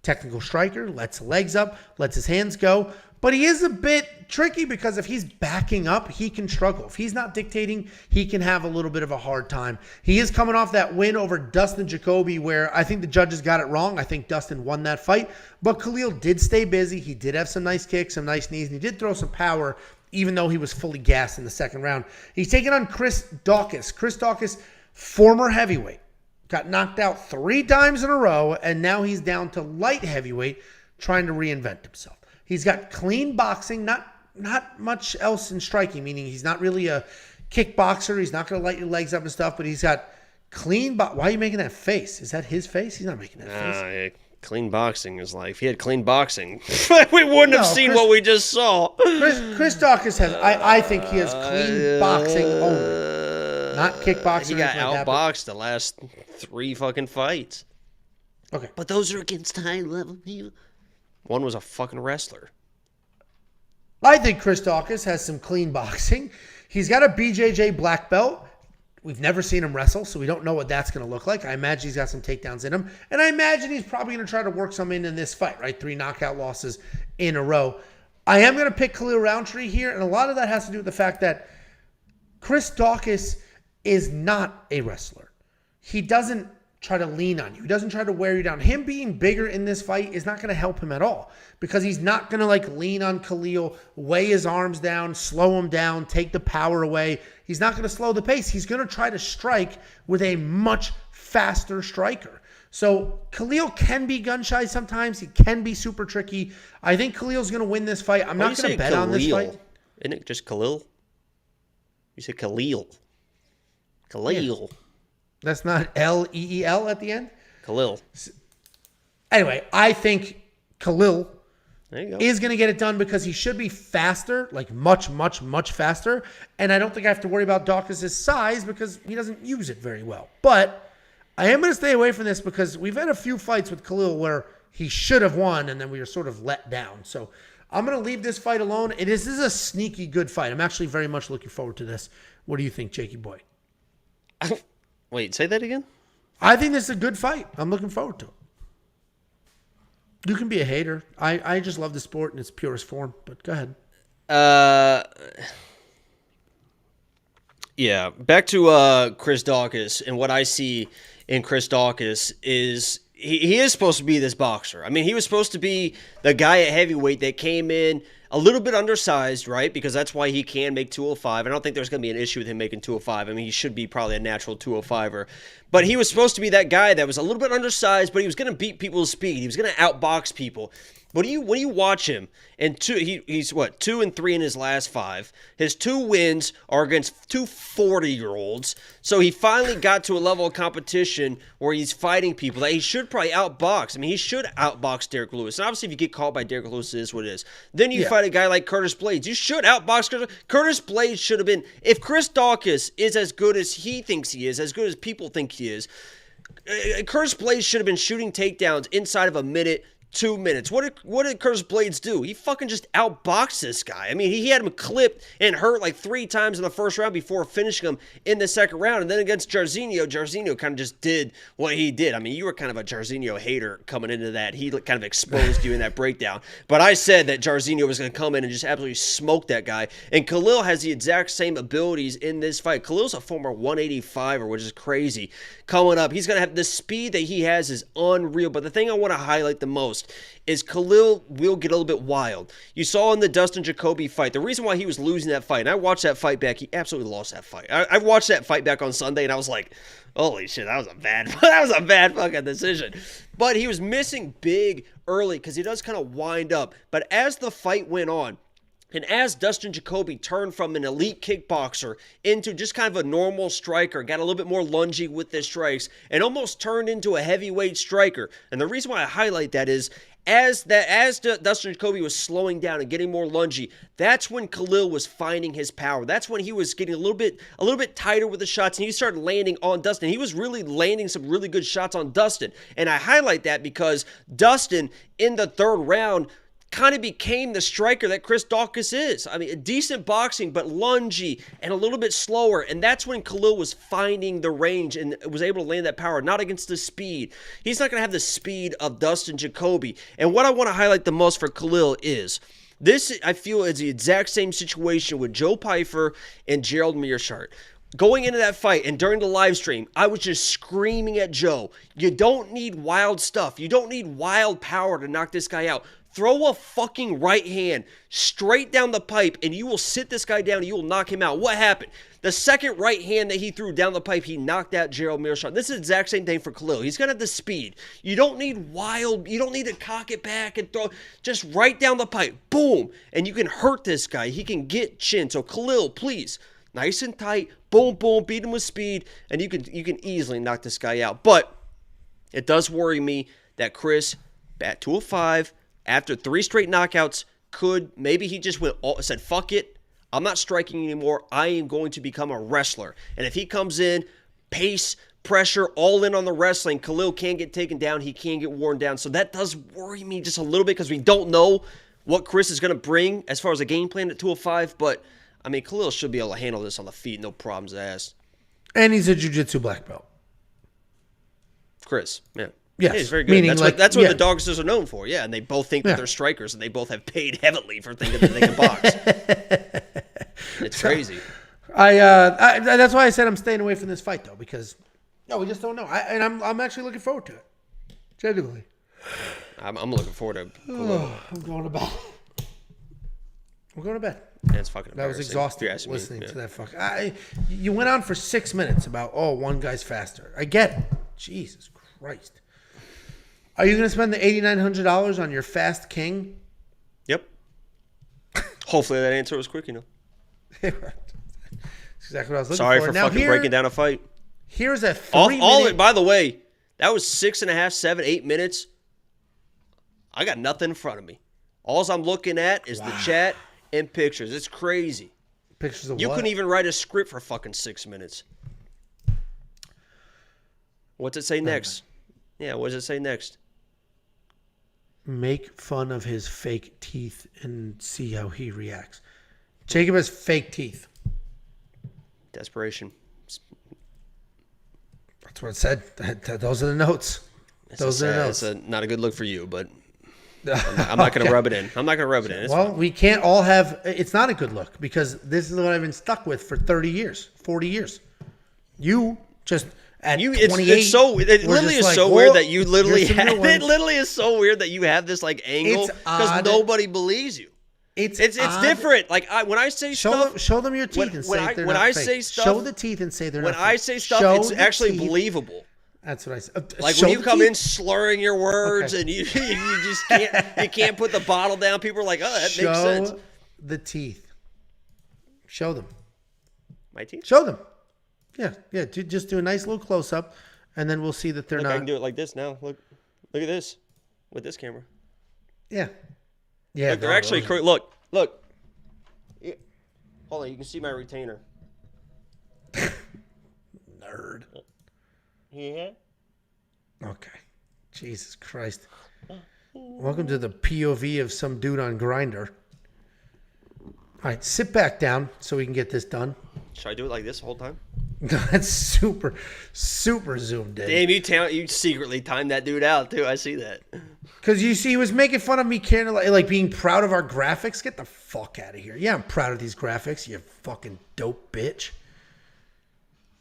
technical striker, lets legs up, lets his hands go. But he is a bit tricky because if he's backing up, he can struggle. If he's not dictating, he can have a little bit of a hard time. He is coming off that win over Dustin Jacoby where I think the judges got it wrong. I think Dustin won that fight. But Khalil did stay busy. He did have some nice kicks, some nice knees, and he did throw some power even though he was fully gassed in the second round. He's taking on Chris Daukaus. Chris Daukaus, former heavyweight, got knocked out 3 times in a row, and now he's down to light heavyweight trying to reinvent himself. He's got clean boxing, not much else in striking, meaning he's not really a kickboxer. He's not going to light your legs up and stuff, but he's got clean Why are you making that face? Is that his face? He's not making that face. Clean boxing is like, if he had clean boxing, we wouldn't have seen what we just saw. Chris Daukaus has, I think he has clean boxing only. Not kickboxing. He got outboxed the last 3 fucking fights. Okay. But those are against high-level people. One was a fucking wrestler. I think Chris Daukaus has some clean boxing. He's got a BJJ black belt. We've never seen him wrestle, so we don't know what that's going to look like. I imagine he's got some takedowns in him. And I imagine he's probably going to try to work some in this fight, right? 3 knockout losses in a row. I am going to pick Khalil Roundtree here, and a lot of that has to do with the fact that Chris Daukaus is not a wrestler. He doesn't try to lean on you. He doesn't try to wear you down. Him being bigger in this fight is not going to help him at all because he's not going to lean on Khalil, weigh his arms down, slow him down, take the power away. He's not going to slow the pace. He's going to try to strike with a much faster striker. So Khalil can be gun shy sometimes. He can be super tricky. I think Khalil's going to win this fight. I'm not going to bet on this fight. Isn't it just Khalil? You said Khalil. Khalil. Yeah. That's not L-E-E-L at the end? Khalil. Anyway, I think Khalil is going to get it done because he should be faster, much, much, much faster. And I don't think I have to worry about Daukaus' size because he doesn't use it very well. But I am going to stay away from this because we've had a few fights with Khalil where he should have won and then we were sort of let down. So I'm going to leave this fight alone. This is a sneaky good fight. I'm actually very much looking forward to this. What do you think, Jakey boy? Wait, say that again? I think this is a good fight. I'm looking forward to it. You can be a hater. I just love the sport in its purest form, but go ahead. Yeah, back to Chris Daukaus, and what I see in Chris Daukaus is he is supposed to be this boxer. I mean, he was supposed to be the guy at heavyweight that came in a little bit undersized, right? Because that's why he can make 205. I don't think there's going to be an issue with him making 205. I mean, he should be probably a natural 205er. But he was supposed to be that guy that was a little bit undersized, but he was going to beat people's speed. He was going to outbox people. When you watch him, and he's 2-3 in his last 5. His 2 wins are against 2 40-year-olds. So he finally got to a level of competition where he's fighting people that he should probably outbox. I mean, he should outbox Derek Lewis. And obviously, if you get caught by Derek Lewis, it is what it is. Then you fight a guy like Curtis Blades. You should outbox Curtis. Curtis Blades should have been. If Chris Daukaus is as good as he thinks he is, as good as people think he is, Curtis Blades should have been shooting takedowns inside of a minute. 2 minutes. What did Curtis Blades do? He fucking just outboxed this guy. I mean, he had him clipped and hurt 3 times in the first round before finishing him in the second round. And then against Jairzinho kind of just did what he did. I mean, you were kind of a Jairzinho hater coming into that. He kind of exposed you in that breakdown. But I said that Jairzinho was going to come in and just absolutely smoke that guy. And Khalil has the exact same abilities in this fight. Khalil's a former 185er, which is crazy. Coming up, he's going to have the speed that he has is unreal. But the thing I want to highlight the most is Khalil will get a little bit wild. You saw in the Dustin Jacoby fight, the reason why he was losing that fight, and I watched that fight back, he absolutely lost that fight. I watched that fight back on Sunday, and I was like, holy shit, that was a bad fucking decision. But he was missing big early because he does kind of wind up. But as the fight went on, and as Dustin Jacoby turned from an elite kickboxer into just kind of a normal striker, got a little bit more lungy with his strikes, and almost turned into a heavyweight striker. And the reason why I highlight that is, as Dustin Jacoby was slowing down and getting more lungy, that's when Khalil was finding his power. That's when he was getting a little bit tighter with the shots, and he started landing on Dustin. He was really landing some really good shots on Dustin. And I highlight that because Dustin, in the third round, kind of became the striker that Chris Daukaus is. I mean, a decent boxing, but lungy and a little bit slower. And that's when Khalil was finding the range and was able to land that power, not against the speed. He's not going to have the speed of Dustin Jacoby. And what I want to highlight the most for Khalil is this, I feel, is the exact same situation with Joe Pyfer and Gerald Meerschaert. Going into that fight and during the live stream, I was just screaming at Joe, you don't need wild stuff. You don't need wild power to knock this guy out. Throw a fucking right hand straight down the pipe and you will sit this guy down and you will knock him out. What happened? The second right hand that he threw down the pipe, he knocked out Gerald Meerschaert. This is the exact same thing for Khalil. He's going to have the speed. You don't need wild, you don't need to cock it back and throw, just right down the pipe. Boom. And you can hurt this guy. He can get chin. So Khalil, please, nice and tight. Boom, boom, beat him with speed. And you can easily knock this guy out. But it does worry me that Chris, bat 205, after 3 straight knockouts, maybe he just said, fuck it. I'm not striking anymore. I am going to become a wrestler. And if he comes in, pace, pressure, all in on the wrestling, Khalil can get taken down. He can get worn down. So that does worry me just a little bit because we don't know what Chris is going to bring as far as a game plan at 205. But, I mean, Khalil should be able to handle this on the feet. No problems asked. And he's a jiu-jitsu black belt. Chris, yeah. Yes. Yeah, he's very good. That's what the Dogsters are known for. Yeah, and they both think that they're strikers, and they both have paid heavily for thinking that they can box. It's crazy. That's why I said I'm staying away from this fight, though, because we just don't know. I'm actually looking forward to it. Genuinely. I'm looking forward to. I'm going to bed. I'm going to bed. That's fucking. That was exhausting listening to that fuck. You went on for 6 minutes about one guy's faster. I get it. Jesus Christ. Are you going to spend the $8,900 on your Fast King? Yep. Hopefully that answer was quick enough. That's exactly what I was looking Sorry for. for Now fucking breaking down a fight. Here's a 3 all of minute... it, by the way, that was 6.5, 7, 8 minutes. I got nothing in front of me. All I'm looking at is the chat and pictures. It's crazy. Pictures of You what? couldn't even write a script for fucking 6 minutes. What's it say next? Yeah, what does it say next? Make fun of his fake teeth and see how he reacts. Jacob has fake teeth. Desperation. That's what it said. Those are the notes. Those are the notes. It's not a good look for you, but I'm not going to rub it in. I'm not going to rub it in. It's well, fine. we can't all have... It's not a good look because this is what I've been stuck with for 30 years, 40 years. You just... At 28, it literally is so weird that you literally have it. Literally is so weird that you have this like angle because nobody believes you. It's different. Like when I say stuff, show them your teeth and say they're not fake. Say stuff, show the teeth and say they're not fake. When I say stuff, it's actually believable. That's what I said. Like when you come in slurring your words and you just can't put the bottle down. People are like, oh, that makes sense. Show the teeth. Show them. My teeth. Show them. Yeah. Just do a nice little close up, and then we'll see that they're not. I can do it like this now. Look at this with this camera. Yeah. Like they're actually look. Yeah. Hold on, you can see my retainer. Nerd. Yeah. Okay. Jesus Christ. Welcome to the POV of some dude on Grindr. All right, sit back down so we can get this done. Should I do it like this the whole time? That's super zoomed in. Damn, you secretly timed that dude out too. I see that. Because you see, he was making fun of me, like being proud of our graphics. Get the fuck out of here. Yeah, I'm proud of these graphics. You fucking dope bitch.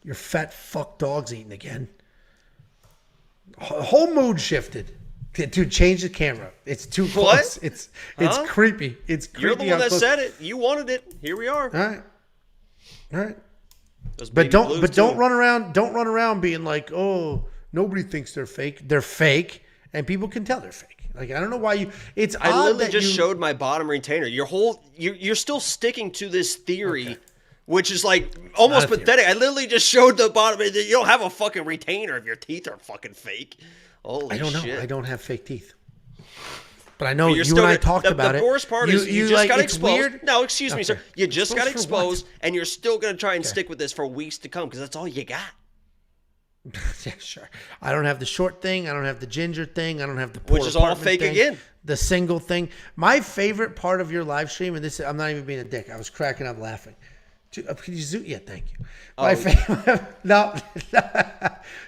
Your fat fuck dog's eating again. Whole mood shifted. Dude, change the camera. It's too close. What? It's creepy. It's creepy. You're the one that said it. You wanted it. Here we are. All right. But don't run around being like, oh, nobody thinks they're fake. They're fake, and people can tell they're fake. Like I don't know why you. I literally just showed my bottom retainer. You're still sticking to this theory. Okay. Which is like almost pathetic. I literally just showed the bottom. You don't have a fucking retainer if your teeth are fucking fake. Holy I don't know. Shit. I don't have fake teeth. But I know you and I talked about it. The worst part is you just got exposed. Weird? No, excuse me, sir. You just got exposed, and you're still going to try and stick with this for weeks to come because that's all you got. Yeah, sure. I don't have the short thing. I don't have the ginger thing. I don't have the poor which is all apartment fake thing, again. the single thing. My favorite part of your live stream, and this, I'm not even being a dick. I was cracking up laughing. Can you zoom? Yeah, thank you. My favorite. No.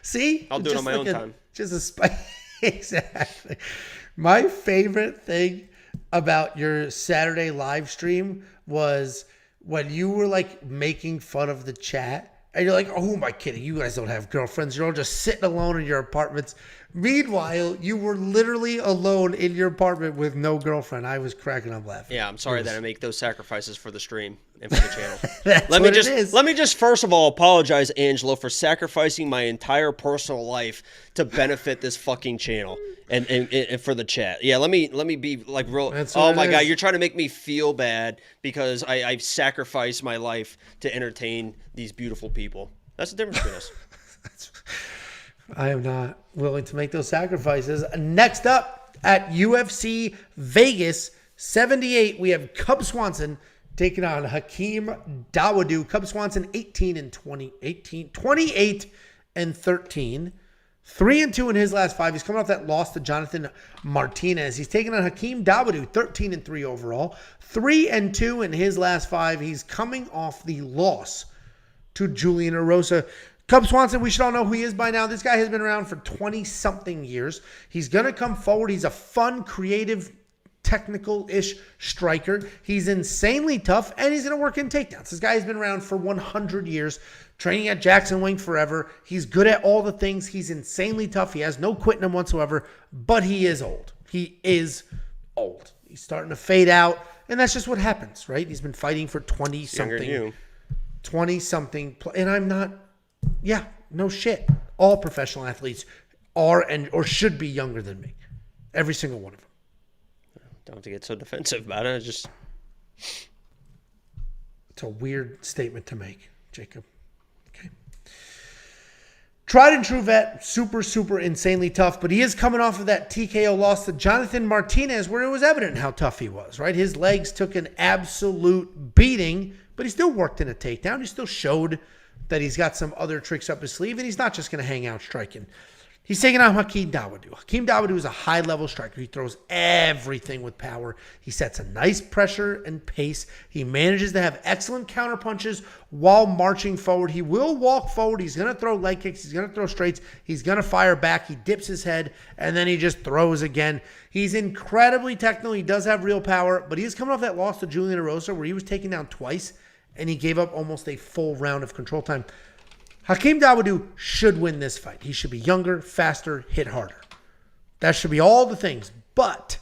See? I'll do it on my own time. Just a spike. Exactly. My favorite thing about your Saturday live stream was when you were like making fun of the chat. And you're like, oh, who am I kidding? You guys don't have girlfriends. You're all just sitting alone in your apartments. Meanwhile, you were literally alone in your apartment with no girlfriend. I was cracking up laughing. Yeah, I'm sorry that I make those sacrifices for the stream and for the channel. That's let what me just first of all apologize, Angelo, for sacrificing my entire personal life to benefit this fucking channel and for the chat. Yeah, let me be like real. Oh my God, you're trying to make me feel bad because I've sacrificed my life to entertain these beautiful people. That's the difference between us. I am not willing to make those sacrifices. Next up at UFC Vegas 78, we have Cub Swanson taking on Hakeem Dawodu. Cub Swanson 28 and 13. 3-2 in his last 5. He's coming off that loss to Jonathan Martinez. He's taking on Hakeem Dawodu, 13-3 overall. 3-2 in his last 5. He's coming off the loss to Juliana Rosa. Cub Swanson, we should all know who he is by now. This guy has been around for 20-something years. He's going to come forward. He's a fun, creative, technical-ish striker. He's insanely tough, and he's going to work in takedowns. This guy has been around for 100 years, training at Jackson Wing forever. He's good at all the things. He's insanely tough. He has no quit in him whatsoever, but he is old. He is old. He's starting to fade out, and that's just what happens, right? He's been fighting for 20-something. 20-something, and I'm not... Yeah, no shit. All professional athletes are or should be younger than me. Every single one of them. Don't have to get so defensive about it. It's a weird statement to make, Jacob. Okay. Tried and true vet, super insanely tough, but he is coming off of that TKO loss to Jonathan Martinez where it was evident how tough he was, right? His legs took an absolute beating, but he still worked in a takedown. He still showed that he's got some other tricks up his sleeve, and he's not just going to hang out striking. He's taking on Hakeem Dawodu. Hakeem Dawodu is a high-level striker. He throws everything with power. He sets a nice pressure and pace. He manages to have excellent counter punches while marching forward. He will walk forward. He's going to throw leg kicks. He's going to throw straights. He's going to fire back. He dips his head, and then he just throws again. He's incredibly technical. He does have real power, but he's coming off that loss to Juliana Rosa where he was taken down twice, and he gave up almost a full round of control time. Hakeem Dawodu should win this fight. He should be younger, faster, hit harder. That should be all the things. But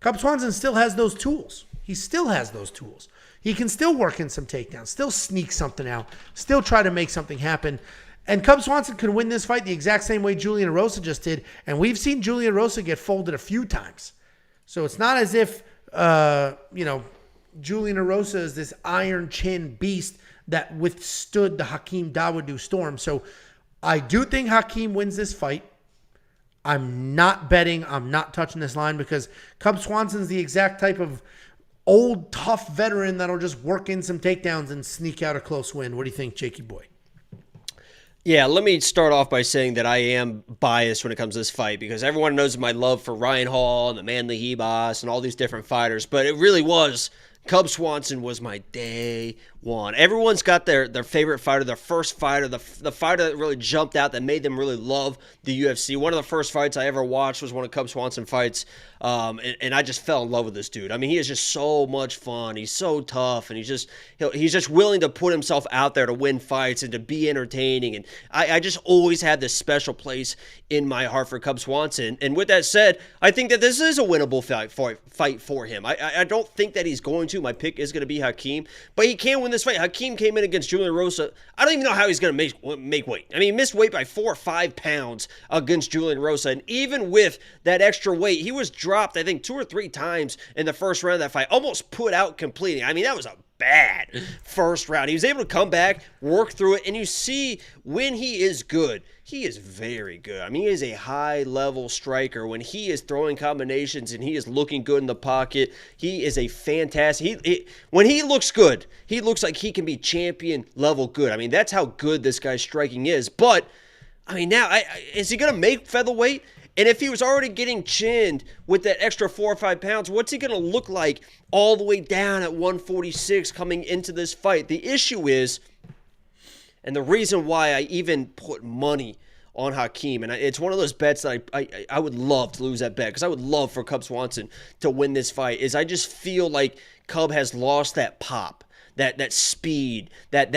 Cub Swanson still has those tools. He still has those tools. He can still work in some takedowns, still sneak something out, still try to make something happen. And Cub Swanson could win this fight the exact same way Juliana Rosa just did. And we've seen Juliana Rosa get folded a few times. So it's not as if, Juliana Rosa is this iron chin beast that withstood the Hakeem Dawodu storm. So I do think Hakeem wins this fight. I'm not betting. I'm not touching this line because Cub Swanson's the exact type of old, tough veteran that'll just work in some takedowns and sneak out a close win. What do you think, Jakey boy? Yeah, let me start off by saying that I am biased when it comes to this fight because everyone knows my love for Ryan Hall and the Manly Hebos and all these different fighters, but it really was Cub Swanson was my day one. Everyone's got their favorite fighter, their first fighter, the fighter that really jumped out, that made them really love the UFC. One of the first fights I ever watched was one of Cub Swanson fights, and I just fell in love with this dude. I mean, he is just so much fun. He's so tough, and he's just willing to put himself out there to win fights and to be entertaining. And I just always had this special place in my heart for Cub Swanson. And with that said, I think that this is a winnable fight for him. I don't think that he's going to. My pick is going to be Hakeem, but he can win this fight. Hakeem came in against Juliana Rosa. I don't even know how he's going to make weight. I mean, he missed weight by 4 or 5 pounds against Juliana Rosa, and even with that extra weight, he was dropped, I think, 2 or 3 times in the first round of that fight, almost put out completely. I mean, that was a bad first round. He was able to come back, work through it, and you see when he is good, he is very good. I mean, he is a high-level striker. When he is throwing combinations and he is looking good in the pocket, he is a fantastic... when he looks good, he looks like he can be champion-level good. I mean, that's how good this guy's striking is. But I mean, now, is he going to make featherweight? And if he was already getting chinned with that extra 4 or 5 pounds, what's he going to look like all the way down at 146 coming into this fight? The issue is, and the reason why I even put money on Hakeem, and it's one of those bets that I would love to lose that bet, because I would love for Cub Swanson to win this fight, is I just feel like Cub has lost that pop. That speed, that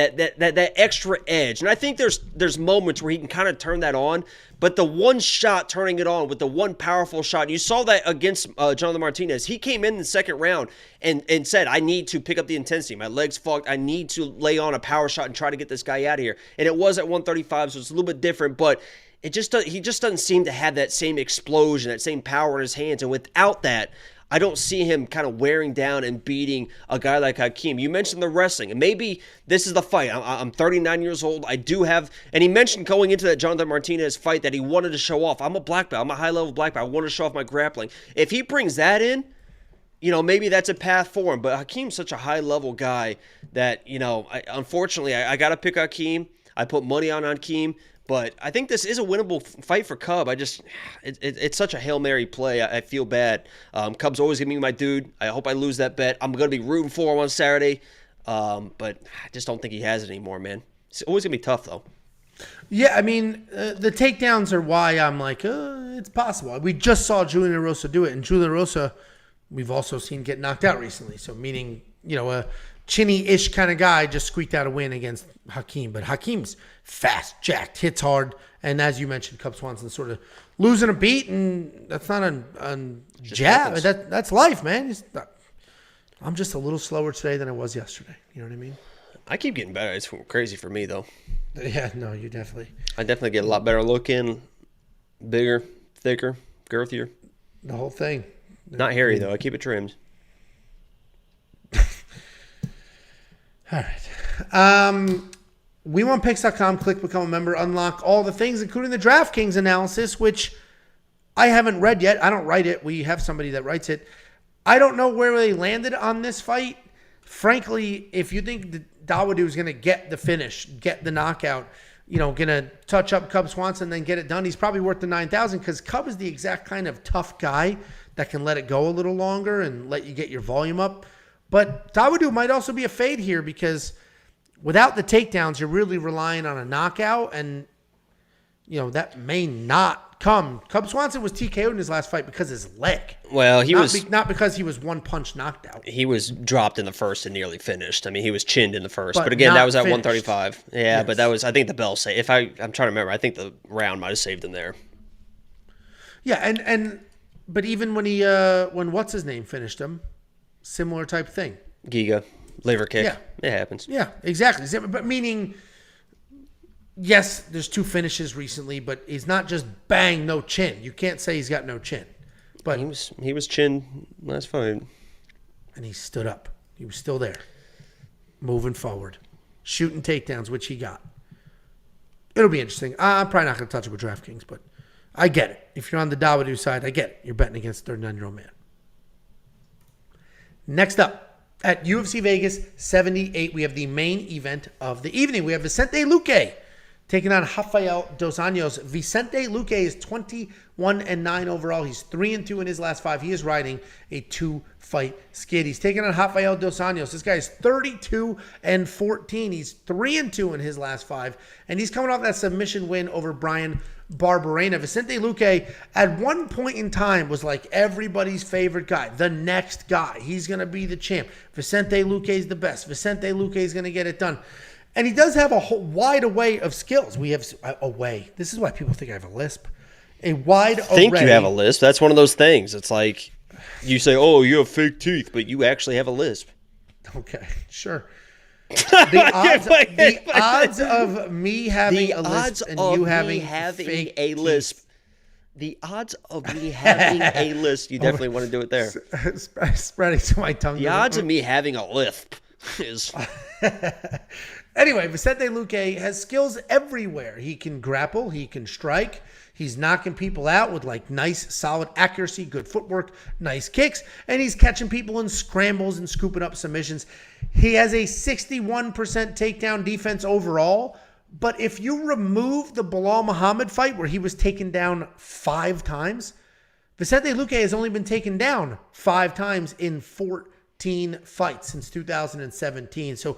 extra edge. And I think there's moments where he can kind of turn that on, but the one shot turning it on with the one powerful shot, and you saw that against Jonathan Martinez. He came in the second round and said, I need to pick up the intensity. My leg's fucked. I need to lay on a power shot and try to get this guy out of here. And it was at 135, so it's a little bit different, but he just doesn't seem to have that same explosion, that same power in his hands. And without that, I don't see him kind of wearing down and beating a guy like Hakeem. You mentioned the wrestling, and maybe this is the fight. I'm 39 years old. I do have, and he mentioned going into that Jonathan Martinez fight that he wanted to show off. I'm a black belt. I'm a high-level black belt. I want to show off my grappling. If he brings that in, maybe that's a path for him. But Hakeem's such a high-level guy that, unfortunately, I got to pick Hakeem. I put money on Hakeem. But I think this is a winnable fight for Cub. It's such a Hail Mary play. I feel bad. Cub's always going to be my dude. I hope I lose that bet. I'm going to be rooting for him on Saturday. But I just don't think he has it anymore, man. It's always going to be tough, though. Yeah, I mean, the takedowns are why I'm like, it's possible. We just saw Juliana Rosa do it. And Juliana Rosa, we've also seen get knocked out recently. So meaning, a chinny-ish kind of guy just squeaked out a win against Hakeem. But Hakeem's fast, jacked, hits hard. And as you mentioned, Cub Swanson sort of losing a beat, and that's not a jab. That's life, man. I'm just a little slower today than I was yesterday. You know what I mean? I keep getting better. It's crazy for me, though. Yeah, no, you definitely. I definitely get a lot better looking, bigger, thicker, girthier. The whole thing. Not hairy, though. I keep it trimmed. All right. WeWantPicks.com, click become a member, unlock all the things, including the DraftKings analysis, which I haven't read yet. I don't write it. We have somebody that writes it. I don't know where they landed on this fight. Frankly, if you think Dawodu is going to get the finish, get the knockout, going to touch up Cub Swanson, then get it done, he's probably worth the 9,000, because Cub is the exact kind of tough guy that can let it go a little longer and let you get your volume up. But Dawodu might also be a fade here, because without the takedowns, you're really relying on a knockout, and that may not come. Cub Swanson was TKO'd in his last fight because of his leg. Well, not because he was one punch knocked out. He was dropped in the first and nearly finished. I mean, he was chinned in the first, but again, that was at 135. Yeah, yes. But that was, I think the bell saved. I'm trying to remember, I think the round might have saved him there. Yeah, but even when what's his name finished him, similar type thing. Giga. Liver kick. Yeah. It happens. Yeah, exactly. But meaning, yes, there's 2 finishes recently, but he's not just bang, no chin. You can't say he's got no chin. But he was chin last fight. And he stood up. He was still there. Moving forward. Shooting takedowns, which he got. It'll be interesting. I'm probably not going to touch it with DraftKings, but I get it. If you're on the Dawodu side, I get it. You're betting against a 39-year-old man. Next up. At UFC Vegas 78, we have the main event of the evening. We have Vicente Luque taking on Rafael dos Anjos. Vicente Luque is 21-9 overall. He's 3-2 in his last 5. He is riding a 2-fight skid. He's taking on Rafael dos Anjos. This guy is 32-14. He's 3-2 in his last 5, and he's coming off that submission win over Brian Barberena. Vicente Luque at one point in time was like everybody's favorite guy, the next guy. He's going to be the champ. Vicente Luque is the best. Vicente Luque is going to get it done. And he does have a whole wide array of skills. We have a way. This is why people think I have a lisp. A wide array. I think you have a lisp. That's one of those things. It's like you say, oh, you have fake teeth, but you actually have a lisp. Okay, sure. The odds of me having a lisp and you having fake a lisp. The odds of me having a lisp. You definitely want to do it there. Spreading to my tongue. The odds of me having a lisp is... Anyway, Vicente Luque has skills everywhere. He can grapple. He can strike. He's knocking people out with like nice, solid accuracy, good footwork, nice kicks, and he's catching people in scrambles and scooping up submissions. He has a 61% takedown defense overall, But if you remove the Bilal Muhammad fight where he was taken down 5 times, Vicente Luque has only been taken down 5 times in 14 fights since 2017. So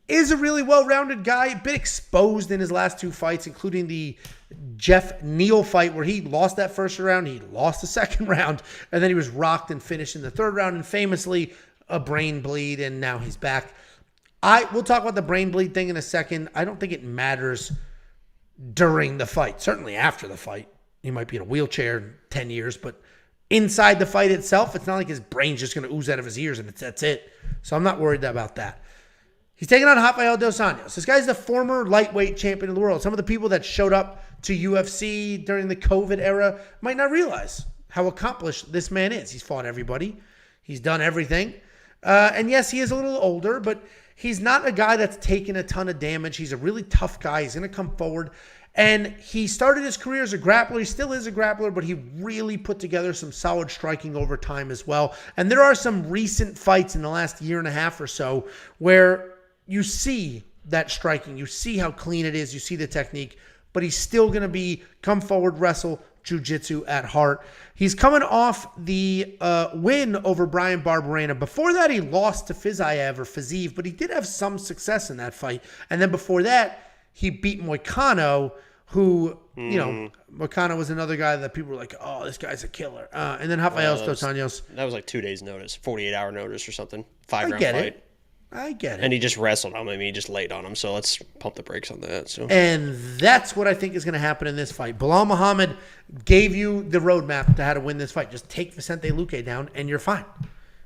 is a really well-rounded guy, a bit exposed in his last 2 fights, including the Jeff Neal fight where he lost that first round, he lost the second round, and then he was rocked and finished in the 3rd round, and famously a brain bleed, and now he's back. We'll talk about the brain bleed thing in a second. I don't think it matters during the fight. Certainly after the fight. He might be in a wheelchair in 10 years, but inside the fight itself, it's not like his brain's just going to ooze out of his ears and that's it. So I'm not worried about that. He's taking on Rafael Dos Anjos. This guy's the former lightweight champion of the world. Some of the people that showed up to UFC during the COVID era might not realize how accomplished this man is. He's fought everybody. He's done everything. And yes, he is a little older, but he's not a guy that's taken a ton of damage. He's a really tough guy. He's going to come forward. And he started his career as a grappler. He still is a grappler, but he really put together some solid striking over time as well. And there are some recent fights in the last year and a half or so where you see that striking. You see how clean it is. You see the technique. But he's still going to come forward, wrestle, jiu-jitsu at heart. He's coming off the win over Brian Barberena. Before that, he lost to Fiziev, but he did have some success in that fight. And then before that, he beat Moicano, who, Moicano was another guy that people were like, oh, this guy's a killer. And then Rafael Dos Anjos. That was like 2 days' notice, 48-hour notice or something. 5-round fight. I get it. And he just wrestled him. I mean, he just laid on him. So let's pump the brakes on that. So. And that's what I think is going to happen in this fight. Bilal Muhammad gave you the roadmap to how to win this fight. Just take Vicente Luque down, and you're fine.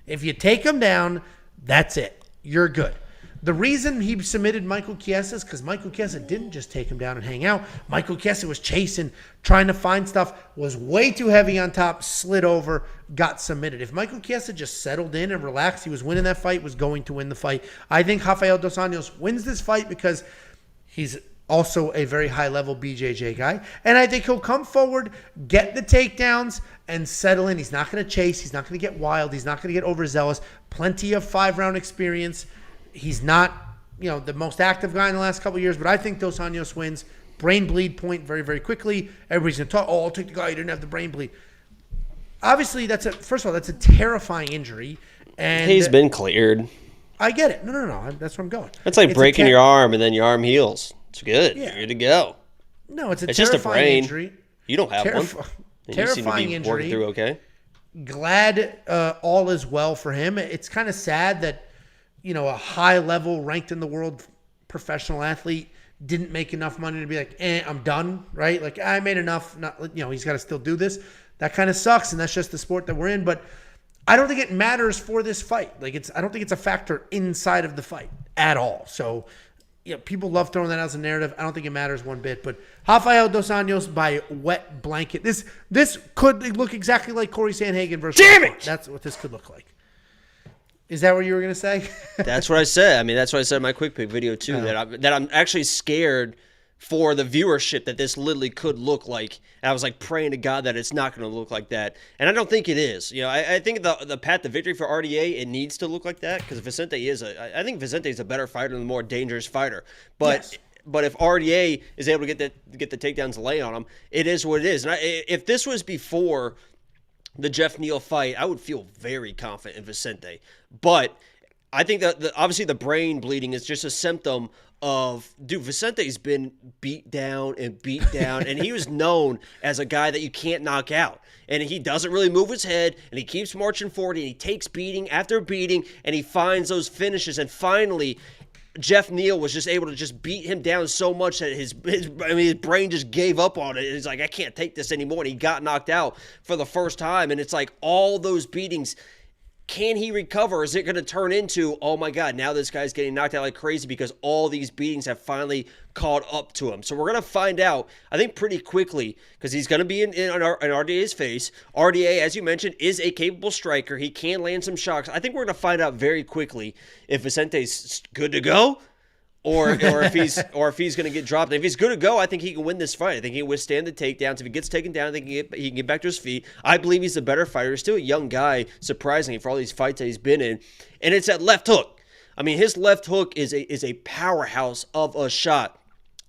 If you take him down, that's it. You're good. The reason he submitted Michael Chiesa is because Michael Chiesa didn't just take him down and hang out. Michael Chiesa was chasing, trying to find stuff, was way too heavy on top, slid over, got submitted. If Michael Chiesa just settled in and relaxed, he was winning that fight, was going to win the fight. I think Rafael Dos Anjos wins this fight because he's also a very high-level BJJ guy. And I think he'll come forward, get the takedowns, and settle in. He's not going to chase. He's not going to get wild. He's not going to get overzealous. Plenty of 5-round experience. He's not, the most active guy in the last couple of years, but I think Dos Anjos wins. Brain bleed point very, very quickly. Everybody's going to talk, I'll take the guy who didn't have the brain bleed. Obviously, first of all, that's a terrifying injury. And he's been cleared. I get it. No. That's where I'm going. It's like breaking your arm and then your arm heals. It's good. Yeah. You're good to go. No, it's terrifying just a brain injury. You don't have one. Terrifying you seem to be injury. Working through okay. Glad all is well for him. It's kind of sad that a high-level, ranked in the world professional athlete didn't make enough money to be like, I'm done, right? Like, I made enough. He's got to still do this. That kind of sucks, and that's just the sport that we're in. But I don't think it matters for this fight. I don't think it's a factor inside of the fight at all. So, people love throwing that as a narrative. I don't think it matters one bit. But Rafael Dos Anjos by wet blanket. This could look exactly like Corey Sandhagen versus. Damn it! That's what this could look like. Is that what you were going to say? That's what I said. I mean, that's what I said in my quick pick video too. That I'm actually scared for the viewership that this literally could look like. And I was like praying to God that it's not going to look like that. And I don't think it is. I think the path to victory for RDA, it needs to look like that because Vicente I think Vicente is a better fighter and a more dangerous fighter. But yes. But if RDA is able to get the takedowns and lay on him, it is what it is. And if this was before the Jeff Neal fight, I would feel very confident in Vicente. But I think that obviously the brain bleeding is just a symptom of, Vicente's been beat down, and he was known as a guy that you can't knock out. And he doesn't really move his head, and he keeps marching forward, and he takes beating after beating, and he finds those finishes. And finally, Jeff Neal was just able to just beat him down so much that his brain just gave up on it. He's like, I can't take this anymore. And he got knocked out for the first time. And it's like all those beatings, can he recover? Is it going to turn into, oh my God, now this guy's getting knocked out like crazy because all these beatings have finally caught up to him? So we're going to find out, I think, pretty quickly, because he's going to be in RDA's face. RDA, as you mentioned, is a capable striker. He can land some shocks. I think we're going to find out very quickly if Vicente's good to go or if he's going to get dropped. If he's good to go, I think he can win this fight. I think he can withstand the takedowns. If he gets taken down, I think he can get back to his feet. I believe he's the better fighter. He's still a young guy, surprisingly, for all these fights that he's been in. And it's that left hook. I mean, his left hook is a powerhouse of a shot.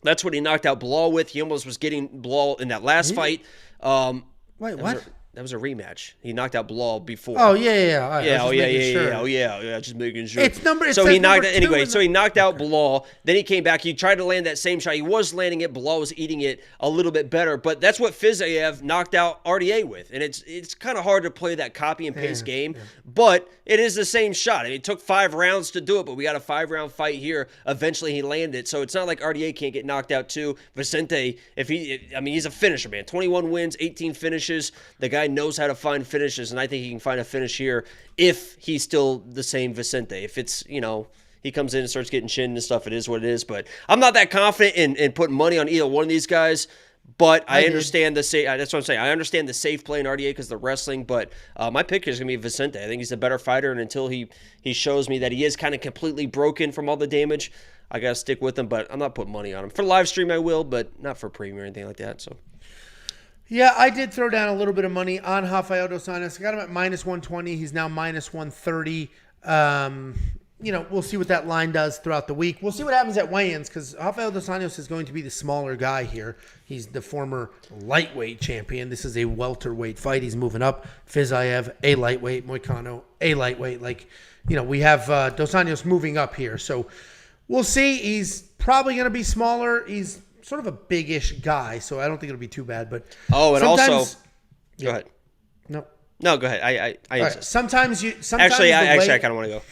That's what he knocked out Bilal with. He almost was getting Bilal in that last fight. Wait, what? That was a rematch. He knocked out Bilal before. Oh yeah. All right, Yeah. Just making sure. So he knocked anyway. So he knocked out Bilal. Then he came back. He tried to land that same shot. He was landing it. Bilal was eating it a little bit better. But that's what Fiziev knocked out RDA with. And it's kind of hard to play that copy and paste game. Yeah. But it is the same shot. I mean, it took 5 rounds to do it, but we got a 5-round fight here. Eventually he landed it. So it's not like RDA can't get knocked out too. Vicente, he's a finisher, man. 21 wins, 18 finishes. The guy knows how to find finishes, and I think he can find a finish here if he's still the same Vicente. If it's, he comes in and starts getting chin and stuff, it is what it is. But I'm not that confident in putting money on either one of these guys. But I understand that's what I'm saying. I understand the safe play in RDA because they're wrestling. But my pick is going to be Vicente. I think he's a better fighter, and until he shows me that he is kind of completely broken from all the damage, I got to stick with him. But I'm not putting money on him. For live stream, I will, but not for premium or anything like that. So. Yeah, I did throw down a little bit of money on Rafael dos Anjos. I got him at -120. He's now -130. We'll see what that line does throughout the week. We'll see what happens at weigh-ins because Rafael dos Anjos is going to be the smaller guy here. He's the former lightweight champion. This is a welterweight fight. He's moving up. Fiziev, a lightweight. Moicano, a lightweight. We have dos Anjos moving up here. So we'll see. He's probably going to be smaller. He's sort of a big-ish guy, so I don't think it'll be too bad. But go ahead. No, go ahead. I right. Sometimes I kind of want to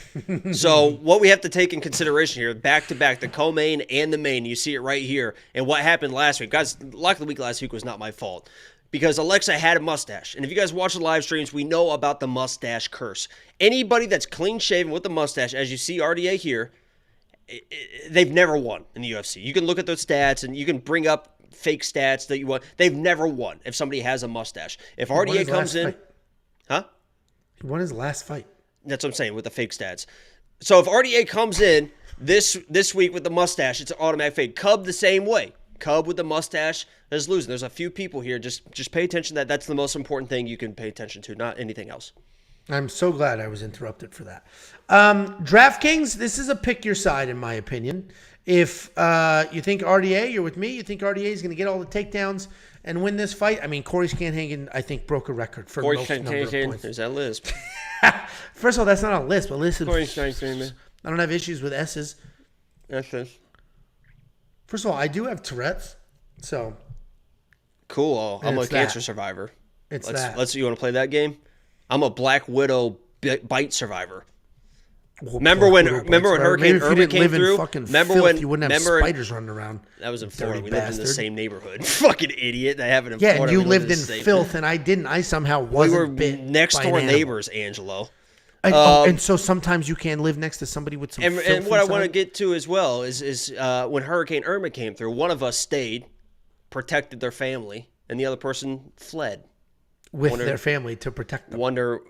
go. So what we have to take in consideration here, back to back, the co-main and the main. You see it right here. And what happened last week, guys? Luck of the week last week was not my fault because Alexa had a mustache. And if you guys watch the live streams, we know about the mustache curse. Anybody that's clean shaven with a mustache, as you see RDA here, they've never won in the UFC. You can look at those stats and you can bring up fake stats that you want. They've never won if somebody has a mustache. If RDA comes in, he won his last fight. That's what I'm saying with the fake stats. So if RDA comes in this week with the mustache, it's an automatic fade. Cub the same way. Cub with the mustache is losing. There's a few people here. Just pay attention. That's the most important thing you can pay attention to, not anything else. I'm so glad I was interrupted for that. DraftKings, this is a pick your side, in my opinion. If you think RDA, you're with me, you think RDA is going to get all the takedowns and win this fight. I mean, Corey Scanhagen, I think, broke a record for most number of points. There's that lisp. First of all, that's not a lisp. A lisp is... Corey Scanhagen. I don't have issues with S's. S's. First of all, I do have Tourette's, so... Cool. I'm a cancer survivor. You want to play that game? I'm a Black Widow bite survivor. Well, remember when Hurricane Irma came through? Remember when you wouldn't have spiders running around? That was in Florida. We lived in the same neighborhood. Fucking idiot. I have it in Florida. Yeah, and you lived in filth, and I didn't. I somehow wasn't bit. We were next door neighbors, Angelo. And so sometimes you can live next to somebody with some filth and what inside. I want to get to as well is when Hurricane Irma came through, one of us stayed, protected their family, and the other person fled. With their family to protect them. Wonder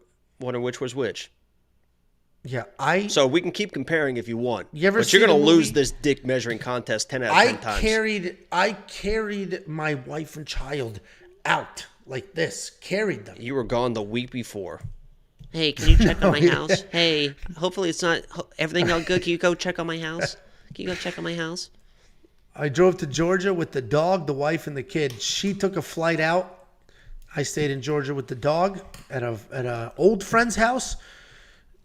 which was which. Yeah, So we can keep comparing if you want. But you're going to lose this dick measuring contest 10 out of 10 times. I carried my wife and child out like this. Carried them. You were gone the week before. Hey, can you check on my house? Hey, hopefully it's not everything all good. Can you go check on my house? I drove to Georgia with the dog, the wife, and the kid. She took a flight out. I stayed in Georgia with the dog at a old friend's house,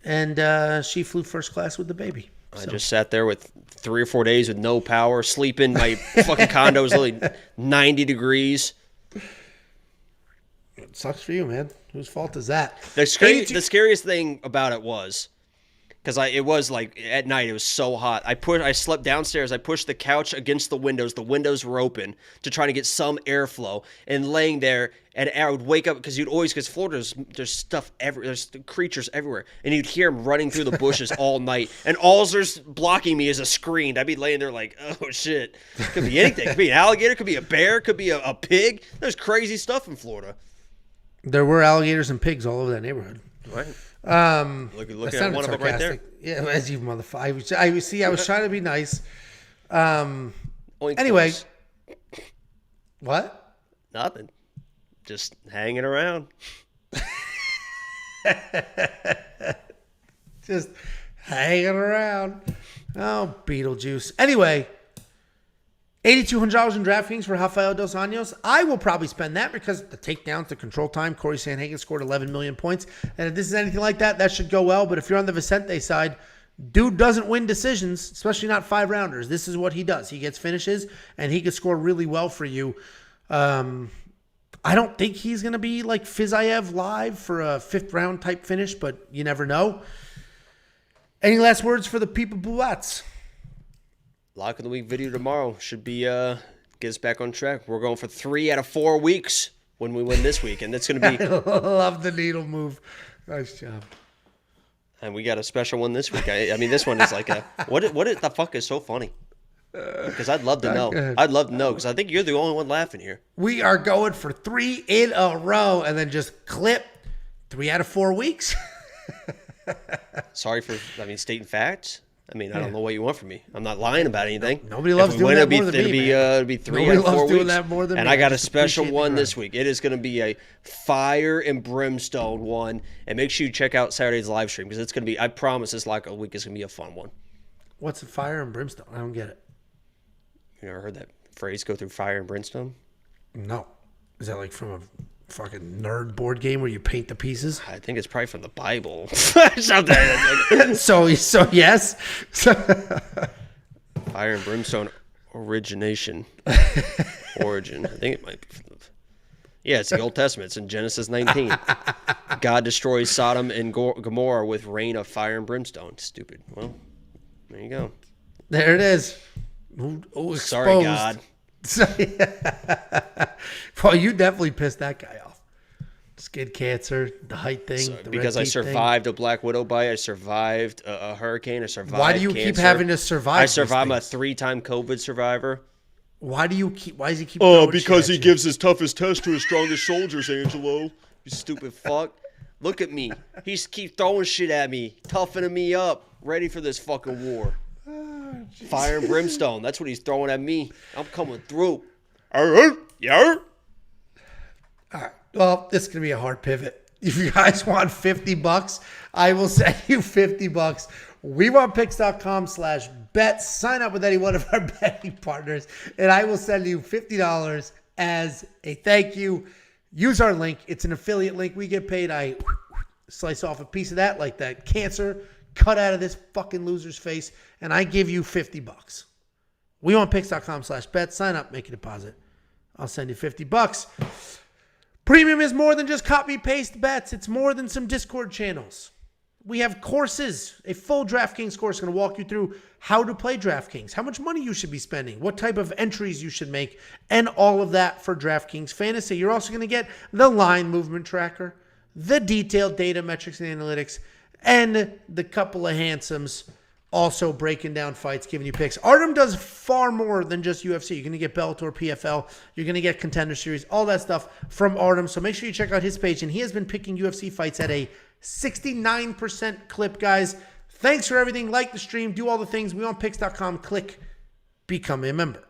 and she flew first class with the baby. I just sat there with 3 or 4 days with no power, sleeping. My fucking condo was literally 90 degrees. It sucks for you, man. Whose fault is that? The scariest thing about it was, because it was like at night, it was so hot. I slept downstairs. I pushed the couch against the windows. The windows were open to try to get some airflow. And laying there, and I would wake up because Florida, there's stuff everywhere. There's creatures everywhere, and you'd hear them running through the bushes all night. And all there's blocking me is a screen. I'd be laying there like, oh shit, could be anything. Could be an alligator. Could be a bear. Could be a pig. There's crazy stuff in Florida. There were alligators and pigs all over that neighborhood. Right. Look at one of them right there. Yeah, as you motherfucker. I was trying to be nice. Anyway. What? Nothing. Just hanging around. Just hanging around. Oh, Beetlejuice. Anyway, $8,200 in DraftKings for Rafael Dos Anjos. I will probably spend that because the takedowns, the control time, Corey Sandhagen scored 11 million points. And if this is anything like that, that should go well. But if you're on the Vicente side, dude doesn't win decisions, especially not 5-rounders. This is what he does. He gets finishes, and he can score really well for you. I don't think he's going to be like Fiziev live for a 5th-round type finish, but you never know. Any last words for the people, Buats? Lock of the week video tomorrow should be get us back on track. We're going for 3 out of 4 weeks when we win this week, and that's going to be. I love the needle move. Nice job. And we got a special one this week. I mean, this one is like a what the fuck is so funny? Because I'd love to know. I'd love to know because I think you're the only one laughing here. We are going for 3 in a row, and then just clip 3 out of 4 weeks. Sorry for stating facts. I mean, I don't know what you want from me. I'm not lying about anything. Nobody loves doing that more than me, man. It'll be 3 out of 4 weeks. Nobody loves doing that more than me. And I got a special one this week. It is going to be a fire and brimstone one. And make sure you check out Saturday's live stream because it's going to be, I promise this like a week is going to be a fun one. What's a fire and brimstone? I don't get it. You never heard that phrase, go through fire and brimstone? No. Is that like from a fucking nerd board game where you paint the pieces? I think it's probably from the Bible. Something. So yes. Fire and brimstone origin. I think it might be from the... Yeah, it's the Old Testament. It's in Genesis 19. God destroys Sodom and Gomorrah with rain of fire and brimstone. Stupid. Well, there you go. There it is. Sorry, God. Well, you definitely pissed that guy off. Skin cancer, the height thing. Because I survived a black widow bite. I survived a hurricane. I survived Why do you cancer. keep having to survive? I survived. I'm a 3-time COVID survivor. Why does he keep? Oh, because he gives his toughest test to his strongest soldiers, Angelo. You stupid fuck. Look at me. He keeps throwing shit at me, toughening me up, ready for this fucking war. Fire and brimstone. That's what he's throwing at me. I'm coming through. Yeah. All right. Well, this is going to be a hard pivot. If you guys want $50, I will send you $50. WeWantPicks.com/bet. Sign up with any one of our betting partners, and I will send you $50 as a thank you. Use our link. It's an affiliate link. We get paid. I slice off a piece of that like that cancer cut out of this fucking loser's face, and I give you $50. WeWantPicks.com/bet. Sign up, make a deposit. I'll send you $50. Premium is more than just copy-paste bets. It's more than some Discord channels. We have courses, a full DraftKings course going to walk you through how to play DraftKings, how much money you should be spending, what type of entries you should make, and all of that for DraftKings Fantasy. You're also going to get the line movement tracker, the detailed data metrics and analytics, and the couple of handsomes also breaking down fights, giving you picks. Artem does far more than just UFC. You're going to get Bellator, PFL. You're going to get Contender Series, all that stuff from Artem. So make sure you check out his page. And he has been picking UFC fights at a 69% clip, guys. Thanks for everything. Like the stream. Do all the things. WeWantPicks.com. Click. Become a member.